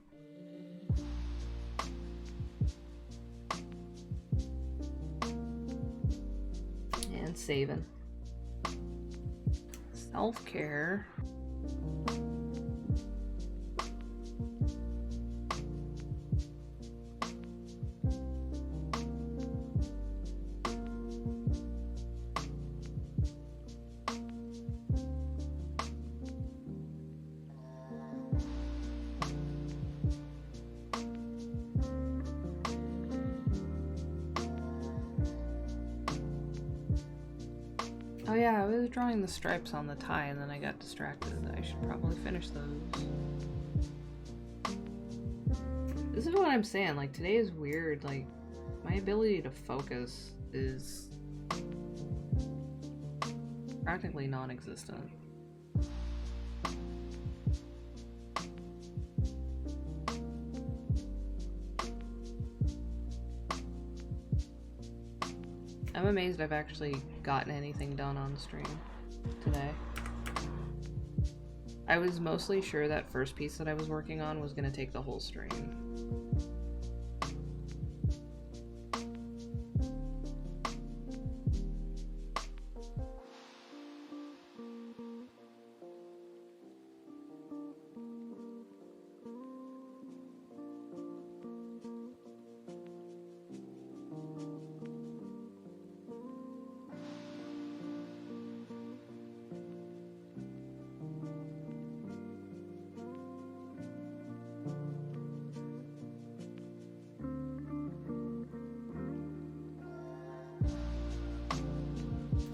And saving. Self-care. Oh yeah, I was drawing the stripes on the tie and then I got distracted. I should probably finish those. This is what I'm saying, like, today is weird. Like, my ability to focus is practically non-existent. I'm amazed I've actually gotten anything done on stream today. I was mostly sure that first piece that I was working on was gonna take the whole stream.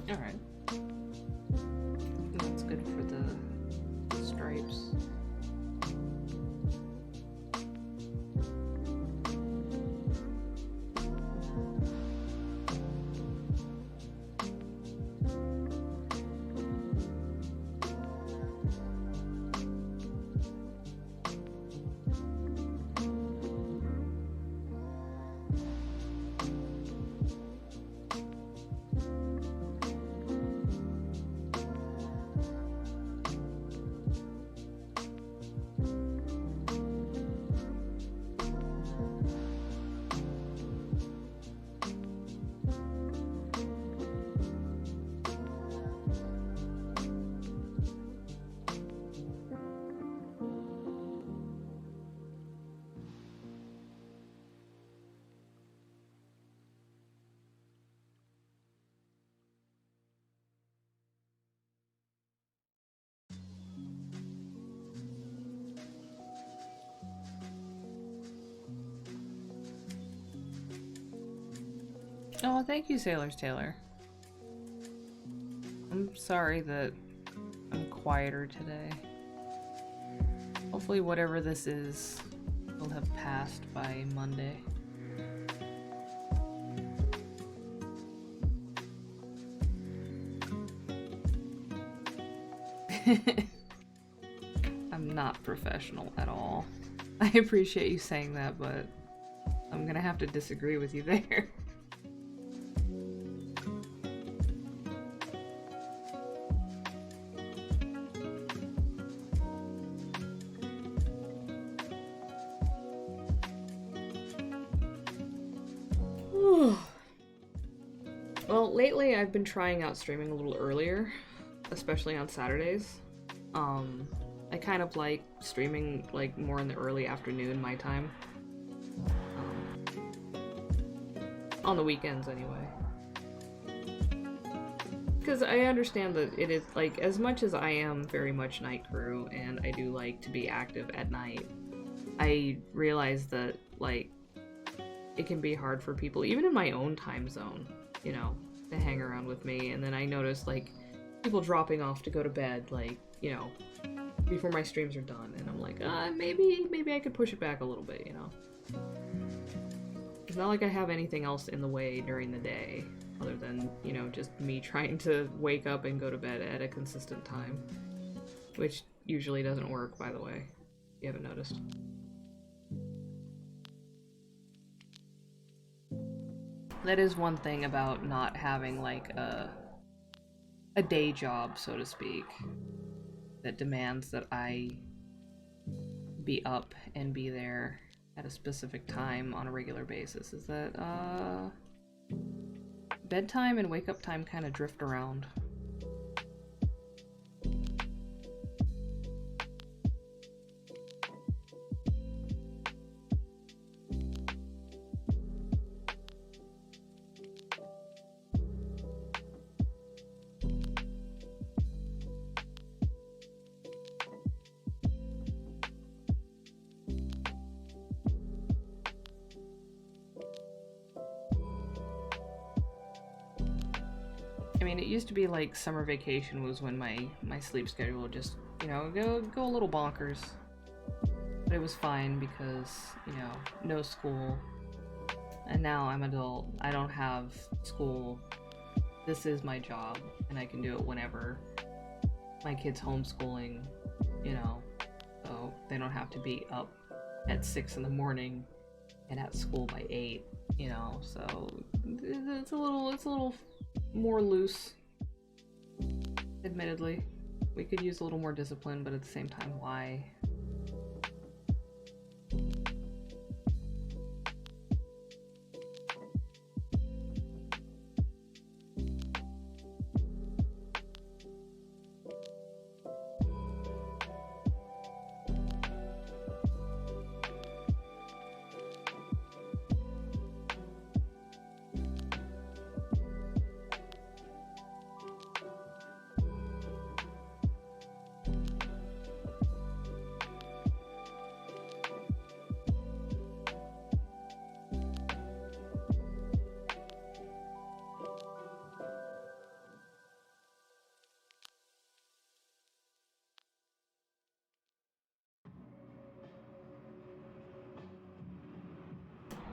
Alright. That's good for the stripes. Oh, thank you, Sailor's Taylor. I'm sorry that I'm quieter today. Hopefully whatever this is will have passed by Monday. I'm not professional at all. I appreciate you saying that, but I'm gonna have to disagree with you there. Well, lately I've been trying out streaming a little earlier, especially on Saturdays. I kind of like streaming like more in the early afternoon, my time. On the weekends anyway. Because I understand that it is, like, as much as I am very much night crew and I do like to be active at night, I realize that, like, it can be hard for people, even in my own time zone, you know, to hang around with me. And then I notice, like, people dropping off to go to bed, like, you know, before my streams are done. And I'm like, maybe I could push it back a little bit, you know? It's not like I have anything else in the way during the day, other than, you know, just me trying to wake up and go to bed at a consistent time. Which usually doesn't work, by the way, if you haven't noticed. That is one thing about not having, like, a day job, so to speak, that demands that I be up and be there at a specific time on a regular basis, is that, bedtime and wake-up time kind of drift around. I mean, it used to be like summer vacation was when my sleep schedule would just, you know, go a little bonkers. But it was fine because, you know, no school. And now I'm adult. I don't have school this is my job and I can do it whenever. My kid's homeschooling, you know, so they don't have to be up at 6 in the morning and at school by 8, you know, so it's a little more loose, admittedly. We could use a little more discipline, but at the same time, why?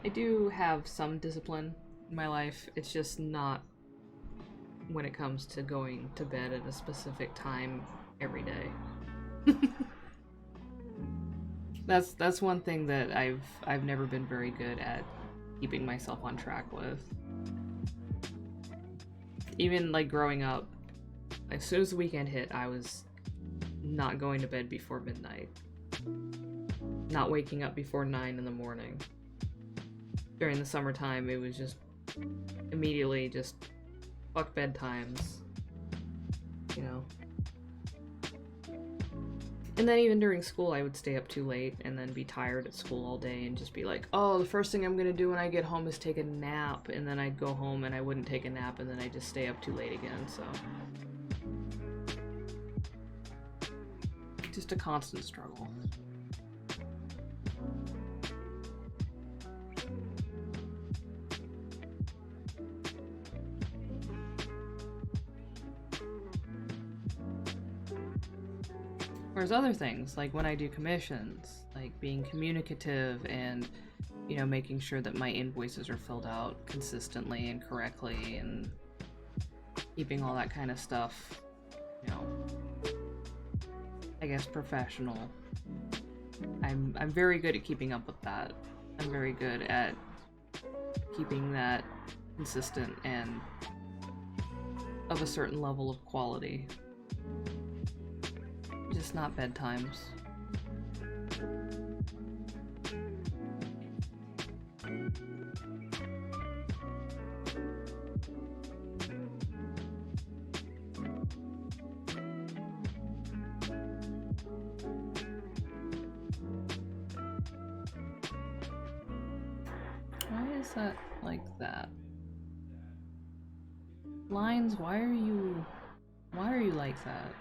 I do have some discipline in my life. It's just not when it comes to going to bed at a specific time every day. That's one thing that I've never been very good at keeping myself on track with. Even like growing up, as soon as the weekend hit, I was not going to bed before midnight. Not waking up before 9 in the morning. During the summertime, it was just immediately just fuck bedtimes, you know. And then even during school, I would stay up too late and then be tired at school all day and just be like, oh, the first thing I'm gonna do when I get home is take a nap. And then I'd go home and I wouldn't take a nap and then I'd just stay up too late again, so. Just a constant struggle. Whereas other things, like when I do commissions, like being communicative and, you know, making sure that my invoices are filled out consistently and correctly and keeping all that kind of stuff, you know, I guess professional. I'm very good at keeping up with that. I'm very good at keeping that consistent and of a certain level of quality. Just not bedtimes. Why is that like that? Lines, why are you like that?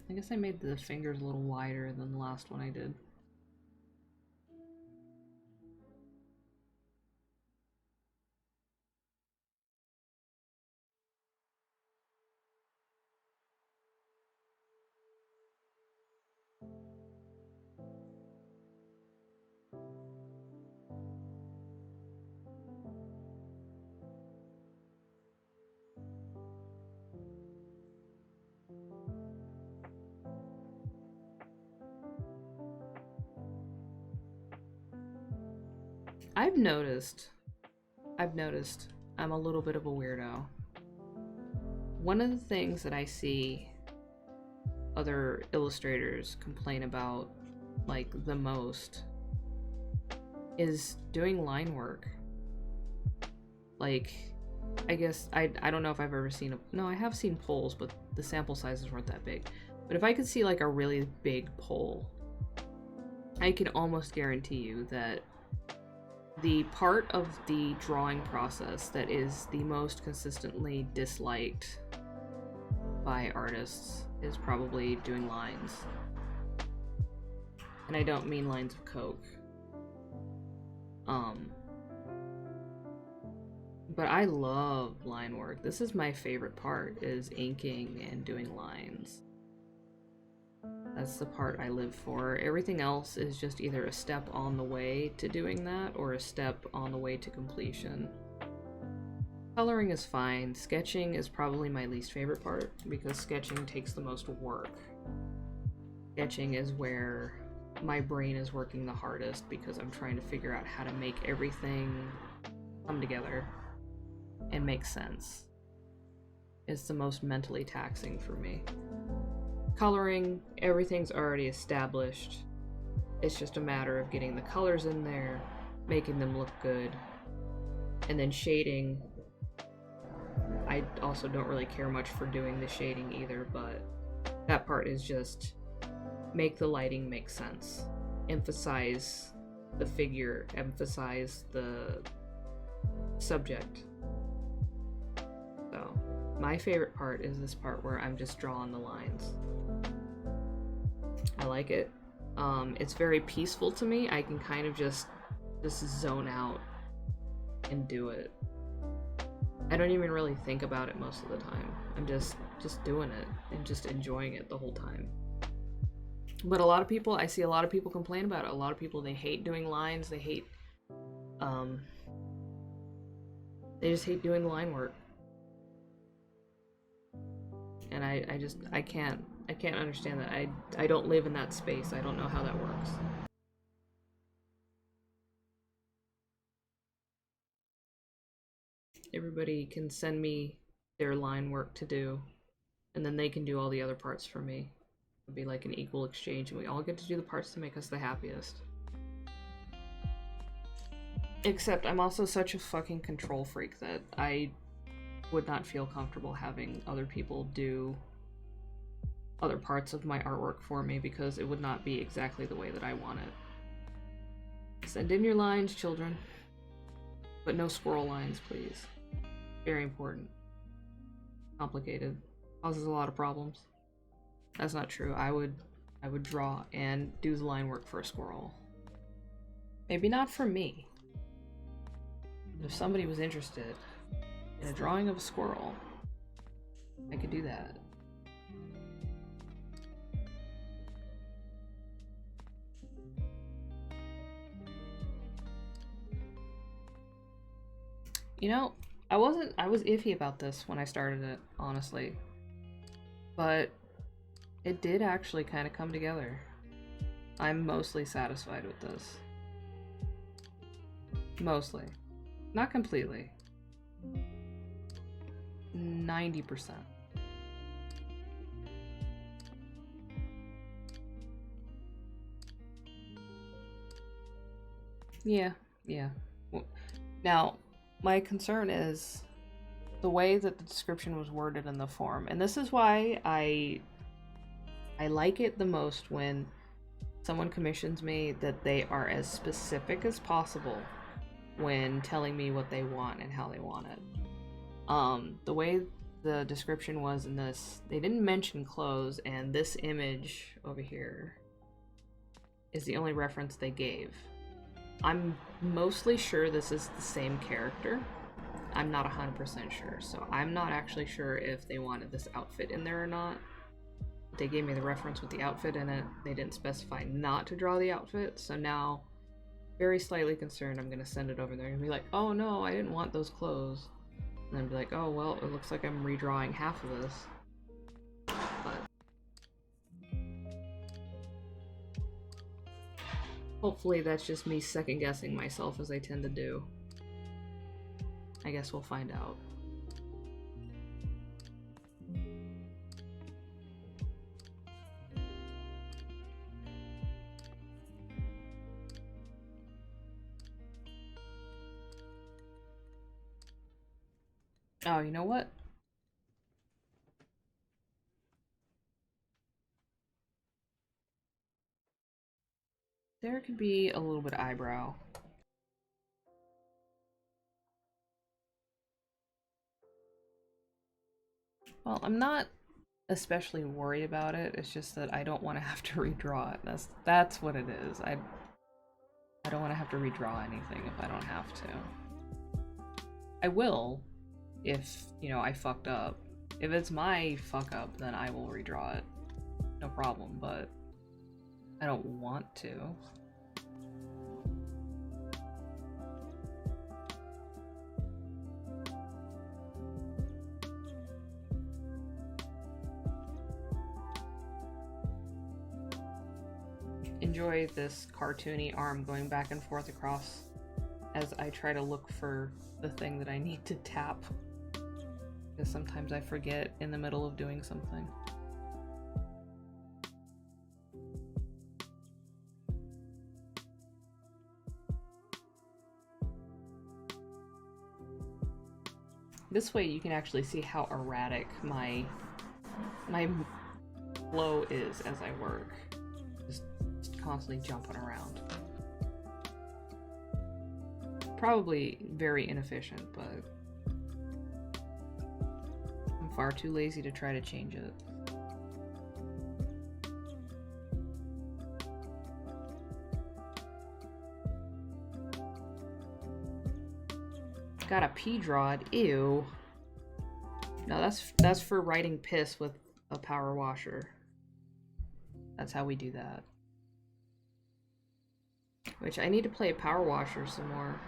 I guess I made the fingers a little wider than the last one I did. I've noticed I'm a little bit of a weirdo. One of the things that I see other illustrators complain about, like, the most is doing line work. Like, I guess, I don't know if I've ever seen no, I have seen polls, but the sample sizes weren't that big. But if I could see, like, a really big poll, I can almost guarantee you that the part of the drawing process that is the most consistently disliked by artists is probably doing lines. And I don't mean lines of coke. But I love line work. This is my favorite part, is inking and doing lines. That's the part I live for. Everything else is just either a step on the way to doing that or a step on the way to completion. Coloring is fine. Sketching is probably my least favorite part because sketching takes the most work. Sketching is where my brain is working the hardest because I'm trying to figure out how to make everything come together and make sense. It's the most mentally taxing for me. Coloring, everything's already established. It's just a matter of getting the colors in there, making them look good, and then shading. I also don't really care much for doing the shading either, but that part is just make the lighting make sense. Emphasize the figure, emphasize the subject. So, my favorite part is this part where I'm just drawing the lines. I like it. It's very peaceful to me. I can kind of just zone out and do it. I don't even really think about it most of the time. I'm just doing it and just enjoying it the whole time. But I see a lot of people complain about it. A lot of people, they hate doing lines. They hate, they just hate doing the line work. And I can't understand that. I don't live in that space. I don't know how that works. Everybody can send me their line work to do, and then they can do all the other parts for me. It'll be like an equal exchange, and we all get to do the parts to make us the happiest. Except I'm also such a fucking control freak that I would not feel comfortable having other people do other parts of my artwork for me because it would not be exactly the way that I want it. Send in your lines, children. But no squirrel lines, please. Very important. Complicated. Causes a lot of problems. That's not true. I would draw and do the line work for a squirrel. Maybe not for me. If somebody was interested in a drawing of a squirrel, I could do that. You know, I was iffy about this when I started it, honestly. But it did actually kind of come together. I'm mostly satisfied with this. Mostly. Not completely. 90%. Yeah. Now, my concern is the way that the description was worded in the form, and this is why I like it the most when someone commissions me, that they are as specific as possible when telling me what they want and how they want it. The way the description was in this, they didn't mention clothes, and this image over here is the only reference they gave. I'm mostly sure this is the same character. I'm not 100% sure, so I'm not actually sure if they wanted this outfit in there or not. They gave me the reference with the outfit in it. They didn't specify not to draw the outfit, so now, very slightly concerned, I'm gonna send it over there and be like, oh no, I didn't want those clothes. And then be like, oh well, it looks like I'm redrawing half of this. But hopefully that's just me second guessing myself, as I tend to do. I guess we'll find out. Oh, you know what? There could be a little bit of eyebrow. Well, I'm not especially worried about it. It's just that I don't want to have to redraw it. That's what it is. I don't want to have to redraw anything if I don't have to. I will if, you know, I fucked up. If it's my fuck up, then I will redraw it. No problem, but I don't want to. Enjoy this cartoony arm going back and forth across as I try to look for the thing that I need to tap. Because sometimes I forget in the middle of doing something. This way you can actually see how erratic my flow is as I work. Just constantly jumping around. Probably very inefficient, but I'm far too lazy to try to change it. Got a pea rod. Ew. No, that's for writing piss with a power washer. That's how we do that. Which I need to play Power Washer some more.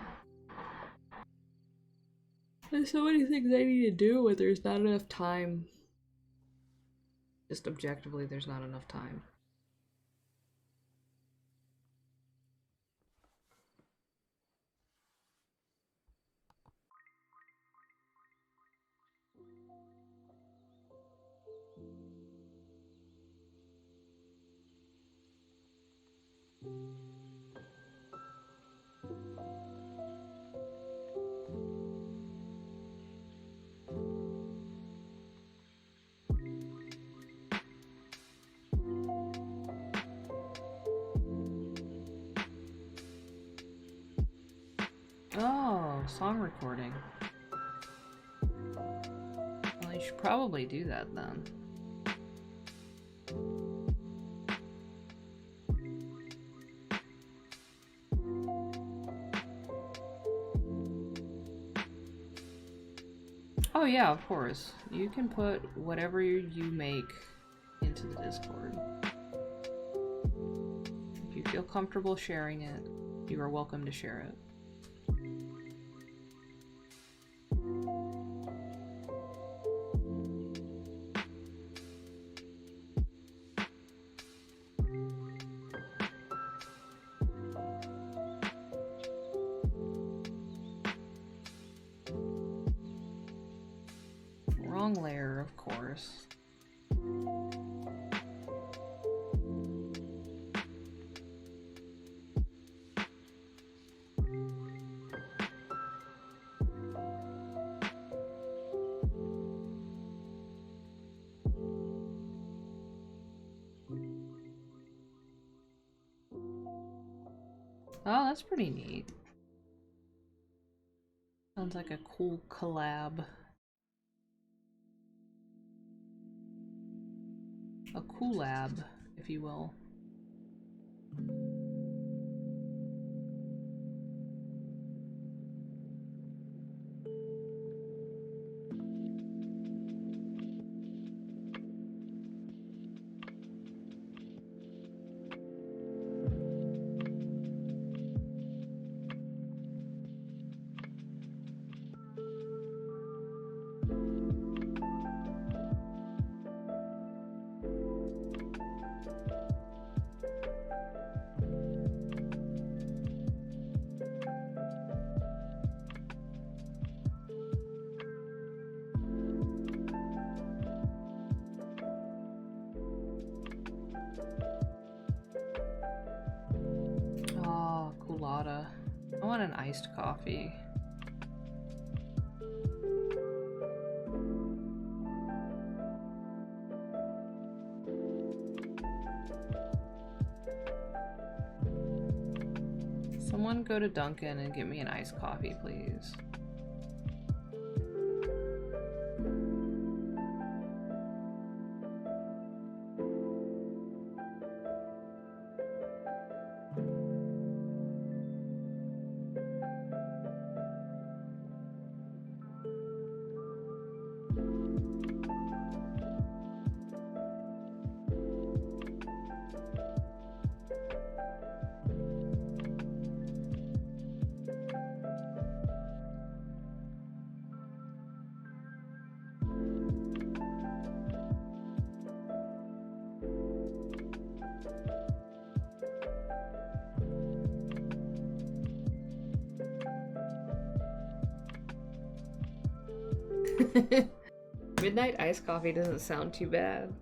There's so many things I need to do, but there's not enough time. Just objectively, there's not enough time. Oh, song recording. Well, you should probably do that then. Oh yeah, of course. You can put whatever you make into the Discord. If you feel comfortable sharing it, you are welcome to share it. Wrong layer, of course. Oh, that's pretty neat. Sounds like a cool collab. A coolab, if you will. I want an iced coffee. Someone go to Dunkin' and get me an iced coffee, please. Midnight iced coffee doesn't sound too bad.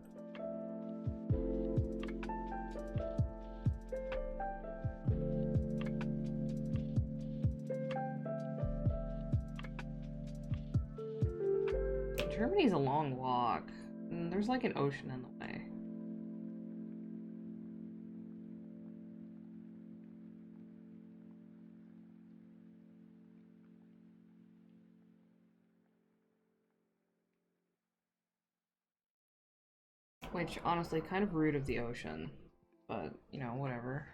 Germany's a long walk. There's like an ocean in the way. Which, honestly, kind of rude of the ocean. But, you know, whatever.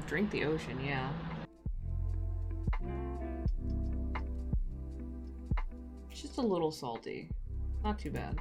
Drink the ocean, yeah. It's just a little salty. Not too bad.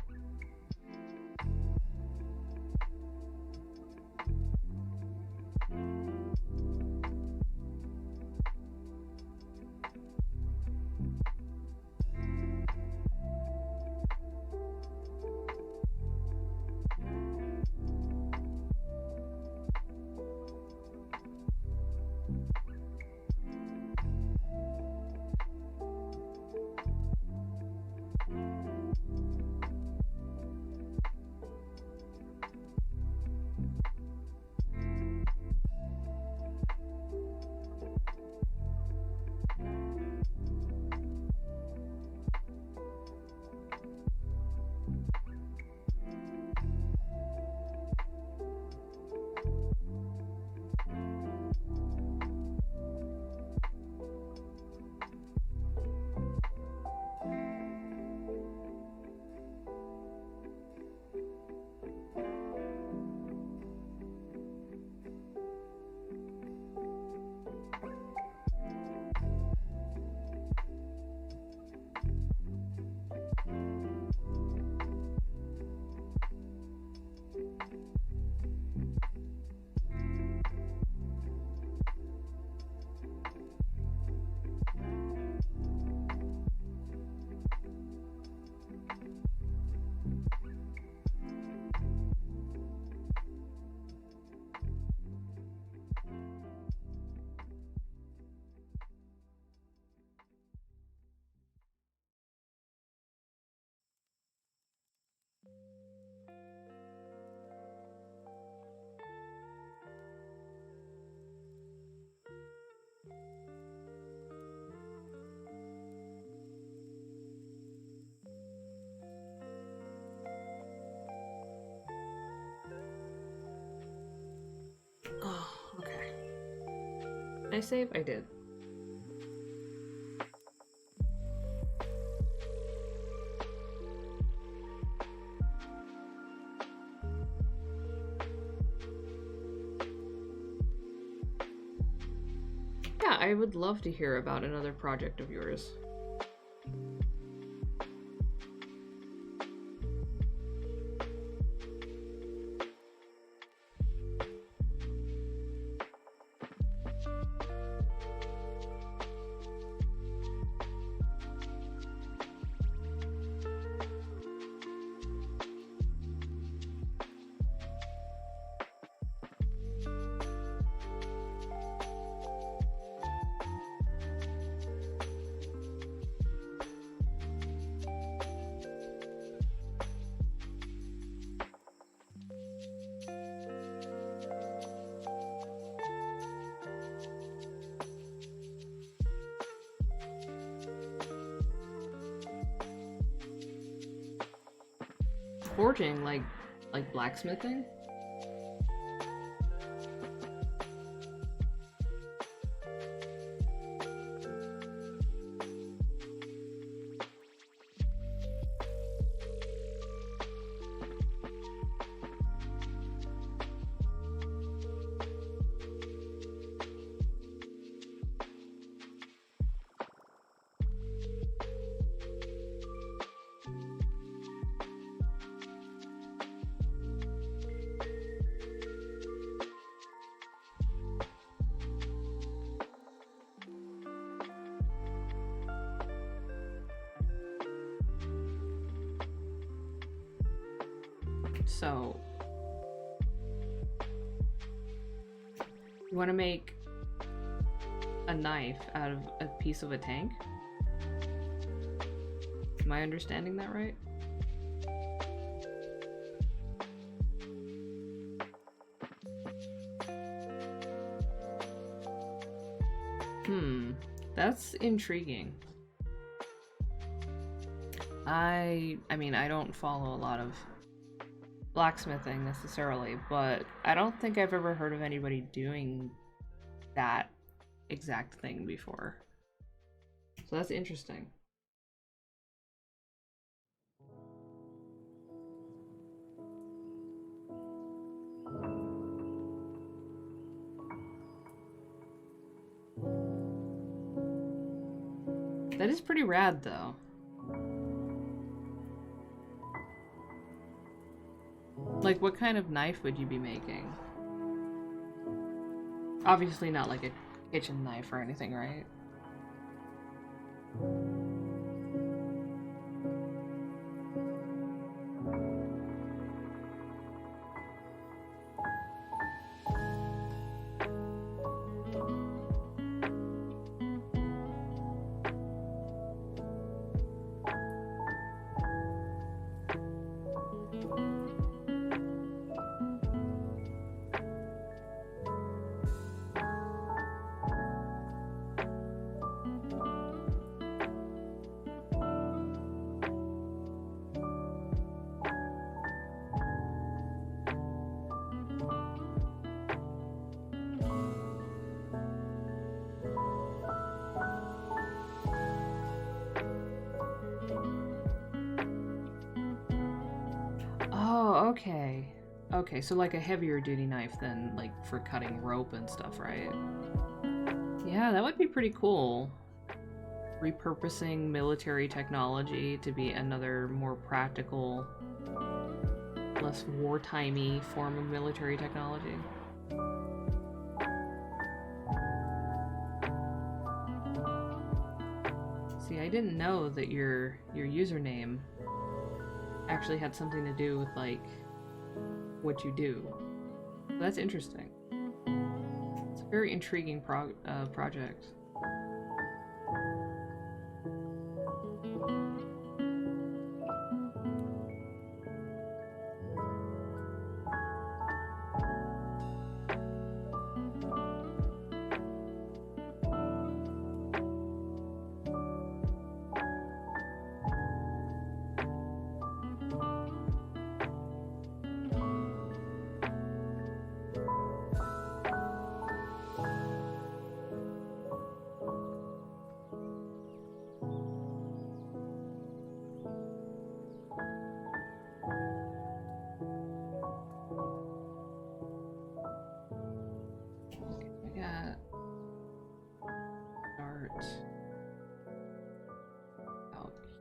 Oh, okay. Did I save? I did. Yeah, I would love to hear about another project of yours. Forging, like blacksmithing? So, you want to make a knife out of a piece of a tank? Am I understanding that right? That's intriguing. I mean, I don't follow a lot of blacksmithing necessarily, but I don't think I've ever heard of anybody doing that exact thing before. So that's interesting. That is pretty rad, though. Like, what kind of knife would you be making? Obviously not like a kitchen knife or anything, right? Oh, okay. Okay, so like a heavier duty knife than like for cutting rope and stuff, right? Yeah, that would be pretty cool. Repurposing military technology to be another more practical, less wartimey form of military technology. See, I didn't know that your username actually had something to do with like what you do. So that's interesting. It's a very intriguing project.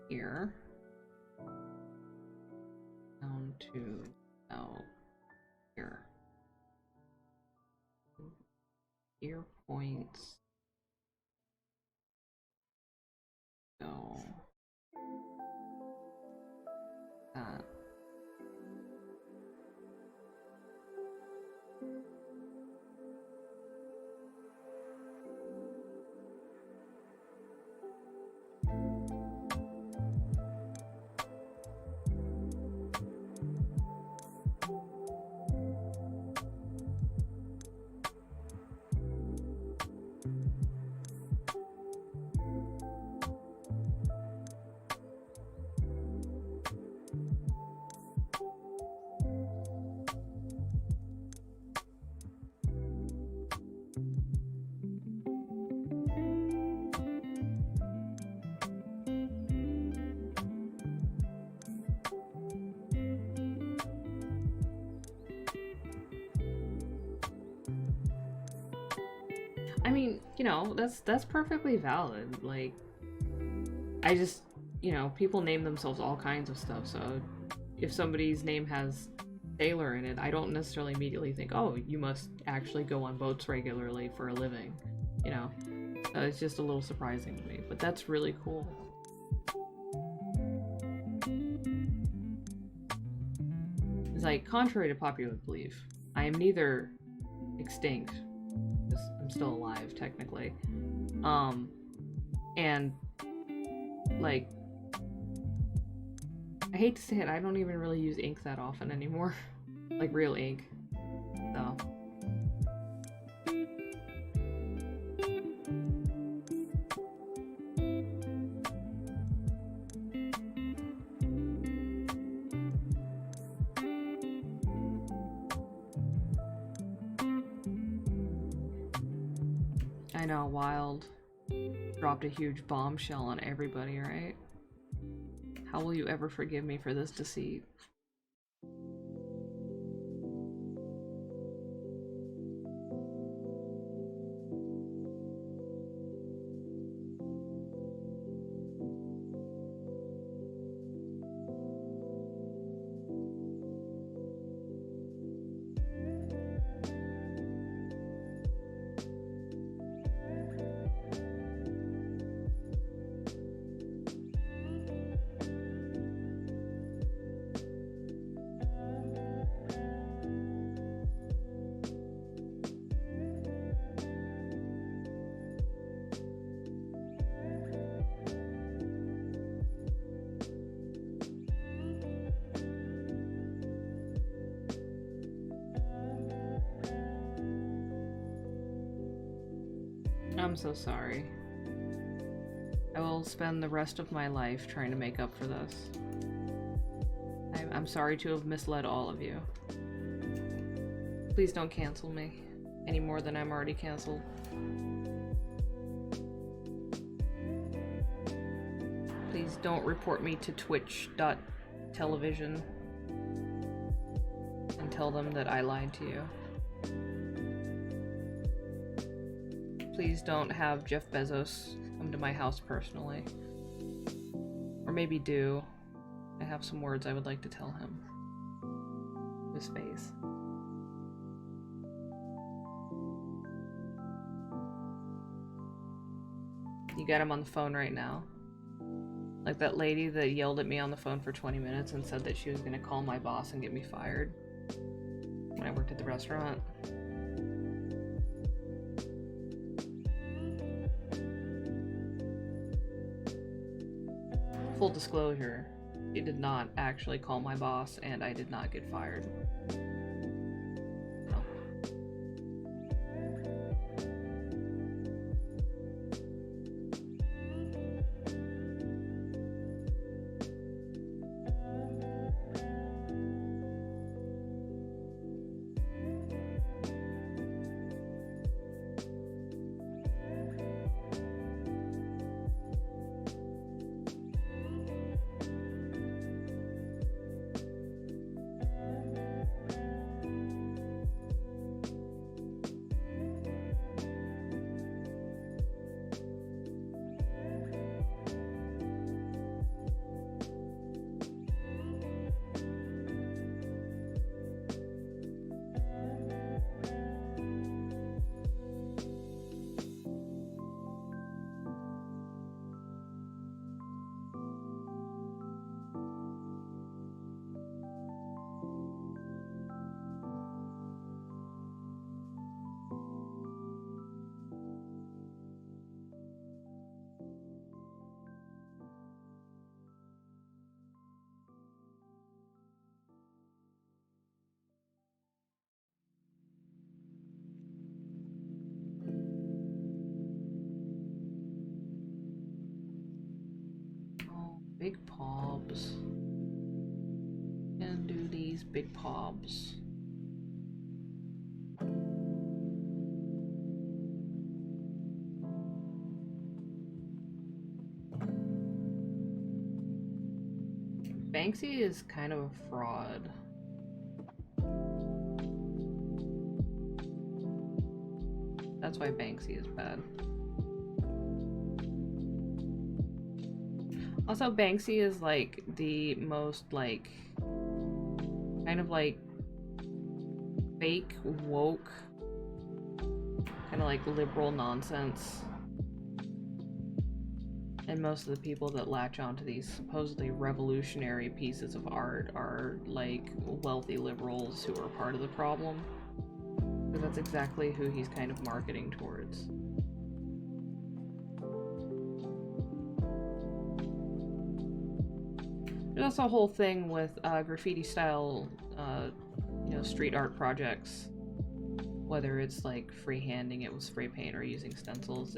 Here down to out here. Ear points. Go. That. I mean, you know, that's perfectly valid. Like, I just, you know, people name themselves all kinds of stuff, so if somebody's name has sailor in it, I don't necessarily immediately think, oh, you must actually go on boats regularly for a living, you know? It's just a little surprising to me, but that's really cool. It's like, contrary to popular belief, I am neither extinct, because I'm still alive, technically, and, like, I hate to say it, I don't even really use ink that often anymore. Like, real ink. So. I know, Wild dropped a huge bombshell on everybody, right? How will you ever forgive me for this deceit? I'm so sorry. I will spend the rest of my life trying to make up for this. I'm sorry to have misled all of you. Please don't cancel me any more than I'm already canceled. Please don't report me to twitch.television and tell them that I lied to you. Please don't have Jeff Bezos come to my house personally. Or maybe do. I have some words I would like to tell him. His face. You got him on the phone right now. Like that lady that yelled at me on the phone for 20 minutes and said that she was gonna call my boss and get me fired when I worked at the restaurant. Full disclosure, she did not actually call my boss and I did not get fired. No. Big pobs. Can do these big pobs. Banksy is kind of a fraud. That's why Banksy is bad. Also, Banksy is like the most like kind of like fake woke kind of like liberal nonsense. And most of the people that latch onto these supposedly revolutionary pieces of art are like wealthy liberals who are part of the problem. Because that's exactly who he's kind of marketing towards. There's also a whole thing with graffiti style, street art projects. Whether it's like freehanding it with spray paint or using stencils,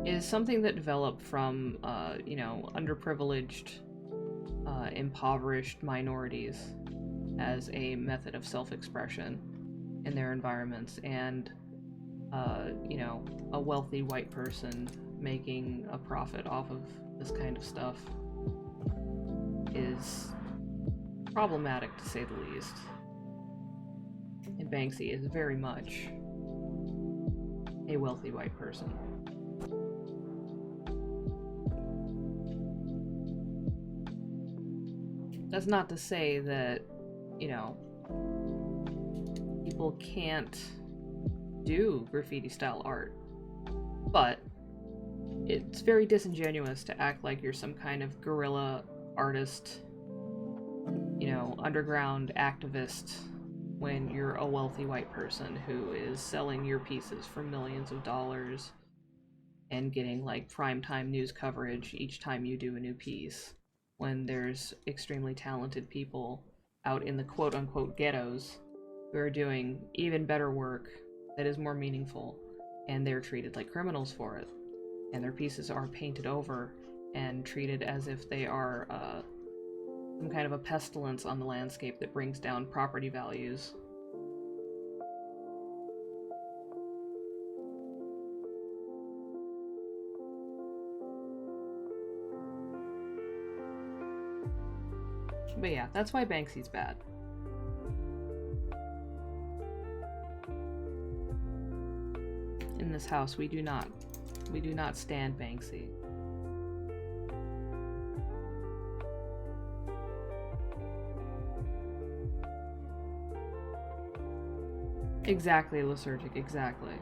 is something that developed from, underprivileged, impoverished minorities as a method of self-expression in their environments, and, a wealthy white person making a profit off of this kind of stuff is problematic, to say the least. And Banksy is very much a wealthy white person. That's not to say that, people can't do graffiti-style art, but it's very disingenuous to act like you're some kind of guerrilla artist, underground activist, when you're a wealthy white person who is selling your pieces for millions of dollars and getting, like, primetime news coverage each time you do a new piece, when there's extremely talented people out in the quote-unquote ghettos who are doing even better work that is more meaningful, and they're treated like criminals for it. And their pieces are painted over and treated as if they are some kind of a pestilence on the landscape that brings down property values. But yeah, that's why Banksy's bad. In this house, we do not stand Banksy. Exactly, Lysergic, exactly.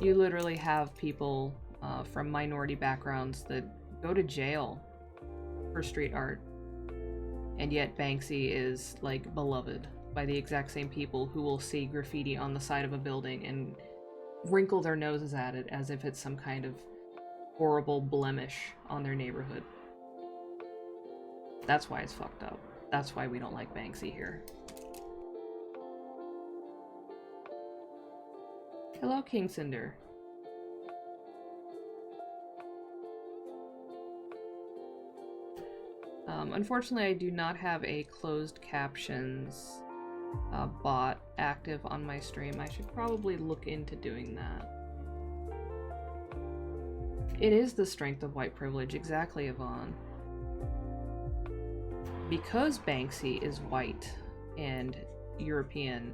You literally have people from minority backgrounds that go to jail for street art, and yet Banksy is, like, beloved by the exact same people who will see graffiti on the side of a building and wrinkle their noses at it as if it's some kind of horrible blemish on their neighborhood. That's why it's fucked up. That's why we don't like Banksy here. Hello, King Cinder. Unfortunately, I do not have a closed captions bot active on my stream. I should probably look into doing that. It is the strength of white privilege, exactly, Yvonne. Because Banksy is white and European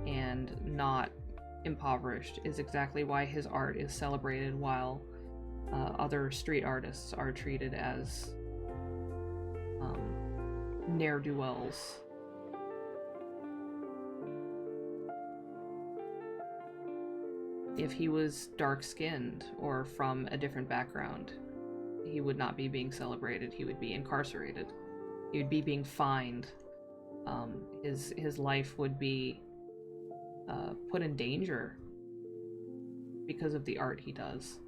and not impoverished is exactly why his art is celebrated, while other street artists are treated as ne'er-do-wells. If he was dark-skinned or from a different background, he would not be being celebrated. He would be incarcerated. He would be being fined. His life would be put in danger because of the art he does.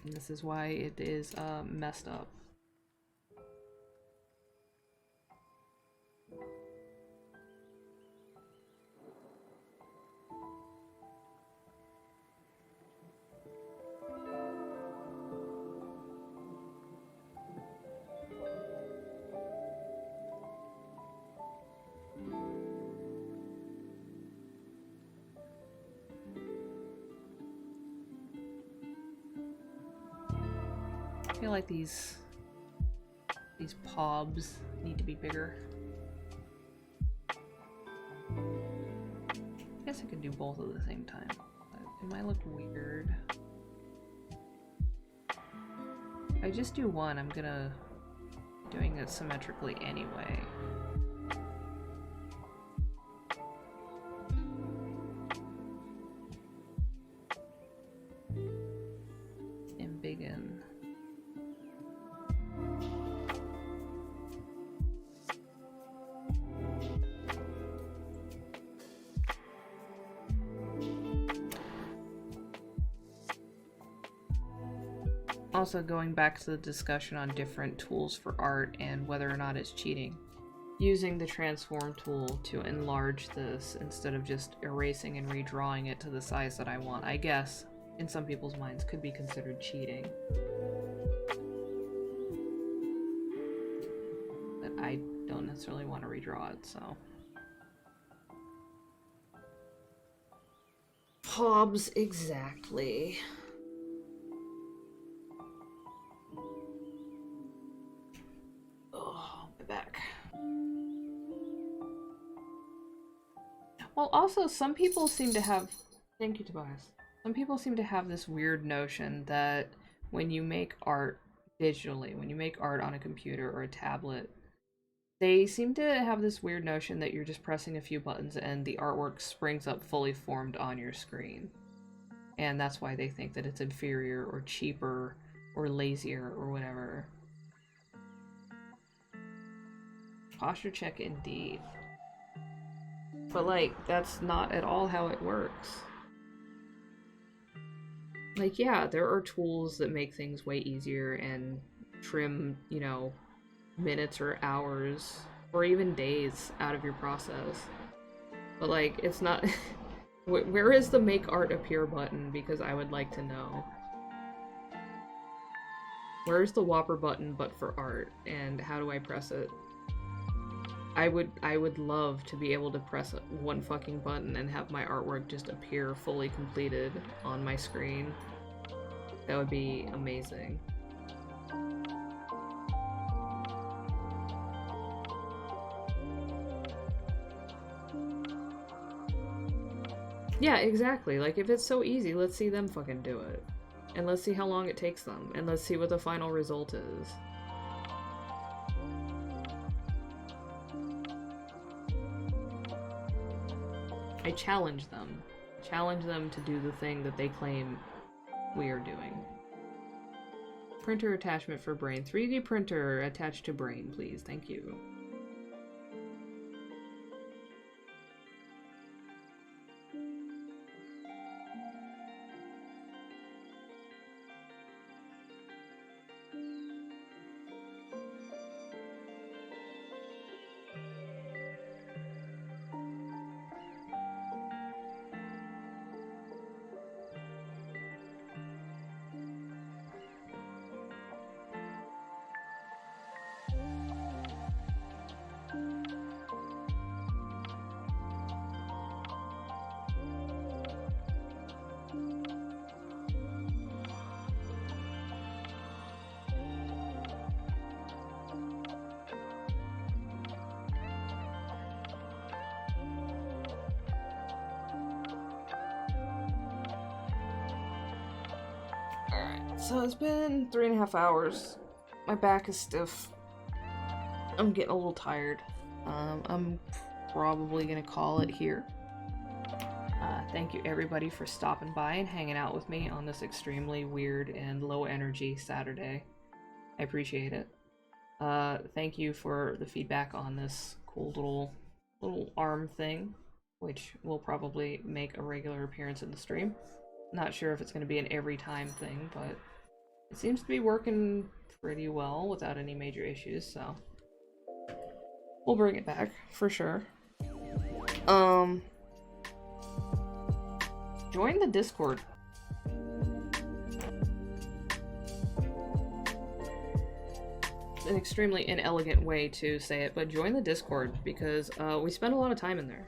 And this is why it is messed up. I feel like these pobs need to be bigger. I guess I could do both at the same time. It might look weird. If I just do one, I'm gonna doing it symmetrically anyway. And begin. Also, going back to the discussion on different tools for art and whether or not it's cheating. Using the transform tool to enlarge this instead of just erasing and redrawing it to the size that I want, I guess, in some people's minds, could be considered cheating. But I don't necessarily want to redraw it, so. Hobbs, exactly. Back. Well, also, some people seem to have... Thank you, Tobias. Some people seem to have this weird notion that when you make art digitally, when you make art on a computer or a tablet, they seem to have this weird notion that you're just pressing a few buttons and the artwork springs up fully formed on your screen. And that's why they think that it's inferior or cheaper or lazier or whatever. Posture check indeed. But like, that's not at all how it works. Like, yeah, there are tools that make things way easier and trim, you know, minutes or hours or even days out of your process. But like, it's not... Where is the make art appear button? Because I would like to know. Where's the Whopper button but for art? And how do I press it? I would love to be able to press one fucking button and have my artwork just appear fully completed on my screen. That would be amazing. Yeah, exactly. Like, if it's so easy, let's see them fucking do it. And let's see how long it takes them. And let's see what the final result is. I challenge them. Challenge them to do the thing that they claim we are doing. Printer attachment for brain. 3D printer attached to brain, please. Thank you. So it's been 3.5 hours. My back is stiff. I'm getting a little tired. I'm probably gonna call it here. Thank you everybody for stopping by and hanging out with me on this extremely weird and low energy Saturday. I appreciate it. Thank you for the feedback on this cool little arm thing, which will probably make a regular appearance in the stream. Not sure if it's going to be an every time thing, but it seems to be working pretty well without any major issues, so we'll bring it back for sure. Join the Discord. An extremely inelegant way to say it, but join the Discord because we spend a lot of time in there.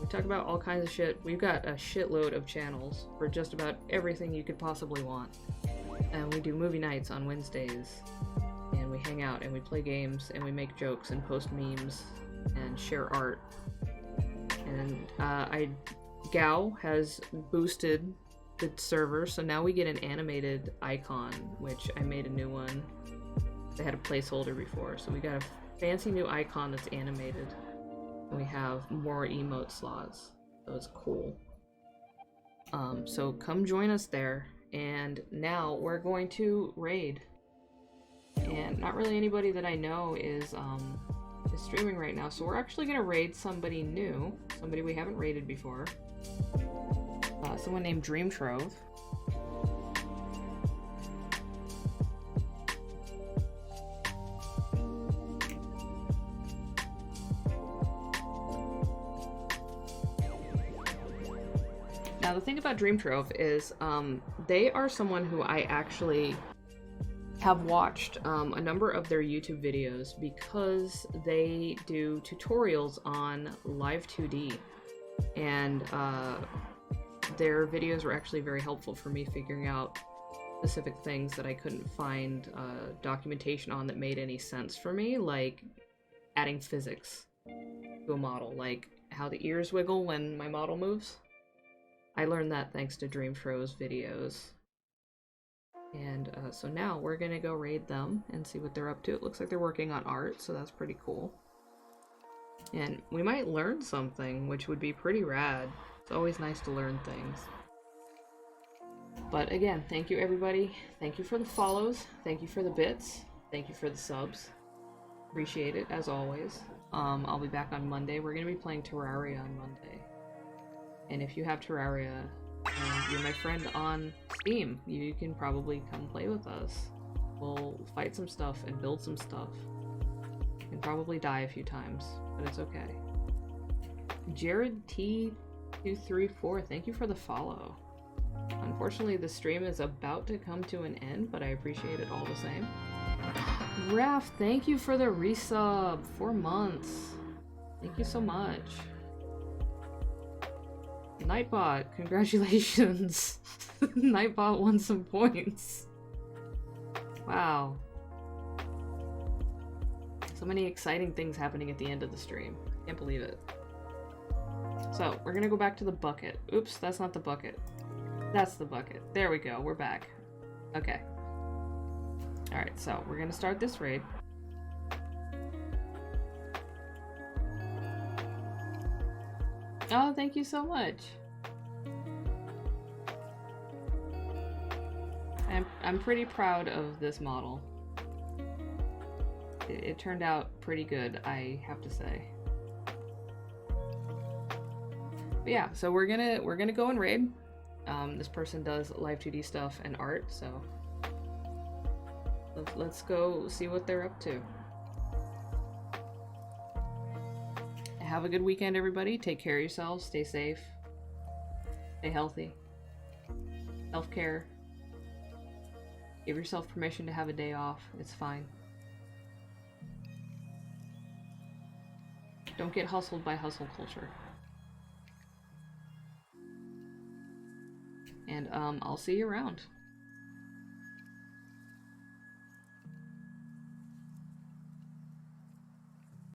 We talk about all kinds of shit. We've got a shitload of channels for just about everything you could possibly want. And we do movie nights on Wednesdays. And we hang out and we play games and we make jokes and post memes and share art. And Gao has boosted the server, so now we get an animated icon, which I made a new one. They had a placeholder before, so we got a fancy new icon that's animated. And we have more emote slots, so it's cool. So come join us there, and now we're going to raid. And not really anybody that I know is streaming right now, so we're actually gonna raid somebody new, somebody we haven't raided before. Someone named Dream Trove. Now the thing about Dream Trove is they are someone who I actually have watched a number of their YouTube videos because they do tutorials on Live 2D, and their videos were actually very helpful for me figuring out specific things that I couldn't find documentation on that made any sense for me, like adding physics to a model, like how the ears wiggle when my model moves. I learned that thanks to Dream Trove's videos. And so now we're gonna go raid them and see what they're up to. It looks like they're working on art, so that's pretty cool. And we might learn something, which would be pretty rad. It's always nice to learn things. But again, thank you everybody. Thank you for the follows. Thank you for the bits. Thank you for the subs. Appreciate it, as always. I'll be back on Monday. We're gonna be playing Terraria on Monday. And if you have Terraria, and you're my friend on Steam, you can probably come play with us. We'll fight some stuff and build some stuff. And probably die a few times, but it's okay. Jared T234, thank you for the follow. Unfortunately, the stream is about to come to an end, but I appreciate it all the same. Raph, thank you for the resub. 4 months. Thank you so much. Nightbot, congratulations. Nightbot won some points. Wow. So many exciting things happening at the end of the stream. Can't believe it. So, we're gonna go back to the bucket. Oops, that's not the bucket. That's the bucket. There we go, we're back. Okay. Alright, so we're gonna start this raid. Oh, thank you so much. I'm pretty proud of this model. It turned out pretty good, I have to say. But yeah, so we're gonna go and raid. This person does live 2D stuff and art, so let's go see what they're up to. Have a good weekend, everybody. Take care of yourselves. Stay safe. Stay healthy. Self-care. Give yourself permission to have a day off. It's fine. Don't get hustled by hustle culture. And I'll see you around.